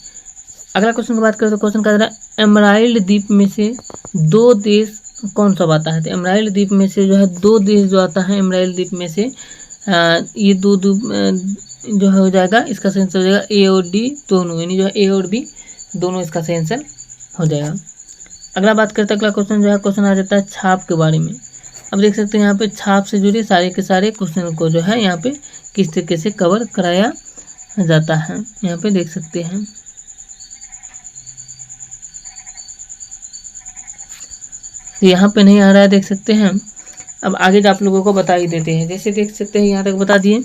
अगला क्वेश्चन की बात करें तो क्वेश्चन कह रहा है एमराल्ड द्वीप में से 2 देश कौन सा आता है? तो एमराल्ड द्वीप में से जो है 2 देश जो आता है, एमराल्ड द्वीप में से ये 2 जो हो जाएगा, इसका सही आंसर हो जाएगा ए और डी दोनों, यानी जो है ए और बी दोनों इसका सही आंसर हो जाएगा। अगला बात करते हैं, अगला क्वेश्चन जो है, क्वेश्चन आ जाता है छाप के बारे में। अब देख सकते हैं यहाँ पे छाप से जुड़े सारे के सारे क्वेश्चन को जो है यहाँ पे किस तरीके से कवर कराया जाता है, यहाँ पे देख सकते हैं। तो यहाँ पे नहीं आ रहा है, देख सकते हैं। अब आगे जो आप लोगों को बता ही देते हैं, जैसे देख सकते हैं यहाँ तक बता दिए,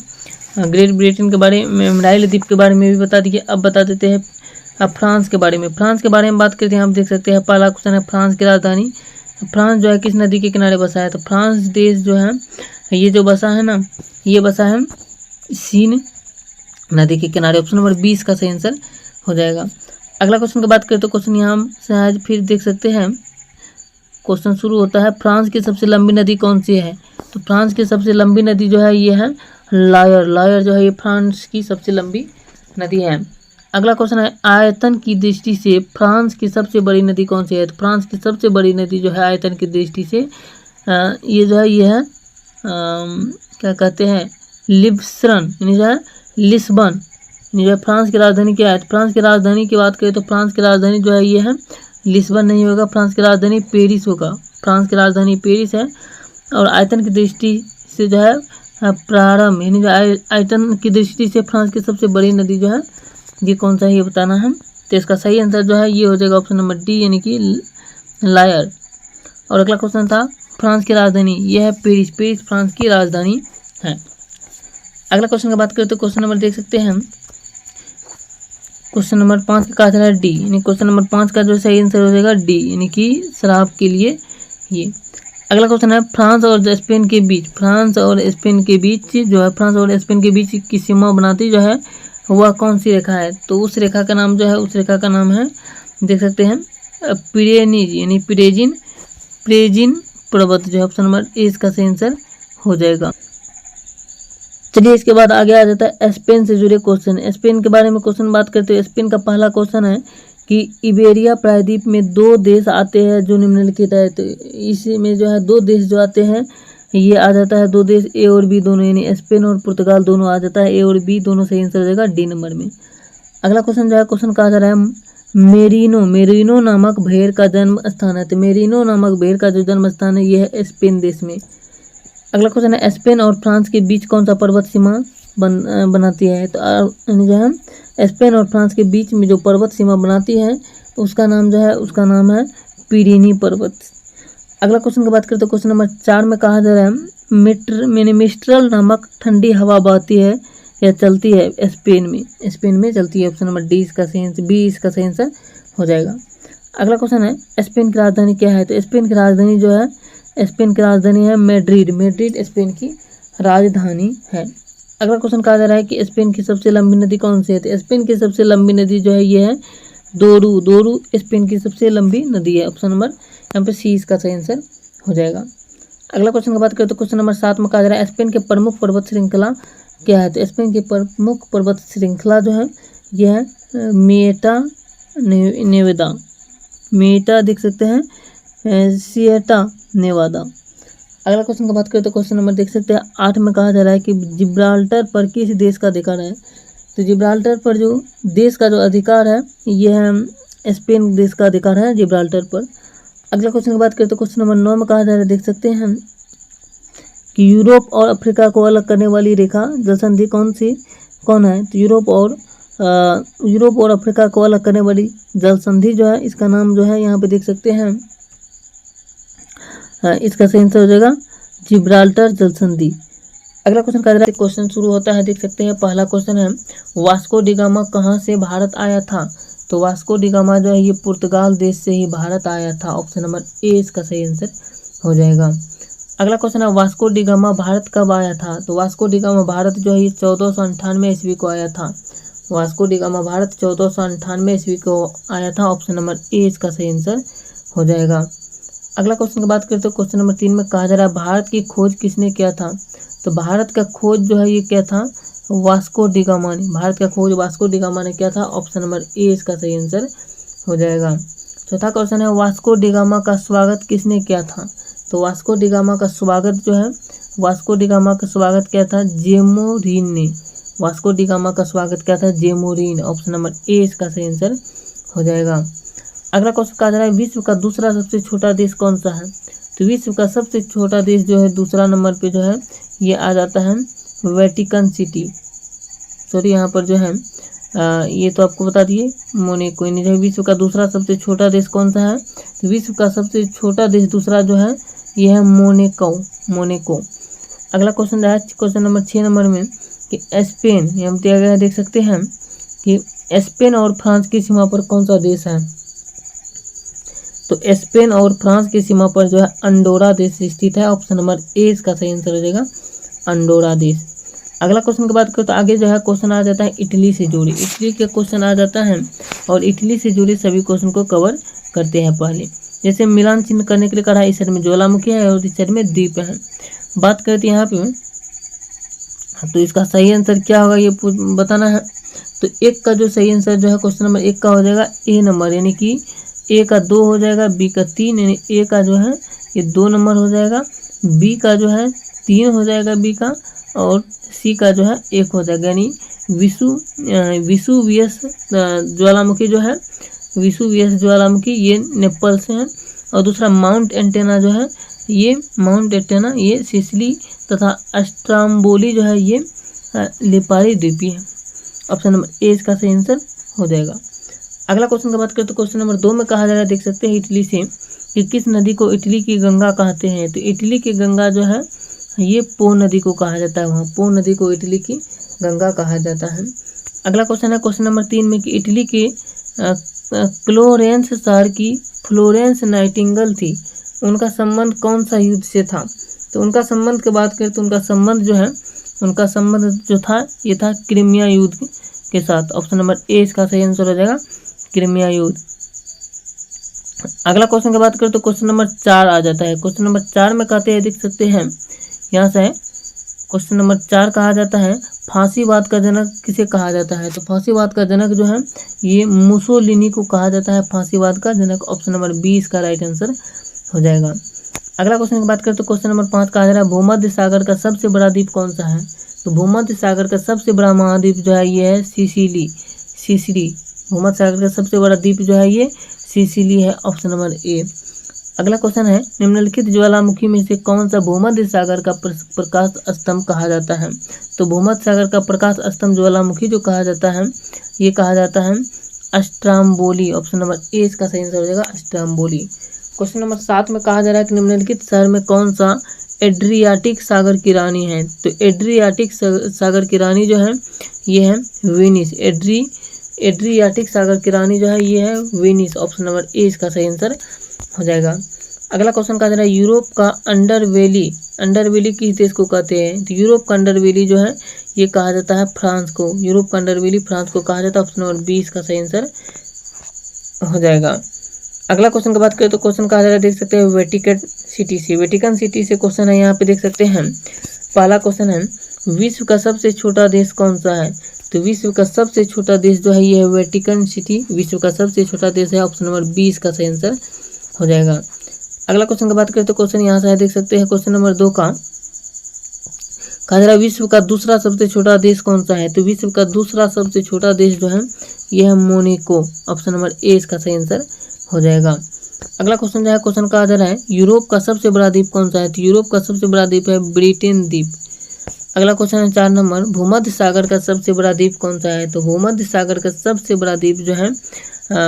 ग्रेट ब्रिटेन के बारे में, एमराल्ड द्वीप के बारे में भी बता दिए। अब बता देते हैं अब फ्रांस के बारे में। फ्रांस के बारे में बात करते हैं, आप देख सकते हैं पहला क्वेश्चन है फ्रांस की राजधानी। फ्रांस जो है किस नदी के किनारे बसा है? तो फ्रांस देश जो है ये जो बसा है ना, ये बसा है सीन नदी के किनारे। ऑप्शन नंबर 20 का सही आंसर हो जाएगा। अगला क्वेश्चन की बात करें तो क्वेश्चन यहाँ से आज फिर देख सकते हैं, क्वेश्चन शुरू होता है फ्रांस की सबसे लंबी नदी कौन सी है? तो फ्रांस की सबसे लंबी नदी जो है ये है लायर। लायर जो है ये फ्रांस की सबसे लंबी नदी है। अगला क्वेश्चन है आयतन की दृष्टि से फ्रांस की सबसे बड़ी नदी कौन सी है? तो फ्रांस की सबसे बड़ी नदी जो है आयतन की दृष्टि से ये जो है, ये है क्या कहते हैं, लिब्सरन, यानी जो है लिस्बन, यानी जो है फ्रांस की राजधानी क्या है? तो फ्रांस की राजधानी की बात करें तो फ्रांस की राजधानी जो है ये है लिस्बन नहीं होगा, फ्रांस की राजधानी पेरिस होगा। फ्रांस की राजधानी पेरिस है। और आयतन की दृष्टि से जो है प्रारंभ, यानी जो आयतन की दृष्टि से फ्रांस की सबसे बड़ी नदी जो है ये कौन सा है, ये बताना है। तो इसका सही आंसर जो है ये हो जाएगा ऑप्शन नंबर डी, यानी कि लायर। और अगला क्वेश्चन था फ्रांस की राजधानी, ये है पेरिस। पेरिस फ्रांस की राजधानी है। अगला क्वेश्चन की बात करें तो क्वेश्चन नंबर देख सकते हैं, क्वेश्चन नंबर 5 का कहा जा रहा है डी, यानी क्वेश्चन नंबर 5 का जो सही आंसर हो जाएगा डी, यानी कि शराब के लिए ये। अगला क्वेश्चन है फ्रांस और स्पेन के बीच, फ्रांस और स्पेन के बीच जो है, फ्रांस और स्पेन के बीच की सीमा बनाती जो है वह कौन सी रेखा है? तो उस रेखा का नाम जो है, उस रेखा का नाम है, देख सकते हैं पिरेनीज, यानी प्रेजिन पर्वत जो है। ऑप्शन नंबर ए इसका सही आंसर हो जाएगा। चलिए इसके बाद आगे आ जाता है स्पेन से जुड़े क्वेश्चन। स्पेन के बारे में क्वेश्चन बात करते हैं। स्पेन का पहला क्वेश्चन है कि इबेरिया प्रायद्वीप में 2 देश आते हैं जो निम्नलिखित है। तो इसमें जो है 2 देश जो आते हैं ये आ जाता है 2 देश ए और बी दोनों, यानी स्पेन और पुर्तगाल दोनों आ जाता है। ए और बी दोनों सही आंसर हो जाएगा डी नंबर में। अगला क्वेश्चन जो है, क्वेश्चन कहा जा रहा है मेरिनो नामक भेड़ का जन्म स्थान है। तो मेरिनो नामक भेड़ का जो जन्म स्थान है ये है स्पेन देश में। अगला क्वेश्चन है स्पेन और फ्रांस के बीच कौन सा पर्वत सीमा बनाती है? तो जो है स्पेन और फ्रांस के बीच में जो पर्वत सीमा बनाती है उसका नाम जो है, उसका नाम है पिरेनी पर्वत। अगला क्वेश्चन की बात करें तो क्वेश्चन नंबर 4 में कहा जा रहा है मिस्ट्रल नामक ठंडी हवा बहती है या चलती है स्पेन में चलती है। ऑप्शन नंबर डी इसका सही आंसर, बी इसका सही आंसर हो जाएगा। अगला क्वेश्चन है स्पेन की राजधानी क्या है? तो स्पेन की राजधानी जो है, स्पेन की राजधानी है मैड्रिड। मैड्रिड स्पेन की राजधानी है। अगला क्वेश्चन कहा जा रहा है कि स्पेन की सबसे लंबी नदी कौन सी है? तो स्पेन की सबसे लंबी नदी जो है ये है दोरू स्पेन की सबसे लंबी नदी है। ऑप्शन नंबर यहाँ पे सी इसका सही आंसर हो जाएगा। अगला क्वेश्चन की बात करें तो क्वेश्चन नंबर 7 में कहा जा रहा है स्पेन के प्रमुख पर्वत श्रृंखला क्या है? तो स्पेन की प्रमुख पर्वत श्रृंखला जो है यह है मेटा नेवेदा, मेटा देख सकते हैं सिएटा नेवादा। अगला क्वेश्चन की बात करें तो क्वेश्चन नंबर देख सकते हैं 8 में कहा जा रहा है कि जिब्राल्टर पर किस देश का अधिकार है? तो जिब्राल्टर पर जो देश का जो अधिकार है यह है स्पेन देश का अधिकार है जिब्राल्टर पर। अगला क्वेश्चन की बात करें तो क्वेश्चन नंबर 9 में कहा जा रहा है, देख सकते हैं कि यूरोप और अफ्रीका को अलग करने वाली रेखा जलसंधि कौन है? तो यूरोप और अफ्रीका को अलग करने वाली जलसंधि जो है इसका नाम जो है यहाँ पे देख सकते हैं, इसका सही आंसर हो जाएगा जिब्राल्टर जलसंधि। अगला क्वेश्चन कहा जा रहा है, क्वेश्चन शुरू होता है, देख सकते हैं पहला क्वेश्चन है वास्को डी गामा कहाँ से भारत आया था? तो वास्को डी गामा जो है ये पुर्तगाल देश से ही भारत आया था। ऑप्शन नंबर ए इसका सही आंसर हो जाएगा। अगला क्वेश्चन है वास्को डी गामा भारत कब आया था? तो वास्को डी गामा भारत जो है 1498 ईस्वी को आया था। वास्को डी गामा भारत 1498 ईस्वी को आया था। ऑप्शन नंबर ए इसका सही आंसर हो जाएगा। अगला क्वेश्चन की बात करते हैं क्वेश्चन नंबर 3 में कहा जा रहा है भारत की खोज किसने किया था? तो भारत का खोज जो है ये क्या था? वास्को डी गामा ने। भारत का खोज वास्को डी गामा ने किया था। ऑप्शन नंबर ए इसका सही आंसर हो जाएगा। चौथा क्वेश्चन है वास्को डी गामा का स्वागत किसने किया था? तो वास्को डी गामा का स्वागत जो है वास्को डी गामा का स्वागत किया था जेमोरिन ने। वास्को डी गामा का स्वागत किया था जेमोरिन। ऑप्शन नंबर ए इसका सही आंसर हो जाएगा। अगला क्वेश्चन कहा जा रहा है विश्व का दूसरा सबसे छोटा देश कौन सा है? तो विश्व का सबसे छोटा देश जो है दूसरा नंबर पे जो है ये आ जाता है वेटिकन सिटी। सॉरी यहाँ पर जो है ये तो आपको बता दिए मोनेको। नहीं, विश्व का दूसरा सबसे छोटा देश कौन सा है? तो विश्व का सबसे छोटा देश दूसरा जो है ये है मोनेको। अगला क्वेश्चन है क्वेश्चन नंबर 6 नंबर में कि स्पेन, हम दिया गया देख सकते हैं कि स्पेन और फ्रांस की सीमा पर कौन सा देश है? तो स्पेन और फ्रांस की सीमा पर जो है अंडोरा देश स्थित है। ऑप्शन नंबर ए इसका सही आंसर हो जाएगा अंडोरा देश। अगला क्वेश्चन की बात करें तो आगे जो है क्वेश्चन आ जाता है इटली से जुड़ी। इटली के क्वेश्चन आ जाता है और इटली से जुड़े सभी क्वेश्चन को कवर करते हैं। पहले जैसे मिलान चिन्ह करने के लिए कहा इस साइड में ज्वालामुखी है और इस साइड में द्वीप है। बात करते हैं यहाँ पे तो इसका सही आंसर क्या होगा ये बताना है। तो एक का जो सही आंसर जो है क्वेश्चन नंबर 1 का हो जाएगा ए नंबर, यानी कि ए का 2 हो जाएगा, बी का 3, यानी ए का जो है ये 2 नंबर हो जाएगा, बी का जो है 3 हो जाएगा बी का, और सी का जो है 1 हो जाएगा। यानी विसुवियस ज्वालामुखी जो है विसुवियस ज्वालामुखी ये नेपाल से है, और दूसरा माउंट एंटेना जो है ये माउंट एंटेना ये सिसिली तथा अस्ट्राम्बोली जो है ये लिपारी द्वीपी है। ऑप्शन नंबर ए इसका सही आंसर हो जाएगा। अगला क्वेश्चन की बात करें तो क्वेश्चन नंबर 2 में कहा जा रहा है देख सकते हैं इटली से कि किस नदी को इटली की गंगा कहते हैं? तो इटली की गंगा जो है ये पो नदी को कहा जाता है। वहाँ पो नदी को इटली की गंगा कहा जाता है। अगला क्वेश्चन है क्वेश्चन नंबर 3 में कि इटली के फ्लोरेंस शहर की फ्लोरेंस नाइटिंगेल थी, उनका संबंध कौन सा युद्ध से था? तो उनका संबंध की बात करें तो उनका संबंध जो था ये था क्रीमिया युद्ध के साथ। ऑप्शन नंबर ए इसका सही आंसर हो जाएगा क्रीमिया युद्ध। अगला क्वेश्चन की बात करें तो क्वेश्चन नंबर 4 आ जाता है। क्वेश्चन नंबर 4 में कहते हैं देख सकते हैं यहाँ से क्वेश्चन नंबर 4 कहा जाता है फांसीवाद का जनक किसे कहा जाता है? तो फांसीवाद का जनक जो है ये मुसोलिनी को कहा जाता है फांसीवाद का जनक। ऑप्शन नंबर बी इसका राइट आंसर हो जाएगा। अगला क्वेश्चन की बात करें तो क्वेश्चन नंबर 5 कहा जा रहा है भूमध्य सागर का सबसे बड़ा द्वीप कौन सा है? तो भूमध्य सागर का सबसे बड़ा महाद्वीप जो है ये है सिसिली। भूमध्य सागर का सबसे बड़ा द्वीप जो है ये सिसिली है। Option number A. अगला क्वेश्चन है निम्नलिखित ज्वालामुखी में से कौन सा भूमध्य सागर का प्रकाश स्तंभ कहा जाता है? तो भूमध्य सागर का प्रकाश स्तंभ ज्वालामुखी जो कहा जाता है ये कहा जाता है अस्ट्राम्बोली। ऑप्शन नंबर ए इसका सही आंसर हो जाएगा अस्ट्राम्बोली। क्वेश्चन नंबर 7 में कहा जा रहा है कि निम्नलिखित शहर में कौन सा एड्रियाटिक सागर की रानी है? तो एड्रियाटिक सागर की रानी जो है ये है वेनिस। एड्रियाटिक सागर की रानी जो है ये है वेनिस। ऑप्शन नंबर ए इसका सही आंसर हो जाएगा। अगला क्वेश्चन कहा जा रहा है यूरोप का अंडरवेली किस देश को कहते हैं? तो यूरोप का अंडरवेली जो है ये कहा जाता है फ्रांस को। यूरोप का अंडरवेली फ्रांस को कहा जाता है। ऑप्शन नंबर बी इसका सही आंसर हो जाएगा। अगला क्वेश्चन की बात करें तो क्वेश्चन कहा जा रहा है देख सकते हैं वेटिकन सिटी से क्वेश्चन है यहाँ पे देख सकते हैं। पहला क्वेश्चन है विश्व का सबसे छोटा देश कौन सा है? तो विश्व का सबसे छोटा देश जो है ये है वेटिकन सिटी। विश्व का सबसे छोटा देश है। ऑप्शन नंबर बी इसका सही आंसर हो जाएगा। अगला क्वेश्चन की बात करें तो क्वेश्चन यहाँ से देख सकते हैं क्वेश्चन नंबर 2 का कहा जा रहा है विश्व का दूसरा सबसे छोटा देश कौन सा है? तो विश्व का दूसरा सबसे छोटा देश जो है यह है मोनेको। ऑप्शन नंबर ए इसका सही आंसर हो जाएगा। अगला क्वेश्चन जो है क्वेश्चन कहा जा रहा है यूरोप का सबसे बड़ा द्वीप कौन सा है? तो यूरोप का सबसे बड़ा द्वीप है ब्रिटेन द्वीप। अगला क्वेश्चन है 4 नंबर भूमध्य सागर का सबसे बड़ा द्वीप कौन सा है? तो भूमध्य सागर का सबसे बड़ा द्वीप जो है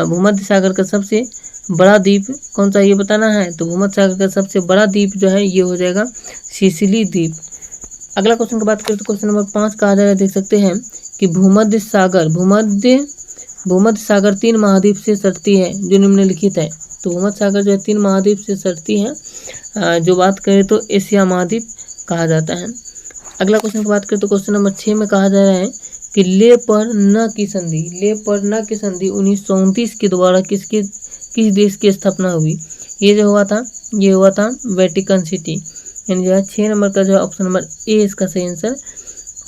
भूमध्य सागर का सबसे बड़ा द्वीप कौन सा ये बताना है। तो भूमध्य सागर का सबसे बड़ा द्वीप जो है ये हो जाएगा सिसिली द्वीप। अगला क्वेश्चन की बात करें तो क्वेश्चन नंबर 5 कहा जा रहा है देख सकते हैं कि भूमध्य सागर 3 महाद्वीप से सटती है जो निम्नलिखित है। तो भूमध्य सागर जो है 3 महाद्वीप से सटती है। जो बात करें तो एशिया महाद्वीप कहा जाता है। अगला क्वेश्चन की बात करें तो क्वेश्चन नंबर 6 में कहा जा रहा है कि ले पर न की संधि 1929 के द्वारा किस देश की स्थापना हुई। ये जो हुआ था वेटिकन सिटी। यानी जो है 6 नंबर का जो है ऑप्शन नंबर ए इसका सही आंसर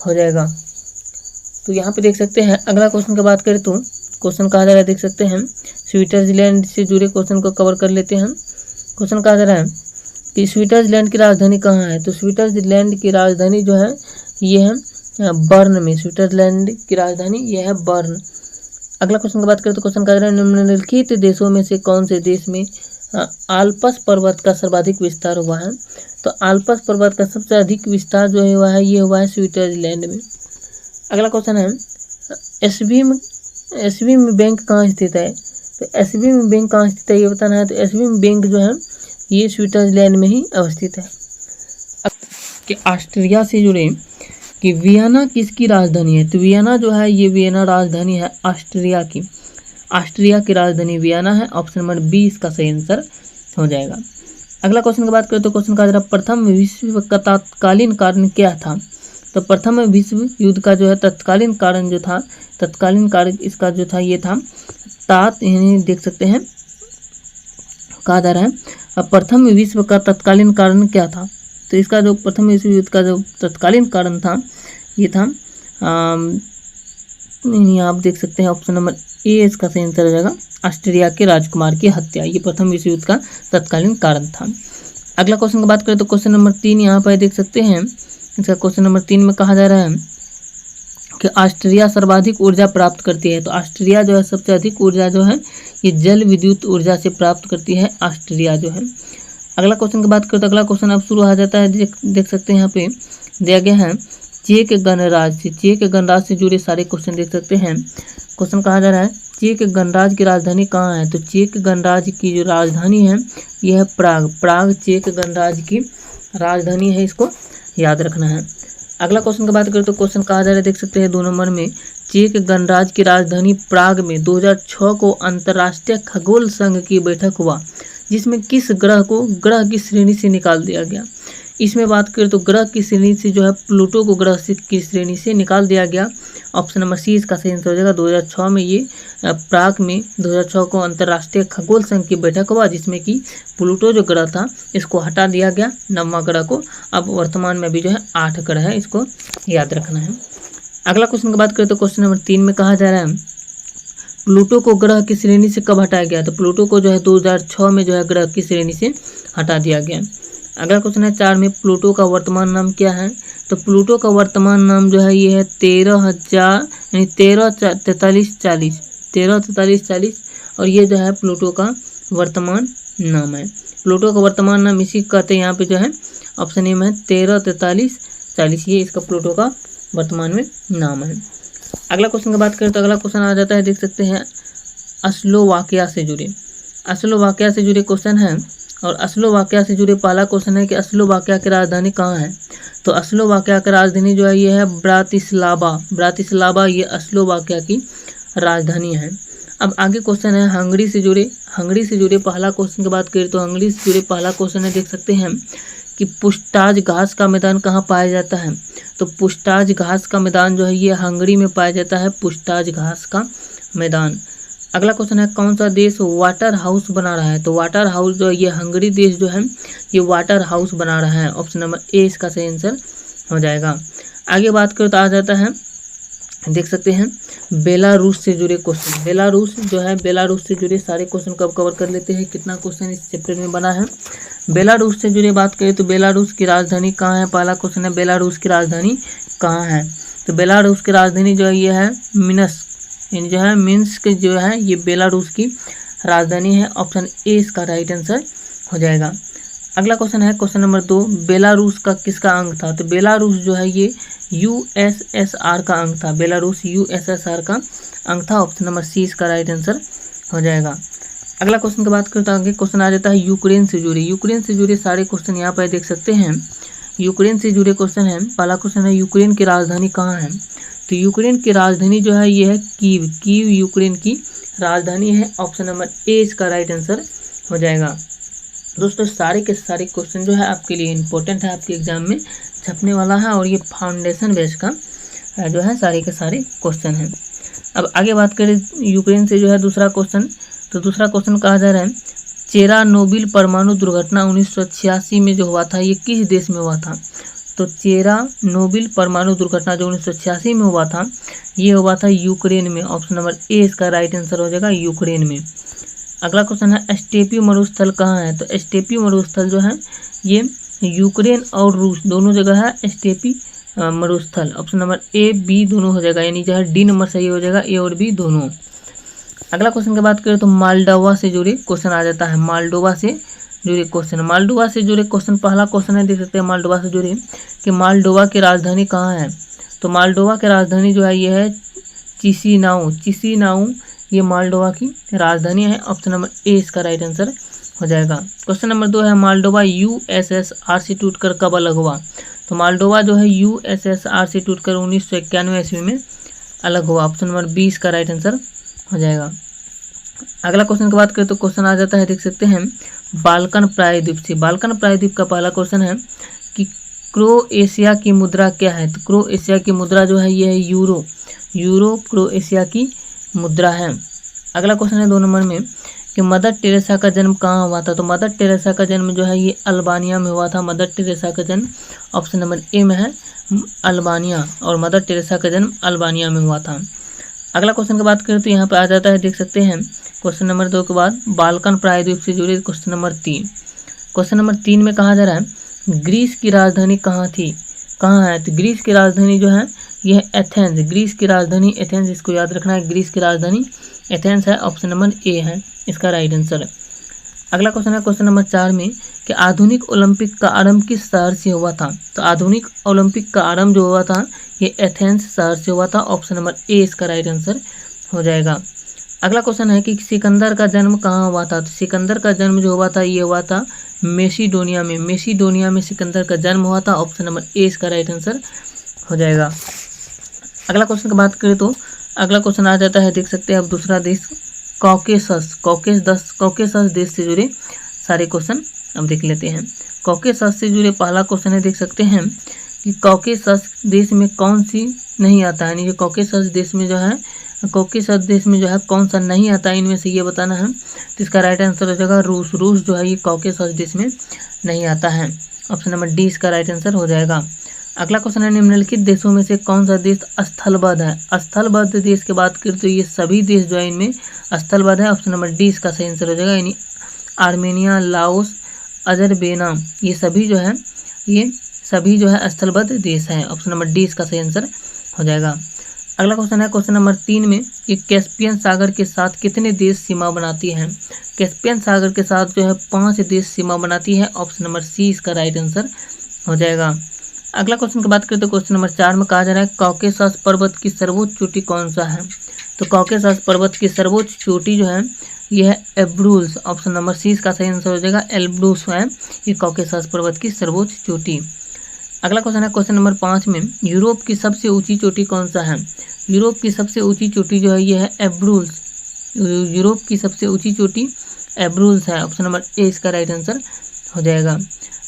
हो जाएगा। तो यहाँ पे देख सकते हैं। अगला क्वेश्चन की बात करें तो क्वेश्चन कहा जा रहा है, देख सकते हैं, स्विट्जरलैंड से जुड़े क्वेश्चन को कवर कर लेते हैं। क्वेश्चन कहा जा रहा है कि स्विट्जरलैंड की राजधानी कहाँ है। तो स्विट्जरलैंड की राजधानी जो है ये है बर्न में। स्विट्जरलैंड की राजधानी ये है बर्न। अगला क्वेश्चन की बात करें तो क्वेश्चन कहा जा रहा है निम्नलिखित देशों में से कौन से देश में आल्प्स पर्वत का सर्वाधिक विस्तार हुआ है। तो आल्प्स पर्वत का सबसे अधिक विस्तार जो है हुआ है स्विट्जरलैंड में। अगला क्वेश्चन है एसबीएम बैंक कहाँ स्थित है। तो एसबीएम बैंक कहाँ स्थित है ये बताना है। तो एसबीएम बैंक जो है ये स्विट्जरलैंड में ही अवस्थित है। कि ऑस्ट्रिया से जुड़े कि वियना किसकी राजधानी है। तो वियना जो है ये वियना राजधानी है ऑस्ट्रिया की। ऑस्ट्रिया की राजधानी वियना है। ऑप्शन नंबर बी इसका सही आंसर हो जाएगा। अगला क्वेश्चन की बात करें तो क्वेश्चन का जरा प्रथम विश्व का तत्कालीन कारण क्या था। तो प्रथम विश्व युद्ध का जो है तत्कालीन कारण इसका जो था ये था यानी देख सकते हैं कहा जा रहा है प्रथम विश्व का तत्कालीन कारण क्या था। तो इसका जो प्रथम विश्व युद्ध का जो तत्कालीन कारण था ये था आप देख सकते हैं ऑप्शन नंबर ए इसका सही आंसर हो जाएगा ऑस्ट्रिया के राजकुमार की हत्या। ये प्रथम विश्व युद्ध का तत्कालीन कारण था। अगला क्वेश्चन की बात करें तो क्वेश्चन नंबर 3 यहाँ पर देख सकते हैं। इसका क्वेश्चन नंबर 3 में कहा जा रहा है कि ऑस्ट्रिया सर्वाधिक ऊर्जा प्राप्त करती है। तो ऑस्ट्रिया जो है सबसे अधिक ऊर्जा जो है ये जल विद्युत ऊर्जा से प्राप्त करती है ऑस्ट्रिया जो है। अगला क्वेश्चन की बात करें तो अगला क्वेश्चन अब शुरू हो जाता है। देख सकते हैं यहाँ पे दिया गया है चेक गणराज्य से जुड़े सारे क्वेश्चन देख सकते हैं। क्वेश्चन कहा जा रहा है चेक गणराज्य की राजधानी कहाँ है। तो चेक गणराज्य की जो राजधानी है यह है प्राग चेक गणराज्य की राजधानी है, इसको याद रखना है। अगला क्वेश्चन की बात करें तो क्वेश्चन कहा जा रहा है देख सकते हैं 2 नंबर में चेक गणराज्य की राजधानी प्राग में 2006 को अंतर्राष्ट्रीय खगोल संघ की बैठक हुआ जिसमें किस ग्रह को ग्रह की श्रेणी से निकाल दिया गया। इसमें बात करें तो ग्रह की श्रेणी से जो है प्लूटो को ग्रह की श्रेणी से निकाल दिया गया। ऑप्शन नंबर सी इसका सही आंसर हो जाएगा। 2006 में ये प्राग में 2006 को अंतर्राष्ट्रीय खगोल संघ की बैठक हुआ जिसमें कि प्लूटो जो ग्रह था इसको हटा दिया गया 9वां ग्रह को। अब वर्तमान में भी जो है 8 ग्रह है, इसको याद रखना है। अगला क्वेश्चन की बात करें तो क्वेश्चन नंबर 3 में कहा जा रहा है प्लूटो को ग्रह की श्रेणी से कब हटाया गया। तो प्लूटो को जो है 2006 में जो है ग्रह की श्रेणी से हटा दिया गया। अगला क्वेश्चन है 4 में प्लूटो का वर्तमान नाम क्या है। तो प्लूटो का वर्तमान नाम जो है ये है 134340 और ये जो है प्लूटो का वर्तमान नाम है। प्लूटो का वर्तमान नाम इसी कहते हैं यहाँ पे जो है ऑप्शन ए में 134340 ये इसका प्लूटो का वर्तमान में नाम है। अगला क्वेश्चन की बात करें तो अगला क्वेश्चन आ जाता है देख सकते हैं स्लोवाकिया से जुड़े क्वेश्चन हैं। और स्लोवाकिया से जुड़े पहला क्वेश्चन है कि स्लोवाकिया की राजधानी कहाँ है। तो स्लोवाकिया की राजधानी जो है ये है ब्रातिस्लावा ये स्लोवाकिया की राजधानी है। अब आगे क्वेश्चन है हंगरी से जुड़े पहला क्वेश्चन की बात करें तो हंगरी से जुड़े पहला क्वेश्चन है देख सकते हैं कि पुस्टाज घास का मैदान कहाँ पाया जाता है। तो पुस्टाज घास का मैदान जो है ये हंगरी में पाया जाता है, पुस्टाज घास का मैदान। अगला क्वेश्चन है कौन सा देश वाटर हाउस बना रहा है। तो वाटर हाउस जो है ये हंगरी देश जो है ये वाटर हाउस बना रहा है। ऑप्शन नंबर ए इसका सही आंसर हो जाएगा। आगे बात करें तो आ जाता है देख सकते हैं बेलारूस से जुड़े क्वेश्चन। बेलारूस से जुड़े सारे क्वेश्चन कब कवर कर लेते हैं। कितना क्वेश्चन इस चैप्टर में बना है। बेलारूस से जुड़े बात करें तो बेलारूस की राजधानी कहाँ है। पहला क्वेश्चन है बेलारूस की राजधानी कहाँ है। तो बेलारूस की राजधानी जो है ये है मिन्स्क जो है ये बेलारूस की राजधानी है। ऑप्शन ए इसका राइट आंसर हो जाएगा। अगला क्वेश्चन है क्वेश्चन नंबर 2 बेलारूस का किसका अंग था। तो बेलारूस जो है ये यूएसएसआर का अंग था। बेलारूस यूएसएसआर का अंग था। ऑप्शन नंबर सी इसका राइट आंसर हो जाएगा। अगला क्वेश्चन की बात करें तो आगे क्वेश्चन आ जाता है यूक्रेन से जुड़े सारे क्वेश्चन यहाँ पर देख सकते हैं। यूक्रेन से जुड़े क्वेश्चन है। पहला क्वेश्चन है यूक्रेन की राजधानी कहाँ है। तो यूक्रेन की राजधानी जो है ये है कीव यूक्रेन की राजधानी है। ऑप्शन नंबर ए इसका राइट आंसर हो जाएगा। दोस्तों सारे के सारे क्वेश्चन जो है आपके लिए इम्पोर्टेंट है, आपके एग्जाम में छपने वाला है, और ये फाउंडेशन बेस का जो है सारे के सारे क्वेश्चन हैं। अब आगे बात करें यूक्रेन से जो है दूसरा क्वेश्चन, तो दूसरा क्वेश्चन कहा जा रहा है चेरानोबिल परमाणु दुर्घटना 1986 में जो हुआ था ये किस देश में हुआ था। तो चेरानोबिल परमाणु दुर्घटना जो 1986 में हुआ था ये हुआ था यूक्रेन में। ऑप्शन नंबर ए इसका राइट आंसर हो जाएगा, यूक्रेन में। अगला क्वेश्चन है स्टेपी मरुस्थल कहाँ है। तो स्टेपी मरुस्थल जो है ये यूक्रेन और रूस दोनों जगह है स्टेपी मरुस्थल। ऑप्शन नंबर ए बी दोनों हो जाएगा, यानी जो है डी नंबर सही हो जाएगा, ए और बी दोनों। अगला क्वेश्चन की बात करें तो मालडोवा से जुड़े क्वेश्चन आ जाता है, मालडोवा से जुड़े क्वेश्चन। मालडोवा से जुड़े क्वेश्चन, पहला क्वेश्चन है देख सकते हैं मालडोवा से जुड़े कि मालडोवा की राजधानी कहाँ है। तो मालडोवा की राजधानी जो है ये है चिसिनाऊ, चिसिनाऊ ये मालडोवा की राजधानी है। ऑप्शन नंबर ए इसका राइट आंसर हो जाएगा। क्वेश्चन नंबर 2 है मालडोवा यूएसएसआर से टूटकर कब अलग हुआ। तो मालडोवा जो है यूएसएसआर से टूटकर 1991 ईस्वी में अलग हुआ। ऑप्शन नंबर बी इसका राइट आंसर हो जाएगा। अगला क्वेश्चन की बात करें तो क्वेश्चन आ जाता है देख सकते हैं बाल्कन प्रायद्वीप से। बाल्कन प्रायद्वीप का पहला क्वेश्चन है कि क्रोएशिया की मुद्रा क्या है। तो क्रोएशिया की मुद्रा जो है ये है यूरो, यूरो क्रोएशिया की मुद्रा है। अगला क्वेश्चन है 2 नंबर में कि मदर टेरेसा का जन्म कहाँ हुआ था। तो मदर टेरेसा का जन्म जो है ये अल्बानिया में हुआ था। मदर टेरेसा का जन्म ऑप्शन नंबर ए में है अल्बानिया, और मदर टेरेसा का जन्म अल्बानिया में हुआ था। अगला क्वेश्चन की बात करें तो यहाँ पे आ जाता है देख सकते हैं क्वेश्चन नंबर 2 के बाद बाल्कन प्रायद्वीप से जुड़े क्वेश्चन नंबर 3। क्वेश्चन नंबर 3 में कहा जा रहा है ग्रीस की राजधानी कहाँ थी, कहाँ है। तो ग्रीस की राजधानी जो है यह है एथेंस, ग्रीस की राजधानी एथेंस, इसको याद रखना है, ग्रीस की राजधानी एथेंस है। ऑप्शन नंबर ए है इसका राइट आंसर। अगला क्वेश्चन है क्वेश्चन नंबर 4 में कि आधुनिक ओलंपिक का आरंभ किस शहर से हुआ था। तो आधुनिक ओलंपिक का आरंभ जो हुआ था ये एथेंस शहर से हुआ था। ऑप्शन नंबर ए इसका राइट आंसर हो जाएगा। अगला क्वेश्चन है कि सिकंदर का जन्म कहाँ हुआ था। तो सिकंदर का जन्म जो हुआ था ये हुआ था मेसिडोनिया में, मेसिडोनिया में सिकंदर का जन्म हुआ था। ऑप्शन नंबर ए इसका राइट आंसर हो जाएगा। अगला क्वेश्चन की बात करें तो अगला क्वेश्चन आ जाता है देख सकते हैं अब दूसरा देश कॉकेसस, कॉकेसस देश से जुड़े सारे क्वेश्चन अब देख लेते हैं। कॉकेसस से जुड़े पहला क्वेश्चन है देख सकते हैं कि कॉकेसस देश में कौन सी नहीं आता है, यानी कि कॉकेसस देश में जो है कॉकेसस देश में जो है कौन सा नहीं आता है इनमें से ये बताना है। तो इसका राइट आंसर हो जाएगा रूस, रूस जो है ये कॉकेसस देश में नहीं आता है। ऑप्शन नंबर डी इसका राइट आंसर हो जाएगा। अगला क्वेश्चन है निम्नलिखित देशों में से कौन सा देश स्थलबद्ध है। स्थलबद्ध देश की बात करें तो ये सभी देश जो है इनमें स्थलबद्ध है। ऑप्शन नंबर डी इसका सही आंसर हो जाएगा, यानी आर्मेनिया, लाओस, अजरबैजान ये सभी जो है ये सभी जो है स्थलबद्ध देश हैं। ऑप्शन नंबर डी इसका सही आंसर हो जाएगा। अगला क्वेश्चन है क्वेश्चन नंबर 3 में कि कैस्पियन सागर के साथ कितने देश सीमा बनाती हैं। कैस्पियन सागर के साथ जो है 5 देश सीमा बनाती है। ऑप्शन नंबर सी इसका राइट आंसर हो जाएगा। अगला क्वेश्चन की बात करें तो क्वेश्चन नंबर 4 में कहा जा रहा है कॉकेसस पर्वत की सर्वोच्च चोटी कौन सा है। तो कॉकेसस पर्वत की सर्वोच्च चोटी जो है यह है एल्ब्रूस। ऑप्शन नंबर सी इसका सही आंसर हो जाएगा, एल्ब्रूस है ये कॉकेसस पर्वत की सर्वोच्च चोटी। अगला क्वेश्चन है क्वेश्चन नंबर 5 में यूरोप की सबसे ऊंची चोटी कौन सा है। यूरोप की सबसे ऊंची चोटी जो है यह है एल्ब्रूस, यूरोप की सबसे ऊंची चोटी एल्ब्रूस है। ऑप्शन नंबर ए इसका राइट आंसर हो जाएगा।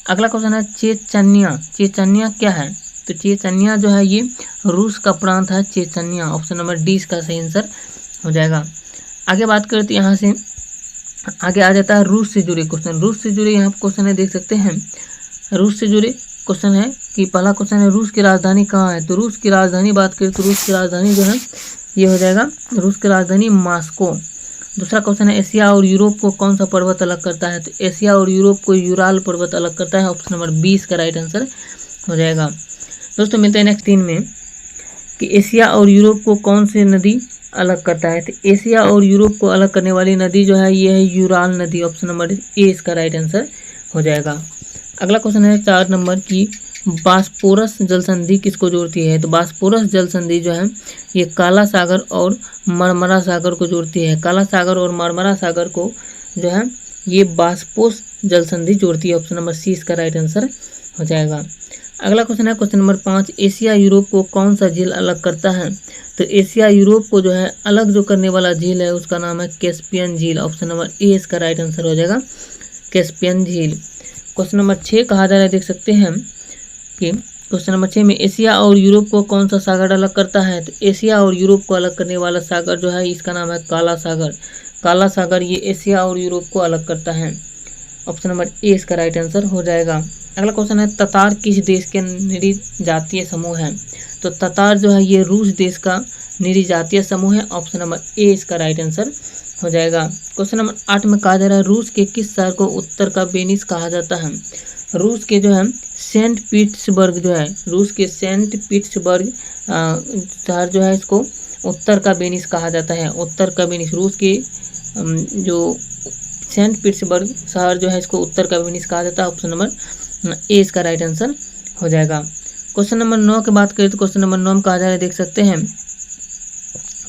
अगला क्वेश्चन है चेचन्या, चेचन्या क्या है। तो चेचन्या जो है ये रूस का प्रांत है चेचन्या। ऑप्शन नंबर डी इसका सही आंसर हो जाएगा। आगे बात करें तो यहाँ से आगे आ जाता है रूस से जुड़े क्वेश्चन। रूस से जुड़े यहाँ क्वेश्चन है देख सकते हैं, रूस से जुड़े क्वेश्चन है कि पहला क्वेश्चन है रूस की राजधानी कहाँ है। तो रूस की राजधानी बात करें तो रूस की राजधानी जो है ये हो जाएगा रूस की राजधानी मॉस्को। दूसरा क्वेश्चन है एशिया और यूरोप को कौन सा पर्वत अलग करता है। तो एशिया और यूरोप को यूराल पर्वत अलग करता है। ऑप्शन नंबर 20 का राइट आंसर हो जाएगा। दोस्तों मिलते हैं नेक्स्ट 3 में कि एशिया और यूरोप को कौन सी नदी अलग करता है। तो एशिया और यूरोप को अलग करने वाली नदी जो है ये है यूराल नदी। ऑप्शन नंबर ए इसका राइट आंसर हो जाएगा। अगला क्वेश्चन है 4 नंबर की बास्पोरस जल संधि किसको जोड़ती है। तो बास्पोरस जल संधि जो है ये काला सागर और मरमरा सागर को जोड़ती है। काला सागर और मरमरा सागर को जो है ये बास्पोस जल संधि जोड़ती है। ऑप्शन नंबर सी इसका राइट आंसर हो जाएगा। अगला क्वेश्चन है क्वेश्चन नंबर 5, एशिया यूरोप को कौन सा झील अलग करता है? तो एशिया यूरोप को जो है अलग जो करने वाला झील है उसका नाम है कैस्पियन झील। ऑप्शन नंबर ए इसका राइट आंसर हो जाएगा, कैस्पियन झील। क्वेश्चन नंबर 6 कहा जा रहा है, देख सकते हैं कि क्वेश्चन नंबर 6 में एशिया और यूरोप को कौन सा सागर अलग करता है? तो एशिया और यूरोप को अलग करने वाला सागर जो है इसका नाम है काला सागर। काला सागर ये एशिया और यूरोप को अलग करता है। ऑप्शन नंबर ए इसका राइट आंसर हो जाएगा। अगला क्वेश्चन है ततार किस देश के निरी जातीय समूह है? तो ततार जो है ये रूस देश का निरी जातीय समूह है। ऑप्शन नंबर ए इसका राइट आंसर हो जाएगा। क्वेश्चन नंबर 8 में कहा जा रहा है रूस के किस शहर को उत्तर का वेनिस कहा जाता है? रूस के जो है सेंट पीटर्सबर्ग जो है, रूस के सेंट पीटर्सबर्ग शहर जो है इसको उत्तर का वेनिस कहा जाता है। उत्तर का वेनिस, रूस के जो सेंट पीटर्सबर्ग शहर जो है इसको उत्तर का वेनिस कहा जाता है। ऑप्शन नंबर ए इसका राइट आंसर हो जाएगा। क्वेश्चन नंबर 9 की बात करें तो क्वेश्चन नंबर 9 में कहा जा रहा है, देख सकते हैं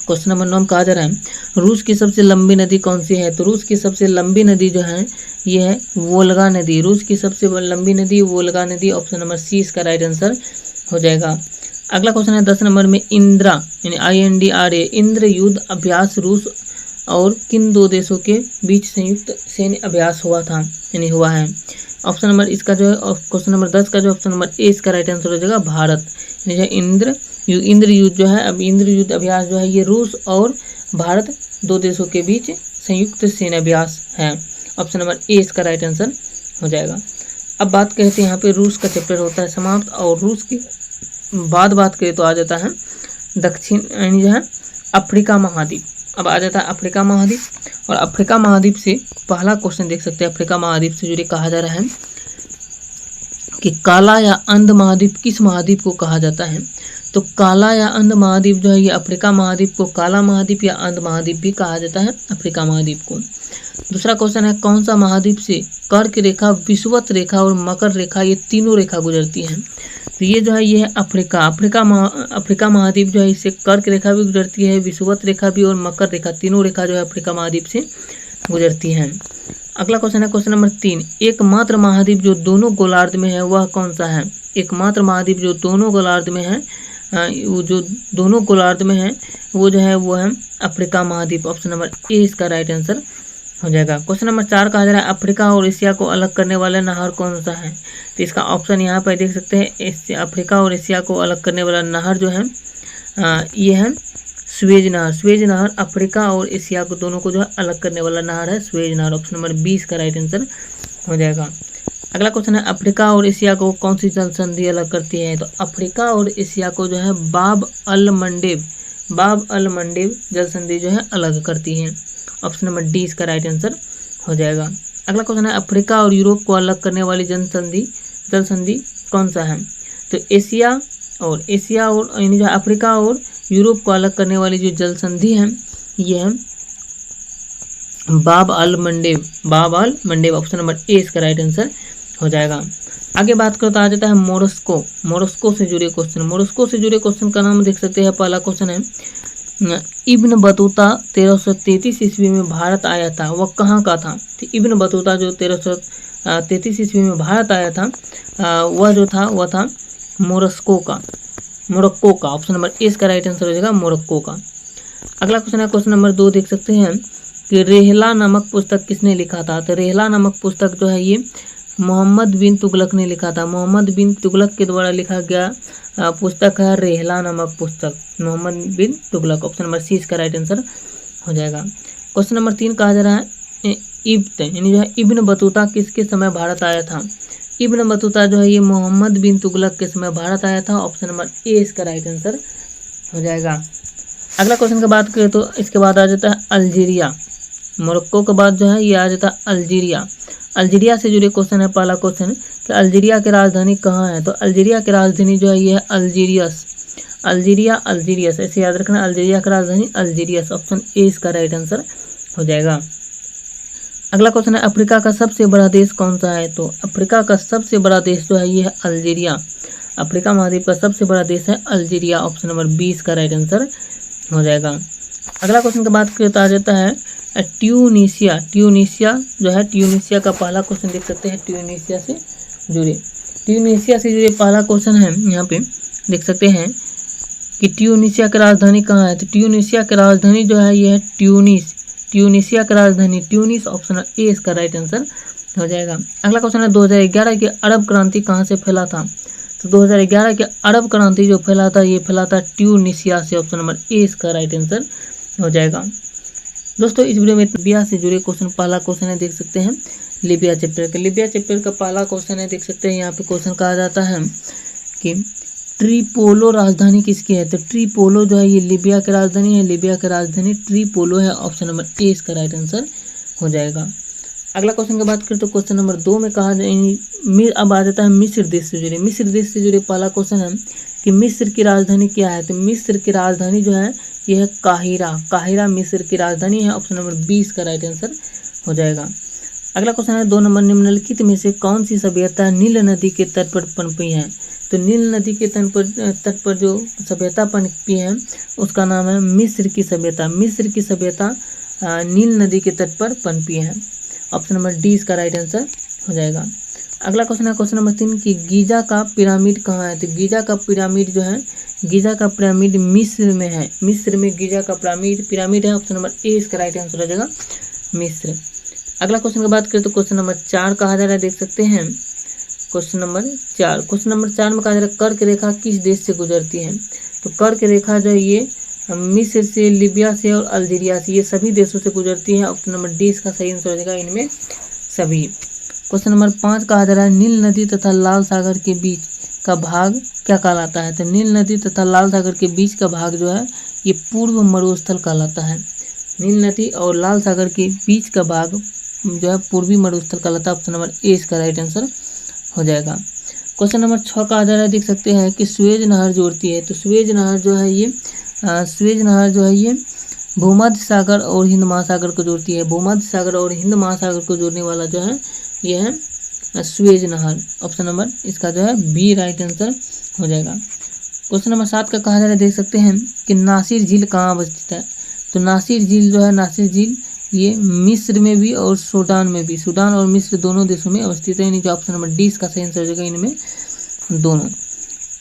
क्वेश्चन नंबर 9 में कहा जा रहा है रूस की सबसे लंबी नदी कौन सी है? तो रूस की सबसे लंबी नदी जो है ये है वोल्गा नदी। रूस की सबसे लंबी नदी वोल्गा नदी। ऑप्शन नंबर सी इसका राइट आंसर हो जाएगा। अगला क्वेश्चन है 10 नंबर में इंद्रा यानी INDRA इंद्र युद्ध अभ्यास रूस और किन दो देशों के बीच संयुक्त सैन्य अभ्यास हुआ था यानी हुआ है? ऑप्शन नंबर इसका जो है क्वेश्चन नंबर 10 का जो ऑप्शन नंबर ए इसका राइट आंसर हो जाएगा भारत। यानी इंद्र युद्ध जो है, अब इंद्र युद्ध अभ्यास जो है ये रूस और भारत दो देशों के बीच संयुक्त सैन्य अभ्यास है। ऑप्शन नंबर ए इसका राइट आंसर हो जाएगा। अब बात करते हैं यहाँ पे रूस का चैप्टर होता है समाप्त, और रूस की बाद बात करें तो आ जाता है दक्षिण यानी जो है अफ्रीका महाद्वीप। अब आ जाता है अफ्रीका महाद्वीप, और अफ्रीका महाद्वीप से पहला क्वेश्चन देख सकते हैं। अफ्रीका महाद्वीप से जुड़े कहा जा रहा है कि काला या अंध महाद्वीप किस महाद्वीप को कहा जाता है? तो काला या अंध महाद्वीप जो है ये अफ्रीका महाद्वीप को काला महाद्वीप या अंध महाद्वीप भी कहा जाता है, अफ्रीका महाद्वीप को। दूसरा क्वेश्चन है कौन सा महाद्वीप से कर्क रेखा, विषुवत रेखा और मकर रेखा ये तीनों रेखा गुजरती हैं? तो ये जो है ये है अफ्रीका महाद्वीप जो है इससे कर्क रेखा भी गुजरती है, विषुवत रेखा भी और मकर रेखा, तीनों रेखा जो है अफ्रीका महाद्वीप से गुजरती हैं। अगला क्वेश्चन है क्वेश्चन नंबर 3, एकमात्र महाद्वीप जो दोनों गोलार्ध में है वह कौन सा है? एकमात्र महाद्वीप जो दोनों गोलार्ध में है, वो जो दोनों गोलार्ध में है वो जो है वो है अफ्रीका महाद्वीप। ऑप्शन नंबर ए इसका राइट आंसर हो जाएगा। क्वेश्चन नंबर 4 कहा जा रहा है अफ्रीका और एशिया को अलग करने वाला नहर कौन सा है? तो इसका ऑप्शन यहाँ पर देख सकते हैं, अफ्रीका और एशिया को अलग करने वाला नहर जो है ये है स्वेज नहर। स्वेज नहर अफ्रीका और एशिया को दोनों को जो है अलग करने वाला नहर है स्वेज नहर। ऑप्शन नंबर 20 का राइट आंसर हो जाएगा। अगला क्वेश्चन है अफ्रीका और एशिया को कौन सी जल संधि अलग करती है? तो अफ्रीका और एशिया को जो है बाब अल मंडेब जल संधि जो है अलग करती है। ऑप्शन नंबर डी इसका राइट आंसर हो जाएगा। अगला क्वेश्चन है अफ्रीका और यूरोप को अलग करने वाली जल संधि कौन सा है? तो एशिया और यानी जो अफ्रीका और यूरोप को अलग करने वाली जो जल संधि है ये है बाब अल मंडेब। ऑप्शन नंबर ए इसका राइट आंसर हो जाएगा। आगे बात करो तो आ जाता है मोरस्को से जुड़े क्वेश्चन। मोरस्को से जुड़े क्वेश्चन का नाम देख सकते हैं। पहला क्वेश्चन है इब्न बतूता 1333 ईस्वी में भारत आया था, वह कहाँ का था? तो इब्न बतूता जो 1333 ईस्वी में भारत आया था वह था मोरस्को का। ऑप्शन नंबर ए इसका राइट आंसर हो जाएगा मोरक्को का। अगला क्वेश्चन है क्वेश्चन नंबर 2 देख सकते हैं कि रेहला नामक पुस्तक किसने लिखा था? तो रेहला नामक पुस्तक जो है ये मोहम्मद बिन तुगलक ने लिखा था। मोहम्मद बिन तुगलक के द्वारा लिखा गया पुस्तक है रेहला नामक पुस्तक, मोहम्मद बिन तुगलक। ऑप्शन नंबर सी इसका राइट आंसर हो जाएगा। क्वेश्चन नंबर 3 कहा जा रहा है यानी जो है इब्न बतूता किसके समय भारत आया था? इब्न बतूता जो है ये मोहम्मद बिन तुगलक के समय भारत आया था। ऑप्शन नंबर ए इसका राइट आंसर हो जाएगा। अगला क्वेश्चन की बात करें तो इसके बाद आ जाता है अल्जीरिया। मोरक्को के बाद जो है ये आ जाता है अल्जीरिया। अल्जीरिया से जुड़े क्वेश्चन है। पहला क्वेश्चन कि अल्जीरिया की राजधानी कहाँ है? तो अल्जीरिया की राजधानी जो है ये है अल्जीरियस, ऐसे याद रखना, अल्जीरिया की राजधानी अल्जीरियस। ऑप्शन ए इसका राइट आंसर हो जाएगा। अगला क्वेश्चन है अफ्रीका का सबसे बड़ा देश कौन सा है? तो अफ्रीका का सबसे बड़ा देश जो है ये है अल्जीरिया। अफ्रीका महाद्वीप का सबसे बड़ा देश है अल्जीरिया। ऑप्शन नंबर 20 का राइट आंसर हो जाएगा। अगला क्वेश्चन की बात करें तो आ जाता है ट्यूनीशिया जो है ट्यूनीशिया का पहला क्वेश्चन देख सकते हैं ट्यूनीशिया से जुड़े। ट्यूनीशिया से जुड़े पहला क्वेश्चन है, यहाँ पे देख सकते हैं कि ट्यूनीशिया की राजधानी कहाँ है। तो ट्यूनीशिया की राजधानी जो है ये है ट्यूनिस। ट्यूनीशिया की राजधानी ट्यूनिस, ऑप्शन ए इसका राइट आंसर हो जाएगा। अगला क्वेश्चन है 2011 की अरब क्रांति कहाँ से फैला था। तो 2011 के अरब क्रांति जो फैला था ये फैला था ट्यूनीशिया से, ऑप्शन नंबर ए इसका राइट आंसर हो जाएगा। दोस्तों इस वीडियो में लीबिया से जुड़े क्वेश्चन, पहला क्वेश्चन है देख सकते हैं लीबिया चैप्टर का। लीबिया चैप्टर का पहला क्वेश्चन है देख सकते हैं, यहाँ पे क्वेश्चन कहा जाता है कि ट्रिपोलो राजधानी किसकी है। तो ट्रिपोलो जो है ये लीबिया की राजधानी है, लीबिया की राजधानी ट्रिपोलो है, ऑप्शन नंबर ए इसका राइट आंसर हो जाएगा। अगला क्वेश्चन की बात करें तो क्वेश्चन नंबर 2 में कहा जाए, अब आ जाता है मिस्र देश से जुड़े। मिस्र देश से जुड़े पहला क्वेश्चन है कि मिस्र की राजधानी क्या है। तो मिस्र की राजधानी जो है यह है काहिरा। काहिरा मिस्र की राजधानी है, ऑप्शन नंबर 20 का राइट आंसर हो जाएगा। अगला क्वेश्चन है 2 नंबर, निम्नलिखित में से कौन सी सभ्यता नील नदी के तट पर पनपी है। तो नील नदी के तट पर जो सभ्यता पनपी है उसका नाम है मिस्र की सभ्यता। मिस्र की सभ्यता नील नदी के तट पर पनपी है, ऑप्शन नंबर डी इसका राइट आंसर हो जाएगा। अगला क्वेश्चन है क्वेश्चन नंबर 3 कि गीजा का पिरामिड कहाँ है। तो गीजा का पिरामिड जो है, गीजा का पिरामिड मिस्र में है। मिस्र में गीजा का पिरामिड है, ऑप्शन नंबर ए इसका राइट आंसर हो जाएगा मिस्र। अगला क्वेश्चन की बात करें तो क्वेश्चन नंबर 4 कहा जा रहा है, देख सकते हैं क्वेश्चन नंबर 4 में कहा जा रहा है कर्क रेखा किस देश से गुजरती है। तो कर्क रेखा जो है ये मिस्र से, लीबिया से और अल्जीरिया से, ये सभी देशों से गुजरती है, ऑप्शन नंबर डी इसका सही आंसर हो जाएगा इनमें सभी। क्वेश्चन नंबर 5 कहा जा रहा है नील नदी तथा लाल सागर के बीच का भाग क्या कहलाता है। तो नील नदी तथा लाल सागर के बीच का भाग जो है ये पूर्व मरुस्थल कहलाता है। नील नदी और लाल सागर के बीच का भाग जो है पूर्वी मरुस्थल कहलाता है, ऑप्शन नंबर ए इसका राइट आंसर हो जाएगा। क्वेश्चन नंबर 6 कहा जा रहा है, देख सकते हैं कि स्वेज नहर जोड़ती है। तो स्वेज नहर जो है ये भूमध्य सागर और हिंद महासागर को जोड़ती है। भूमध्य सागर और हिंद महासागर को जोड़ने वाला जो है ये है स्वेज नहर, ऑप्शन नंबर इसका जो है बी राइट आंसर हो जाएगा। क्वेश्चन नंबर 7 का कहा जा रहा है, देख सकते हैं कि नासिर झील कहाँ अवस्थित है। तो नासिर झील जो है, नासिर झील ये मिस्र में भी और सूडान में भी, सूडान और मिस्र दोनों देशों में अवस्थित है, यानी कि ऑप्शन नंबर डी इसका सही आंसर हो जाएगा इनमें दोनों।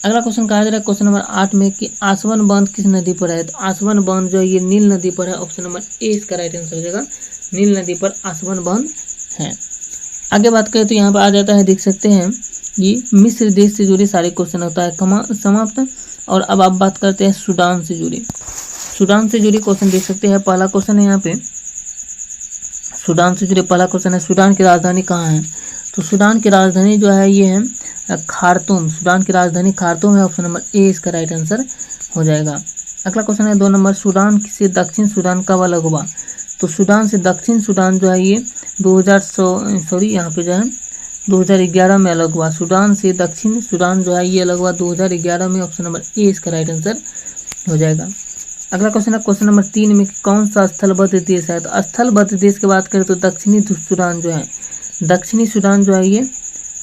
अगला क्वेश्चन कहा जा रहा है क्वेश्चन नंबर 8 में कि आसवन बांध किस नदी पर है। तो आसवन बांध जो है ये नील नदी पर है, ऑप्शन नंबर ए इसका राइट आंसर हो जाएगा, नील नदी पर आसवन बांध है। आगे बात करें तो यहाँ पर आ जाता है, देख सकते हैं ये मिस्र देश से जुड़े सारे क्वेश्चन होता है समाप्त। और अब आप बात करते हैं सूडान से जुड़े। सूडान से जुड़े क्वेश्चन देख सकते हैं, पहला क्वेश्चन है यहाँ पे सूडान से जुड़े पहला क्वेश्चन है सूडान की राजधानी कहाँ है। तो सूडान की राजधानी जो है ये है खार्तूम। सूडान की राजधानी खार्तूम है, ऑप्शन नंबर ए इसका राइट आंसर हो जाएगा। अगला क्वेश्चन है 2 नंबर, सूडान से दक्षिण सूडान कब अलग हुआ। तो सूडान से दक्षिण सूडान जो है ये 2011 में अलग हुआ। सूडान से दक्षिण सूडान जो है ये अलग हुआ 2011 में, ऑप्शन नंबर ए इसका राइट आंसर हो जाएगा। अगला क्वेश्चन है क्वेश्चन नंबर 3 में कौन सा स्थलबद्ध देश है। तो स्थलबद्ध देश की बात करें तो दक्षिणी सूडान जो है, दक्षिणी सूडान जो है ये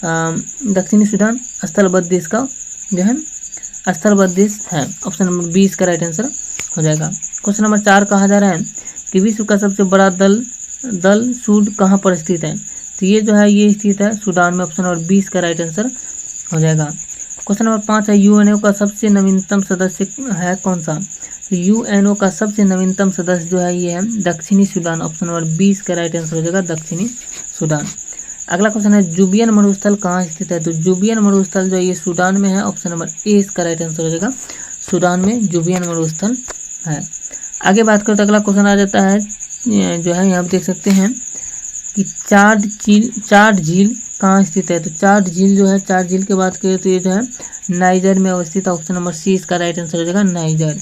दक्षिणी सूडान स्थलबद्ध देश का जो है स्थलबद्ध देश है, ऑप्शन नंबर 20 का राइट आंसर हो जाएगा। क्वेश्चन नंबर 4 कहा जा रहा है कि विश्व का सबसे बड़ा दल सूड कहाँ पर स्थित है। तो ये जो है ये स्थित है सूडान में, ऑप्शन नंबर 20 का राइट आंसर हो जाएगा। क्वेश्चन नंबर 5 है यूएनओ का सबसे नवीनतम सदस्य है कौन सा। तो यूएनओ का सबसे नवीनतम सदस्य जो है ये है दक्षिणी सूडान, ऑप्शन नंबर 20 का राइट आंसर हो जाएगा दक्षिणी सूडान। अगला क्वेश्चन है जुबियन मरुस्थल कहाँ स्थित है। तो जुबियन मरुस्थल जो है ये सूडान में है, ऑप्शन नंबर ए इसका राइट आंसर हो जाएगा, सूडान में जुबियन मरुस्थल है। आगे बात करें तो अगला क्वेश्चन आ जाता है जो है यहाँ पे देख सकते हैं कि चाड झील कहाँ स्थित है। तो चाड झील जो है, चाड झील की बात करें तो ये जो है नाइजर में अवस्थित है, ऑप्शन नंबर सी इसका राइट आंसर हो जाएगा नाइजर।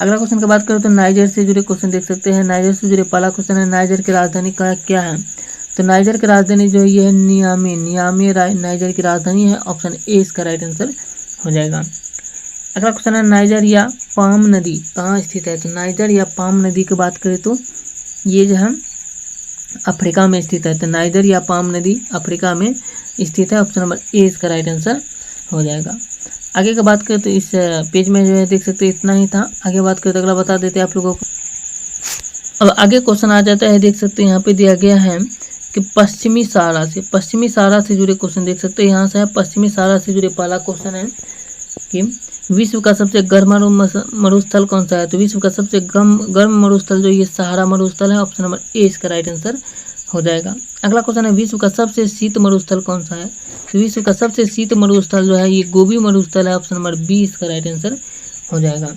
अगला क्वेश्चन की बात करें तो नाइजर से जुड़े क्वेश्चन देख सकते हैं। नाइजर से जुड़े पहला क्वेश्चन है नाइजर की राजधानी का क्या है। तो नाइजर की राजधानी जो है ये है नियामी। नाइजर की राजधानी है, ऑप्शन ए इसका राइट आंसर हो जाएगा। अगला क्वेश्चन है नाइजर या पाम नदी कहाँ स्थित है। तो नाइजर या पाम नदी की बात करें तो ये जो है अफ्रीका में स्थित है। तो नाइजर या पाम नदी अफ्रीका में स्थित है, ऑप्शन नंबर ए इसका राइट आंसर हो जाएगा। आगे का बात करें तो इस पेज में जो है देख सकते हैं इतना ही था। आगे बात करें तो अगला बता देते हैं आप लोगों को। अब आगे क्वेश्चन आ जाता है, देख सकते हैं यहाँ पे दिया गया है कि कि पश्चिमी सहारा से जुड़े क्वेश्चन देख सकते हैं। यहाँ से है पश्चिमी सहारा से जुड़े पहला क्वेश्चन है कि विश्व का सबसे गर्म मरुस्थल कौन सा है। तो विश्व का सबसे गर्म मरुस्थल जो ये सहारा मरुस्थल है। ऑप्शन नंबर ए इसका राइट आंसर हो जाएगा। अगला क्वेश्चन है विश्व का सबसे शीत मरुस्थल कौन सा है। तो विश्व का सबसे शीत मरुस्थल जो है ये गोबी मरुस्थल है। ऑप्शन नंबर बी इसका राइट आंसर हो जाएगा।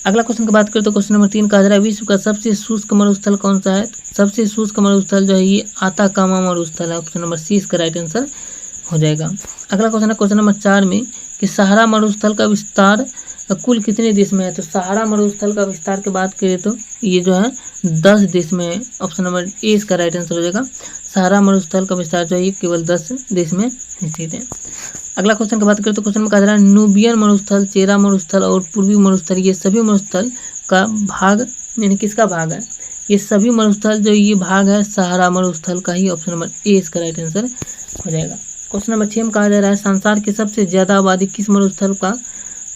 अगला क्वेश्चन की बात करें तो क्वेश्चन नंबर 3 कहा जा रहा है विश्व का सबसे शुष्क मरुस्थल कौन सा है। सबसे शुष्क मरुस्थल जो है ये आताकामा मरुस्थल है। ऑप्शन नंबर सी इसका राइट आंसर हो जाएगा। अगला क्वेश्चन है क्वेश्चन नंबर 4 में कि सहारा मरुस्थल का विस्तार कुल कितने देश में है। तो सहारा मरुस्थल का विस्तार की बात करें तो ये जो है 10 देश में है। ऑप्शन नंबर ए इसका राइट आंसर हो जाएगा। सहारा मरुस्थल का विस्तार जो है ये केवल 10 देश में स्थित है। अगला क्वेश्चन की बात करें तो क्वेश्चन में कहा जा रहा है नूबियन मरुस्थल, चेरा मरुस्थल और पूर्वी मरुस्थल ये सभी मरुस्थल का भाग यानी किसका भाग है। ये सभी मरुस्थल जो ये भाग है सहारा मरुस्थल का ही। ऑप्शन नंबर ए इसका राइट आंसर हो जाएगा। क्वेश्चन नंबर 6 में कहा जा रहा है संसार की सबसे ज्यादा आबादी किस मरुस्थल का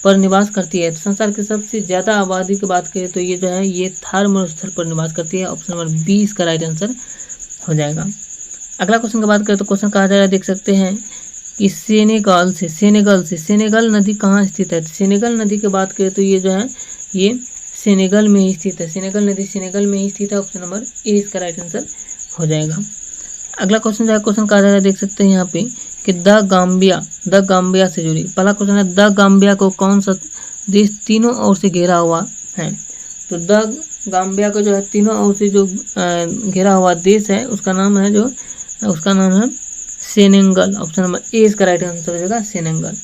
पर निवास करती है। तो संसार की सबसे ज्यादा आबादी की बात करें तो ये जो है ये थार मरुस्थल पर निवास करती है। ऑप्शन नंबर बी इसका राइट आंसर हो जाएगा। अगला क्वेश्चन की बात करें तो क्वेश्चन कहा जा रहा है देख सकते हैं कि सेनेगल नदी कहाँ स्थित है। सेनेगल नदी की बात करें तो ये जो है ये सेनेगल में ही स्थित है। सेनेगल नदी सेनेगल में ही स्थित है। ऑप्शन नंबर ए इसका राइट आंसर हो जाएगा। अगला क्वेश्चन जो है क्वेश्चन कहा जा रहा है देख सकते हैं यहाँ पे कि द गाम्बिया से जुड़ी पहला क्वेश्चन है द गाम्बिया को कौन सा देश तीनों ओर से घेरा हुआ है। तो द गाम्बिया को जो है तीनों ओर से जो घेरा हुआ देश है उसका नाम है सेनेगल। ऑप्शन नंबर ए इसका राइट आंसर हो जाएगा सेनेगल।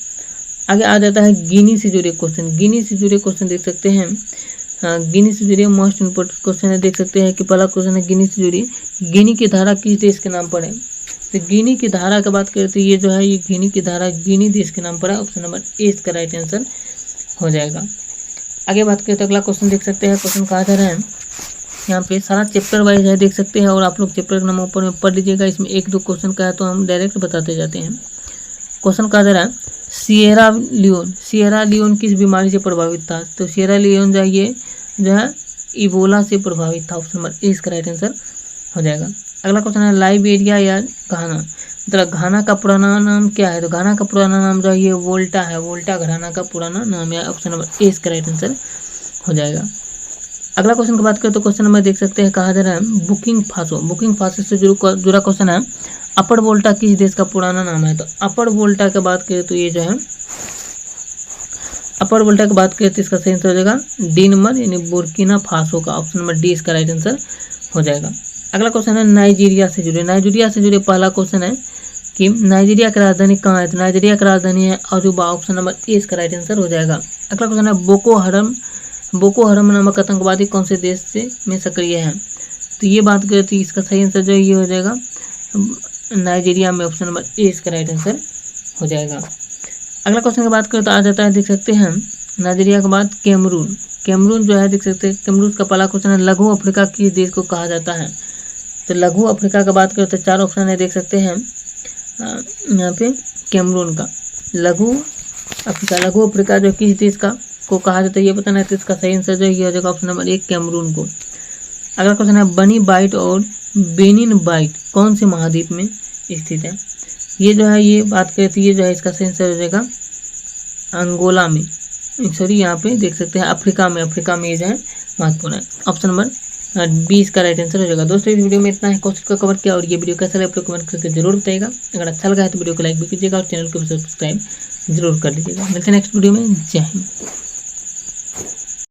आगे आ जाता है गिनी से जुड़े क्वेश्चन देख सकते हैं। गिनी से जुड़े मोस्ट इम्पोर्टेंट क्वेश्चन है देख सकते हैं कि पहला क्वेश्चन है गिनी से जुड़ी गिनी की धारा किस देश के नाम पर है। तो गिनी की धारा की बात करें तो ये जो है ये गिनी की धारा गिनी देश के नाम पर है। ऑप्शन नंबर ए इसका राइट आंसर हो जाएगा। आगे बात करें तो अगला क्वेश्चन देख सकते हैं। क्वेश्चन कहा जा रहा है यहाँ पे सारा चैप्टर वाइज है देख सकते हैं और आप लोग चैप्टर का नाम ऊपर में पढ़ लीजिएगा। इसमें 1-2 क्वेश्चन का है तो हम डायरेक्ट बताते जाते हैं। क्वेश्चन कहा जा रहा है सिएरा लियोन किस बीमारी से प्रभावित था। तो सिएरा लियोन जो है इबोला से प्रभावित था। ऑप्शन नंबर ए इसका राइट आंसर हो जाएगा। अगला क्वेश्चन है लाइबेरिया या घाना मतलब घाना का पुराना नाम क्या है। तो घाना का पुराना नाम जो है ये वोल्टा है। वोल्टा घाना का पुराना नाम है। ऑप्शन नंबर ए इसका राइट आंसर हो जाएगा। अगला क्वेश्चन की बात करें तो क्वेश्चन नंबर देख सकते हैं कहा जा रहा है बुकिंग फासो से जुड़ा क्वेश्चन है अपर वोल्टा किस देश का पुराना नाम है। तो अपर वोल्टा की बात करें तो ये जो है अपर वोल्टा की बात करें तो इसका सही आंसर हो जाएगा डिनमर यानी बुर्किना फासो का। ऑप्शन नंबर डी इसका राइट आंसर हो जाएगा। अगला क्वेश्चन है नाइजीरिया से जुड़े पहला क्वेश्चन है कि नाइजीरिया की राजधानी कहाँ है। तो नाइजीरिया की राजधानी है अरूबा। ऑप्शन नंबर ए इसका राइट आंसर हो जाएगा। अगला क्वेश्चन है बोको हरम नामक आतंकवादी कौन से देश में सक्रिय है। तो ये बात करें तो इसका सही आंसर जो ये हो जाएगा नाइजीरिया में। ऑप्शन नंबर ए इसका राइट आंसर हो जाएगा। अगला क्वेश्चन की बात करें तो आ जाता है देख सकते हैं नाइजीरिया के बाद कैमरून जो है देख सकते हैं। कैमरून का पहला क्वेश्चन है लघु अफ्रीका किस देश को कहा जाता है। तो लघु अफ्रीका की बात करें तो 4 ऑप्शन है देख सकते हैं यहाँ पे कैमरून का लघु अफ्रीका जो किस देश का को कहा जाता है ये बताना है। तो इसका सही आंसर जो ये हो जाएगा ऑप्शन नंबर 1 कैमरून को। अगला क्वेश्चन है बनी बाइट और बेनिन बाइट कौन से महाद्वीप में स्थित है। ये जो है ये बात करें तो ये जो है इसका सही आंसर हो जाएगा अंगोला में यहाँ पे देख सकते हैं अफ्रीका में ये जो है महत्वपूर्ण है। ऑप्शन नंबर बी इसका राइट आंसर हो जाएगा। दोस्तों इस वीडियो में इतना ही क्वेश्चन का कवर किया और ये वीडियो कैसा लगा आप लोग कमेंट करके जरूर बताइएगा। अगर अच्छा लगा है तो वीडियो को लाइक भी कीजिएगा और चैनल को भी सब्सक्राइब जरूर कर लीजिएगा। मिलते हैं नेक्स्ट वीडियो में। जय हिंद।